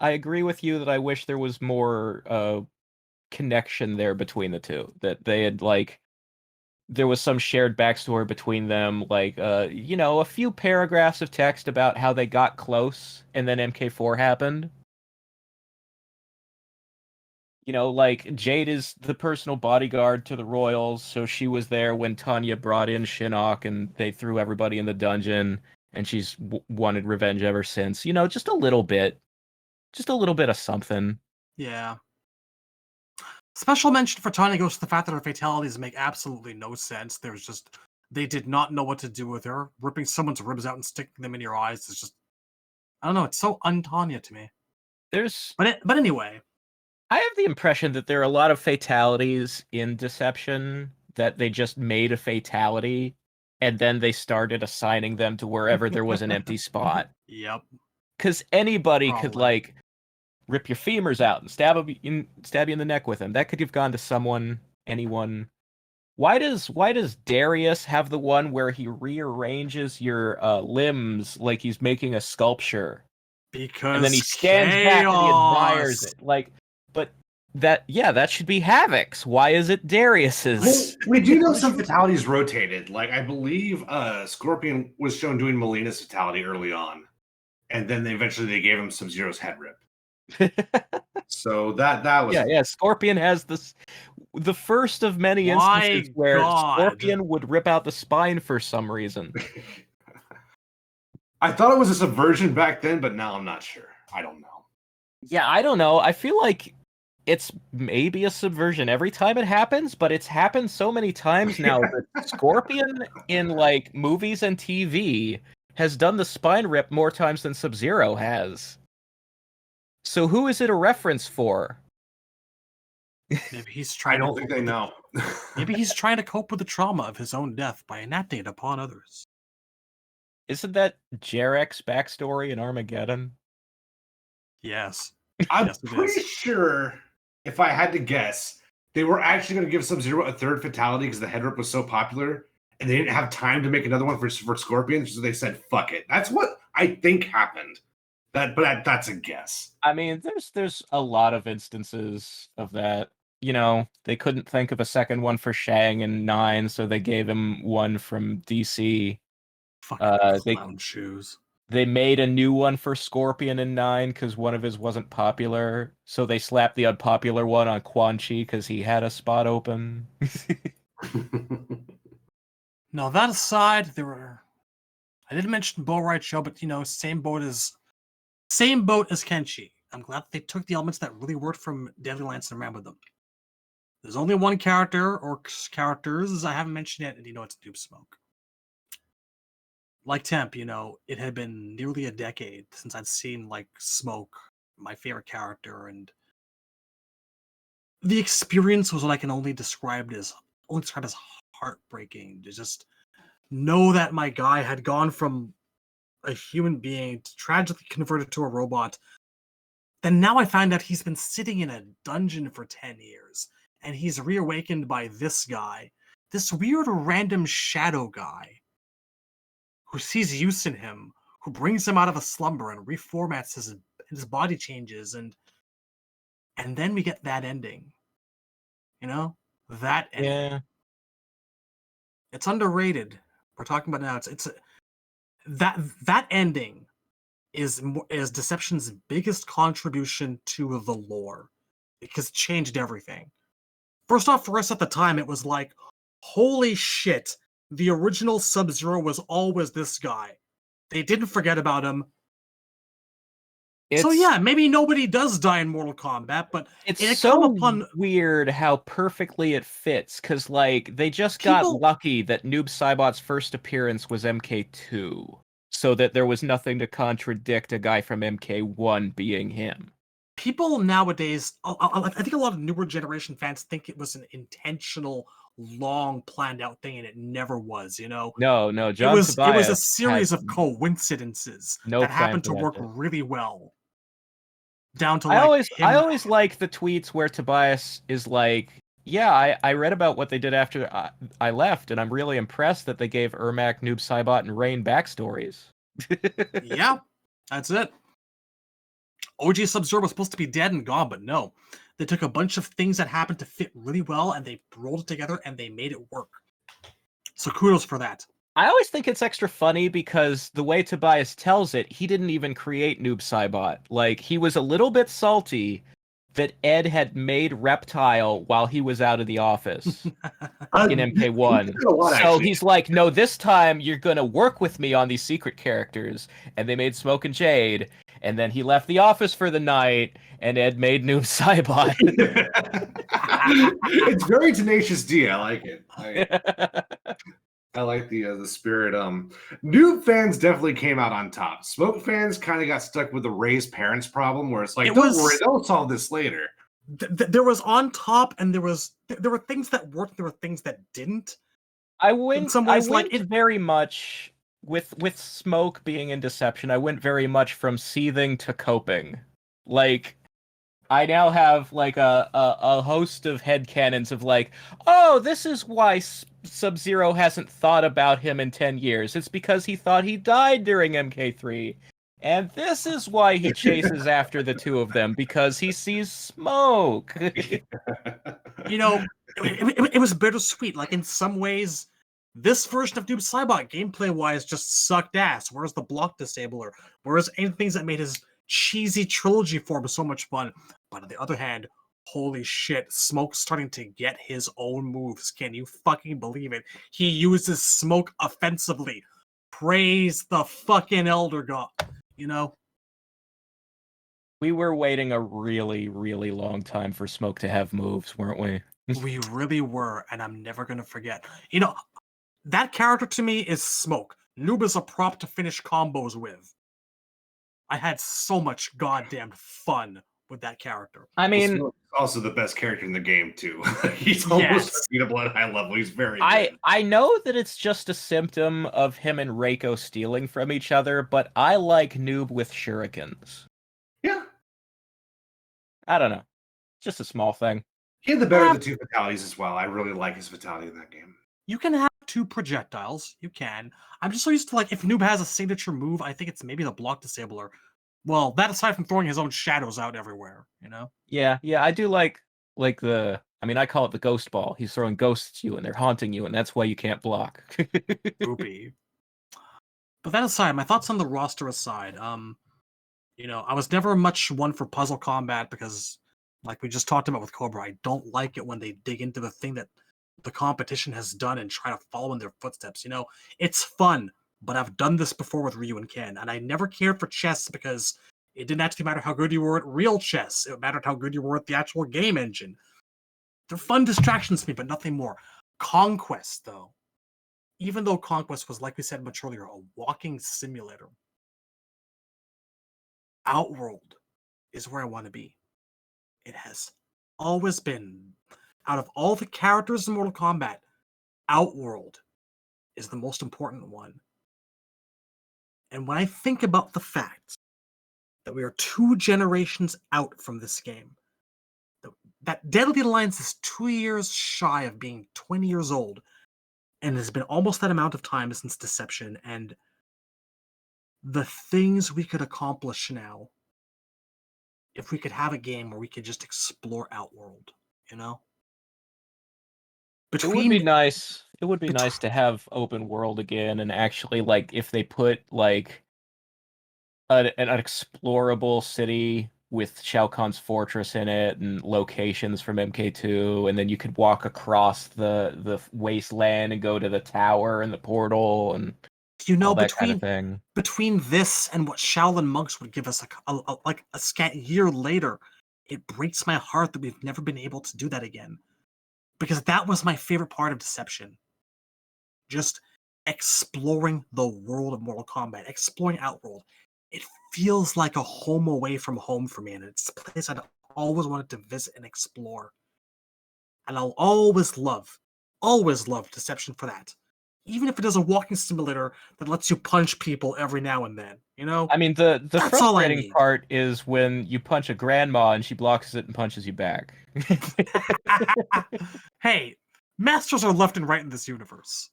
I agree with you that I wish there was more connection there between the two. That they had there was some shared backstory between them, a few paragraphs of text about how they got close and then MK4 happened. Jade is the personal bodyguard to the Royals, so she was there when Tanya brought in Shinnok and they threw everybody in the dungeon, and she's wanted revenge ever since. Just a little bit. Just a little bit of something. Yeah. Special mention for Tanya goes to the fact that her fatalities make absolutely no sense. They did not know what to do with her. Ripping someone's ribs out and sticking them in your eyes is just, I don't know, it's so un-Tanya to me. But anyway. I have the impression that there are a lot of fatalities in Deception that they just made a fatality and then they started assigning them to wherever there was an empty spot. Yep. Because anybody could, Probably. like, rip your femurs out and stab you in the neck with them. That could have gone to anyone. Why does Darius have the one where he rearranges your limbs like he's making a sculpture? Because And then he stands back and he admires it. Like, but that should be Havoc's. Why is it Darius's? We do know some fatalities rotated. Like, I believe Scorpion was shown doing Melina's fatality early on. And then eventually they gave him Sub-Zero's head rip. So that was... Yeah, Scorpion has the first of many instances where Scorpion would rip out the spine for some reason. I thought it was a subversion back then, but now I'm not sure. I don't know. Yeah, I don't know. I feel like it's maybe a subversion every time it happens, but it's happened so many times now that Scorpion in like movies and TV has done the spine rip more times than Sub-Zero has. So who is it a reference for? Maybe he's trying. I don't think they know. Maybe he's trying to cope with the trauma of his own death by enacting it upon others. Isn't that Jarek's backstory in Armageddon? Yes. I'm Yes, it pretty is. sure, if I had to guess, they were actually going to give Sub-Zero a third fatality because the head rip was so popular, and they didn't have time to make another one for Scorpion, so they said, fuck it. That's what I think happened. That's a guess. I mean, there's a lot of instances of that. You know, they couldn't think of a second one for Shang in 9, so they gave him one from DC. Fucking clown shoes. They made a new one for Scorpion in 9 because one of his wasn't popular, so they slapped the unpopular one on Quan Chi because he had a spot open. No, that aside, I didn't mention Bo Right Show, but same boat as Kenshi. I'm glad that they took the elements that really worked from Deadly Alliance and ran with them. There's only one character or characters I haven't mentioned yet, and it's Noob Smoke. Like Temp, it had been nearly a decade since I'd seen like Smoke, my favorite character, and the experience was what I can only describe as heartbreaking. To just know that my guy had gone from a human being to tragically converted to a robot. Then now I find out he's been sitting in a dungeon for 10 years, and he's reawakened by this guy, this weird random shadow guy, who sees use in him, who brings him out of a slumber and reformats his body changes, and then we get that ending. That ending. Yeah. It's underrated. We're talking about now. It's that ending is Deception's biggest contribution to the lore, because it changed everything. First off, for us at the time, it was like, holy shit, the original Sub-Zero was always this guy. They didn't forget about him. So yeah, maybe nobody does die in Mortal Kombat, but it's so weird how perfectly it fits, because like they just got lucky that Noob Saibot's first appearance was MK2, so that there was nothing to contradict a guy from MK1 being him. People nowadays, I think a lot of newer generation fans think it was an intentional, long planned out thing, and it never was. No, John Tobias it was a series of coincidences that happened to work really well. Down to I always like the tweets where Tobias is like, yeah, I read about what they did after I left, and I'm really impressed that they gave Ermac, Noob Saibot, and Rain backstories. Yeah, that's it. OG Sub-Zero was supposed to be dead and gone, but no. They took a bunch of things that happened to fit really well, and they rolled it together, and they made it work. So kudos for that. I always think it's extra funny because the way Tobias tells it, he didn't even create Noob Saibot. Like, he was a little bit salty that Ed had made Reptile while he was out of the office in MK1. So he's like, no, this time you're going to work with me on these secret characters. And they made Smoke and Jade. and then he left the office for the night, and Ed made Noob Saibot. It's very Tenacious D. I like it. I like the spirit. Noob fans definitely came out on top. Smoke fans kind of got stuck with the Ray's parents problem, where it's like, don't worry, they'll solve this later. There was on top, and there were things that worked. There were things that didn't. I went it very much with Smoke being in Deception. I went very much from seething to coping. Like, I now have like a host of headcanons of like, oh, this is why Sub-Zero hasn't thought about him in 10 years. It's because he thought he died during MK3. And this is why he chases after the two of them, because he sees Smoke. You know, it was bittersweet. Like, in some ways, this version of Noob Saibot, gameplay-wise, just sucked ass. Whereas the block disabler, whereas any things that made his cheesy trilogy form so much fun. But on the other hand, holy shit, Smoke's starting to get his own moves. Can you fucking believe it? He uses Smoke offensively. Praise the fucking Elder God. You know? We were waiting a really, really long time for Smoke to have moves, weren't we? We really were, and I'm never going to forget. You know, that character to me is Smoke. Noob is a prop to finish combos with. I had so much goddamn fun with that character. I mean, Smoke's also the best character in the game too. He's almost unbeatable at high level. He's very good. I know that it's just a symptom of him and Reiko stealing from each other, but I like Noob with shurikens. Yeah. I don't know. Just a small thing. He had the better of the two fatalities as well. I really like his fatality in that game. You can have two projectiles. You can. I'm just so used to, like, if Noob has a signature move, I think it's maybe the block disabler. Well, that aside from throwing his own shadows out everywhere, you know? Yeah, I do like the, I mean, I call it the ghost ball. He's throwing ghosts at you and they're haunting you, and that's why you can't block. Poopy. But that aside, my thoughts on the roster aside, you know, I was never much one for puzzle combat because, like we just talked about with Cobra, I don't like it when they dig into the thing that the competition has done and try to follow in their footsteps. You know, it's fun, but I've done this before with Ryu and Ken, and I never cared for chess because it didn't actually matter how good you were at real chess. It mattered how good you were at the actual game engine. They're fun distractions to me, but nothing more. Conquest, though, even though Conquest was, like we said much earlier, a walking simulator, Outworld is where I want to be. It has always been, out of all the characters in Mortal Kombat, Outworld is the most important one. And when I think about the fact that we are 2 generations out from this game, that Deadly Alliance is 2 years shy of being 20 years old, and has been almost that amount of time since Deception, and the things we could accomplish now if we could have a game where we could just explore Outworld, you know? It would be nice. It would be nice to have open world again, and actually, like, if they put like an explorable city with Shao Kahn's fortress in it and locations from MK2, and then you could walk across the wasteland and go to the tower and the portal and all that kind of thing. Between this and what Shaolin Monks would give us a scant year later, it breaks my heart that we've never been able to do that again. Because that was my favorite part of Deception. Just exploring the world of Mortal Kombat, exploring Outworld. It feels like a home away from home for me, and it's a place I'd always wanted to visit and explore. And I'll always love Deception for that. Even if it is a walking simulator that lets you punch people every now and then, you know? I mean, the frustrating part is when you punch a grandma and she blocks it and punches you back. Hey, masters are left and right in this universe.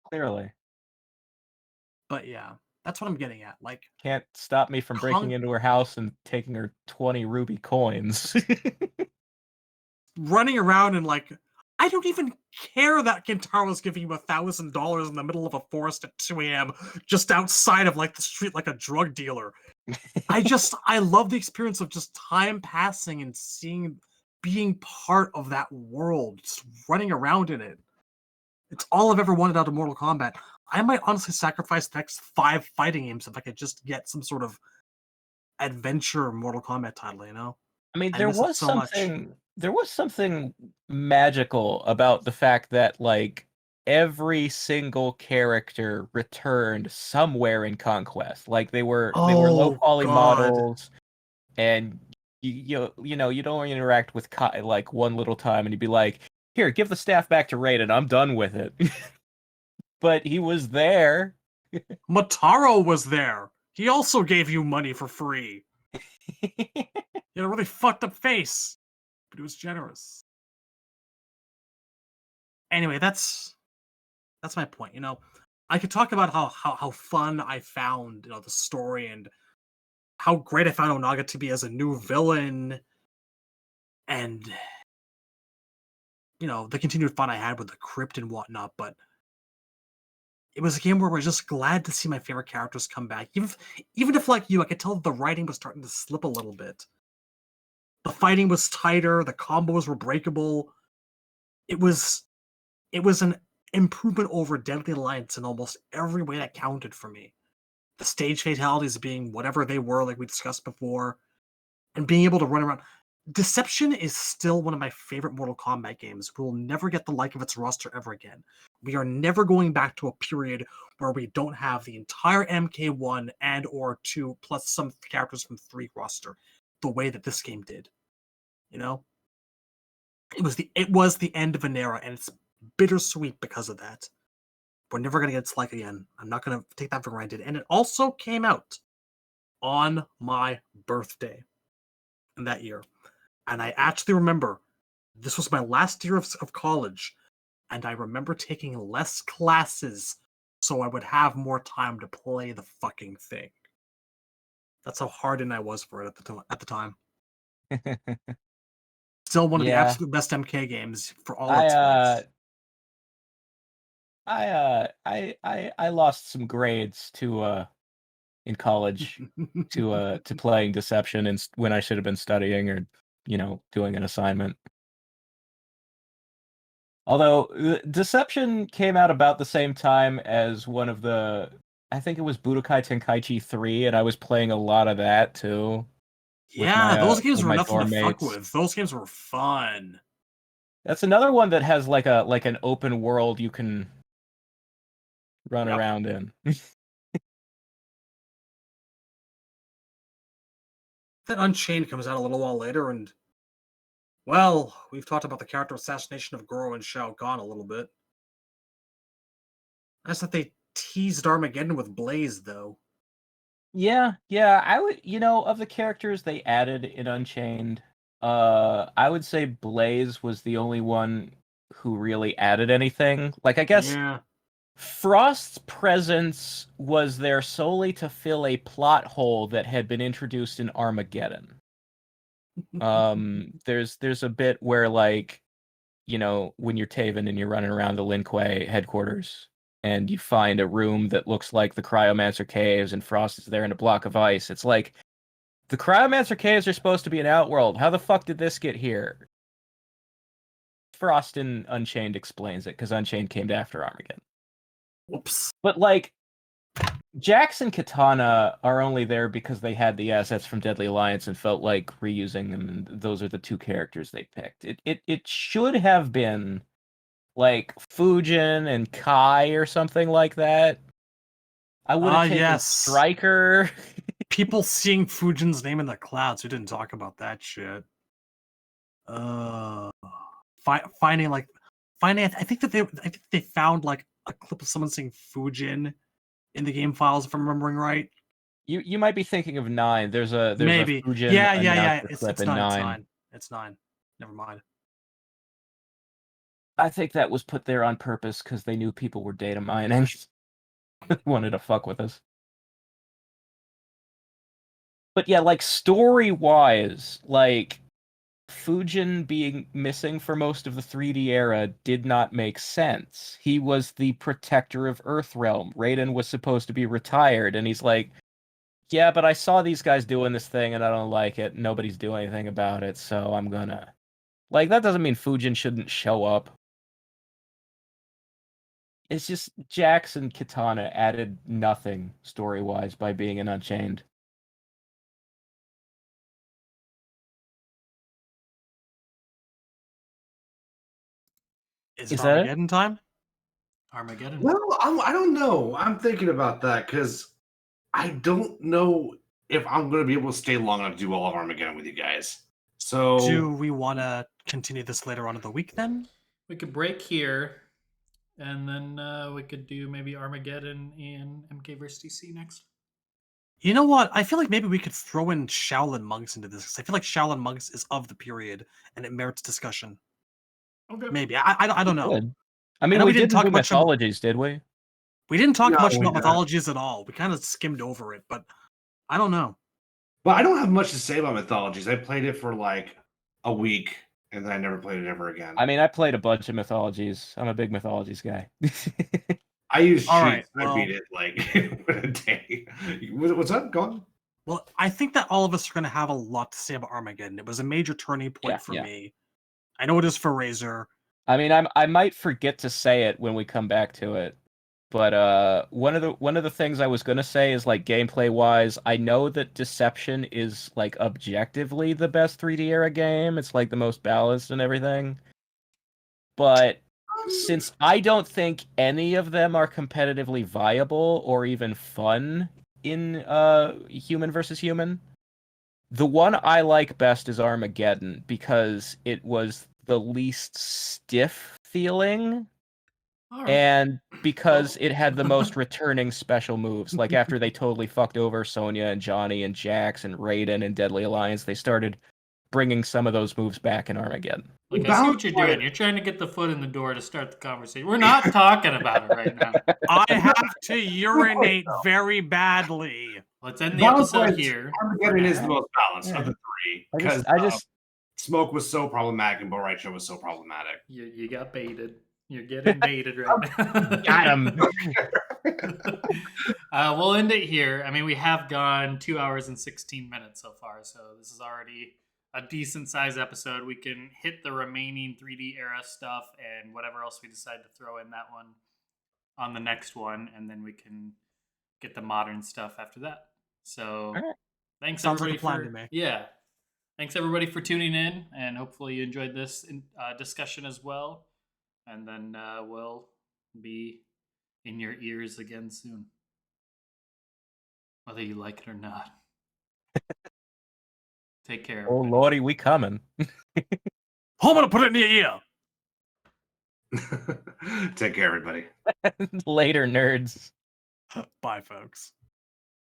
Clearly. But yeah, that's what I'm getting at. Like, can't stop me from breaking into her house and taking her 20 ruby coins. Running around and like, I don't even care that Kintaro's giving you $1,000 in the middle of a forest at 2 a.m. just outside of like the street like a drug dealer. I love the experience of just time passing and being part of that world, just running around in it. It's all I've ever wanted out of Mortal Kombat. I might honestly sacrifice the next 5 fighting games if I could just get some sort of adventure Mortal Kombat title, you know? I mean, I there miss it was so much. something magical about the fact that like every single character returned somewhere in Conquest. Like they were low Oh poly god. models, and you don't interact with Kai like one little time, and you'd be like, "Here, give the staff back to Raiden. I'm done with it." But he was there. Mataro was there. He also gave you money for free. He had a really fucked up face, but he was generous. Anyway, that's my point. You know, I could talk about how fun I found, you know, the story and how great I found Onaga to be as a new villain, and you know the continued fun I had with the crypt and whatnot. But it was a game where I was just glad to see my favorite characters come back, even if like you, I could tell the writing was starting to slip a little bit. The fighting was tighter, the combos were breakable. It was an improvement over Deadly Alliance in almost every way that counted for me. The stage fatalities being whatever they were, like we discussed before, and being able to run around. Deception is still one of my favorite Mortal Kombat games. We will never get the like of its roster ever again. We are never going back to a period where we don't have the entire MK1 and or 2 plus some characters from 3 roster the way that this game did. You know? It was the end of an era, and it's bittersweet because of that. We're never gonna get its like again. I'm not gonna take that for granted. And it also came out on my birthday in that year. And I actually remember this was my last year of college, and I remember taking less classes so I would have more time to play the fucking thing. That's how hardened I was for it at the time. Still one of the Yeah, absolute best MK games for all I its faults. I lost some grades to in college to playing Deception and when I should have been studying or doing an assignment. Although Deception came out about the same time as one of the, I think it was Budokai Tenkaichi 3, and I was playing a lot of that too Yeah, those games with were my nothing to dorm fuck mates. with. Those games were fun. That's another one that has like an open world you can run Yep. around in. Then Unchained comes out a little while later, and well, we've talked about the character assassination of Goro and Shao Kahn a little bit. Nice that they teased Armageddon with Blaze, though. Yeah, I would, of the characters they added in Unchained, I would say Blaze was the only one who really added anything. Like, I guess Yeah. Frost's presence was there solely to fill a plot hole that had been introduced in Armageddon. There's a bit where like, when you're Taven and you're running around the Lin Kuei headquarters and you find a room that looks like the Cryomancer Caves and Frost is there in a block of ice. It's like, the Cryomancer Caves are supposed to be an outworld. How the fuck did this get here? Frost in Unchained explains it, because Unchained came after Armageddon. Whoops. But like, Jax and Katana are only there because they had the assets from Deadly Alliance and felt like reusing them, and those are the two characters they picked. It should have been like Fujin and Kai or something like that. I would have taken Yes. Striker. People seeing Fujin's name in the clouds. We didn't talk about that shit. Finding like finding. I think they found like a clip of someone saying Fujin in the game files, if I'm remembering right. You might be thinking of 9. There's a Maybe. Fujin Yeah. announcer It's clip it's in nine. It's 9. 9. It's 9. Never mind. I think that was put there on purpose because they knew people were data mining. They wanted to fuck with us. But yeah, like story-wise, like Fujin being missing for most of the 3D era did not make sense. He was the protector of Earthrealm. Raiden was supposed to be retired, and he's like, yeah, but I saw these guys doing this thing and I don't like it. Nobody's doing anything about it, so I'm gonna. Like, that doesn't mean Fujin shouldn't show up. It's just Jax and Katana added nothing story-wise by being in Unchained. Is Is it that it? Armageddon time? Armageddon. Well, I don't know. I'm thinking about that because I don't know if I'm going to be able to stay long enough to do all of Armageddon with you guys. So Do we want to continue this later on in the week then? We could break here, and then we could do maybe Armageddon and MK vs. DC next. You know what? I feel like maybe we could throw in Shaolin Monks into this, 'cause I feel like Shaolin Monks is of the period and it merits discussion. Okay. Maybe. I don't know. Good. I mean, know we we didn't didn't talk do much about- mythologies, did we? We didn't talk No, much we about didn't. mythologies at all. We kind of skimmed over it, but I don't know. but I don't have much to say about mythologies. I played it for like a week and then I never played it ever again. I mean, I played a bunch of mythologies. I'm a big mythologies guy. I used All cheats. right, I beat it like in a day. What's up? Go on. Well, I think that all of us are going to have a lot to say about Armageddon. It was a major turning point for Yeah. me. I know it is for Razor. I mean, I might forget to say it when we come back to it, but one of the things I was gonna say is like gameplay wise, I know that Deception is like objectively the best 3D era game. It's like the most balanced and everything, but since I don't think any of them are competitively viable or even fun in human versus human, the one I like best is Armageddon because it was the least stiff feeling All right. and because it had the most returning special moves. Like after they totally fucked over Sonya and Johnny and Jax and Raiden and Deadly Alliance, they started bringing some of those moves back in Armageddon. Look, I see what you're doing. You're trying to get the foot in the door to start the conversation. We're not talking about it right now. I have to urinate very badly. Let's end the Balance episode wise, here. Armageddon is the most balanced Yeah. of the three I because just Smoke was so problematic and Bo Raicho was so problematic. You got baited. You're getting baited right now. got him. We'll end it here. I mean, we have gone 2 hours and 16 minutes so far, so this is already a decent size episode. We can hit the remaining 3D era stuff and whatever else we decide to throw in that one on the next one, and then we can get the modern stuff after that. So, Alright. thanks Sounds like everybody a plan for to me. yeah. Thanks everybody for tuning in, and hopefully you enjoyed this discussion as well. And then we'll be in your ears again soon, whether you like it or not. Take care. Oh everybody. lordy, we coming. I'm gonna put it in your ear. Take care, everybody. Later, nerds. Bye, folks.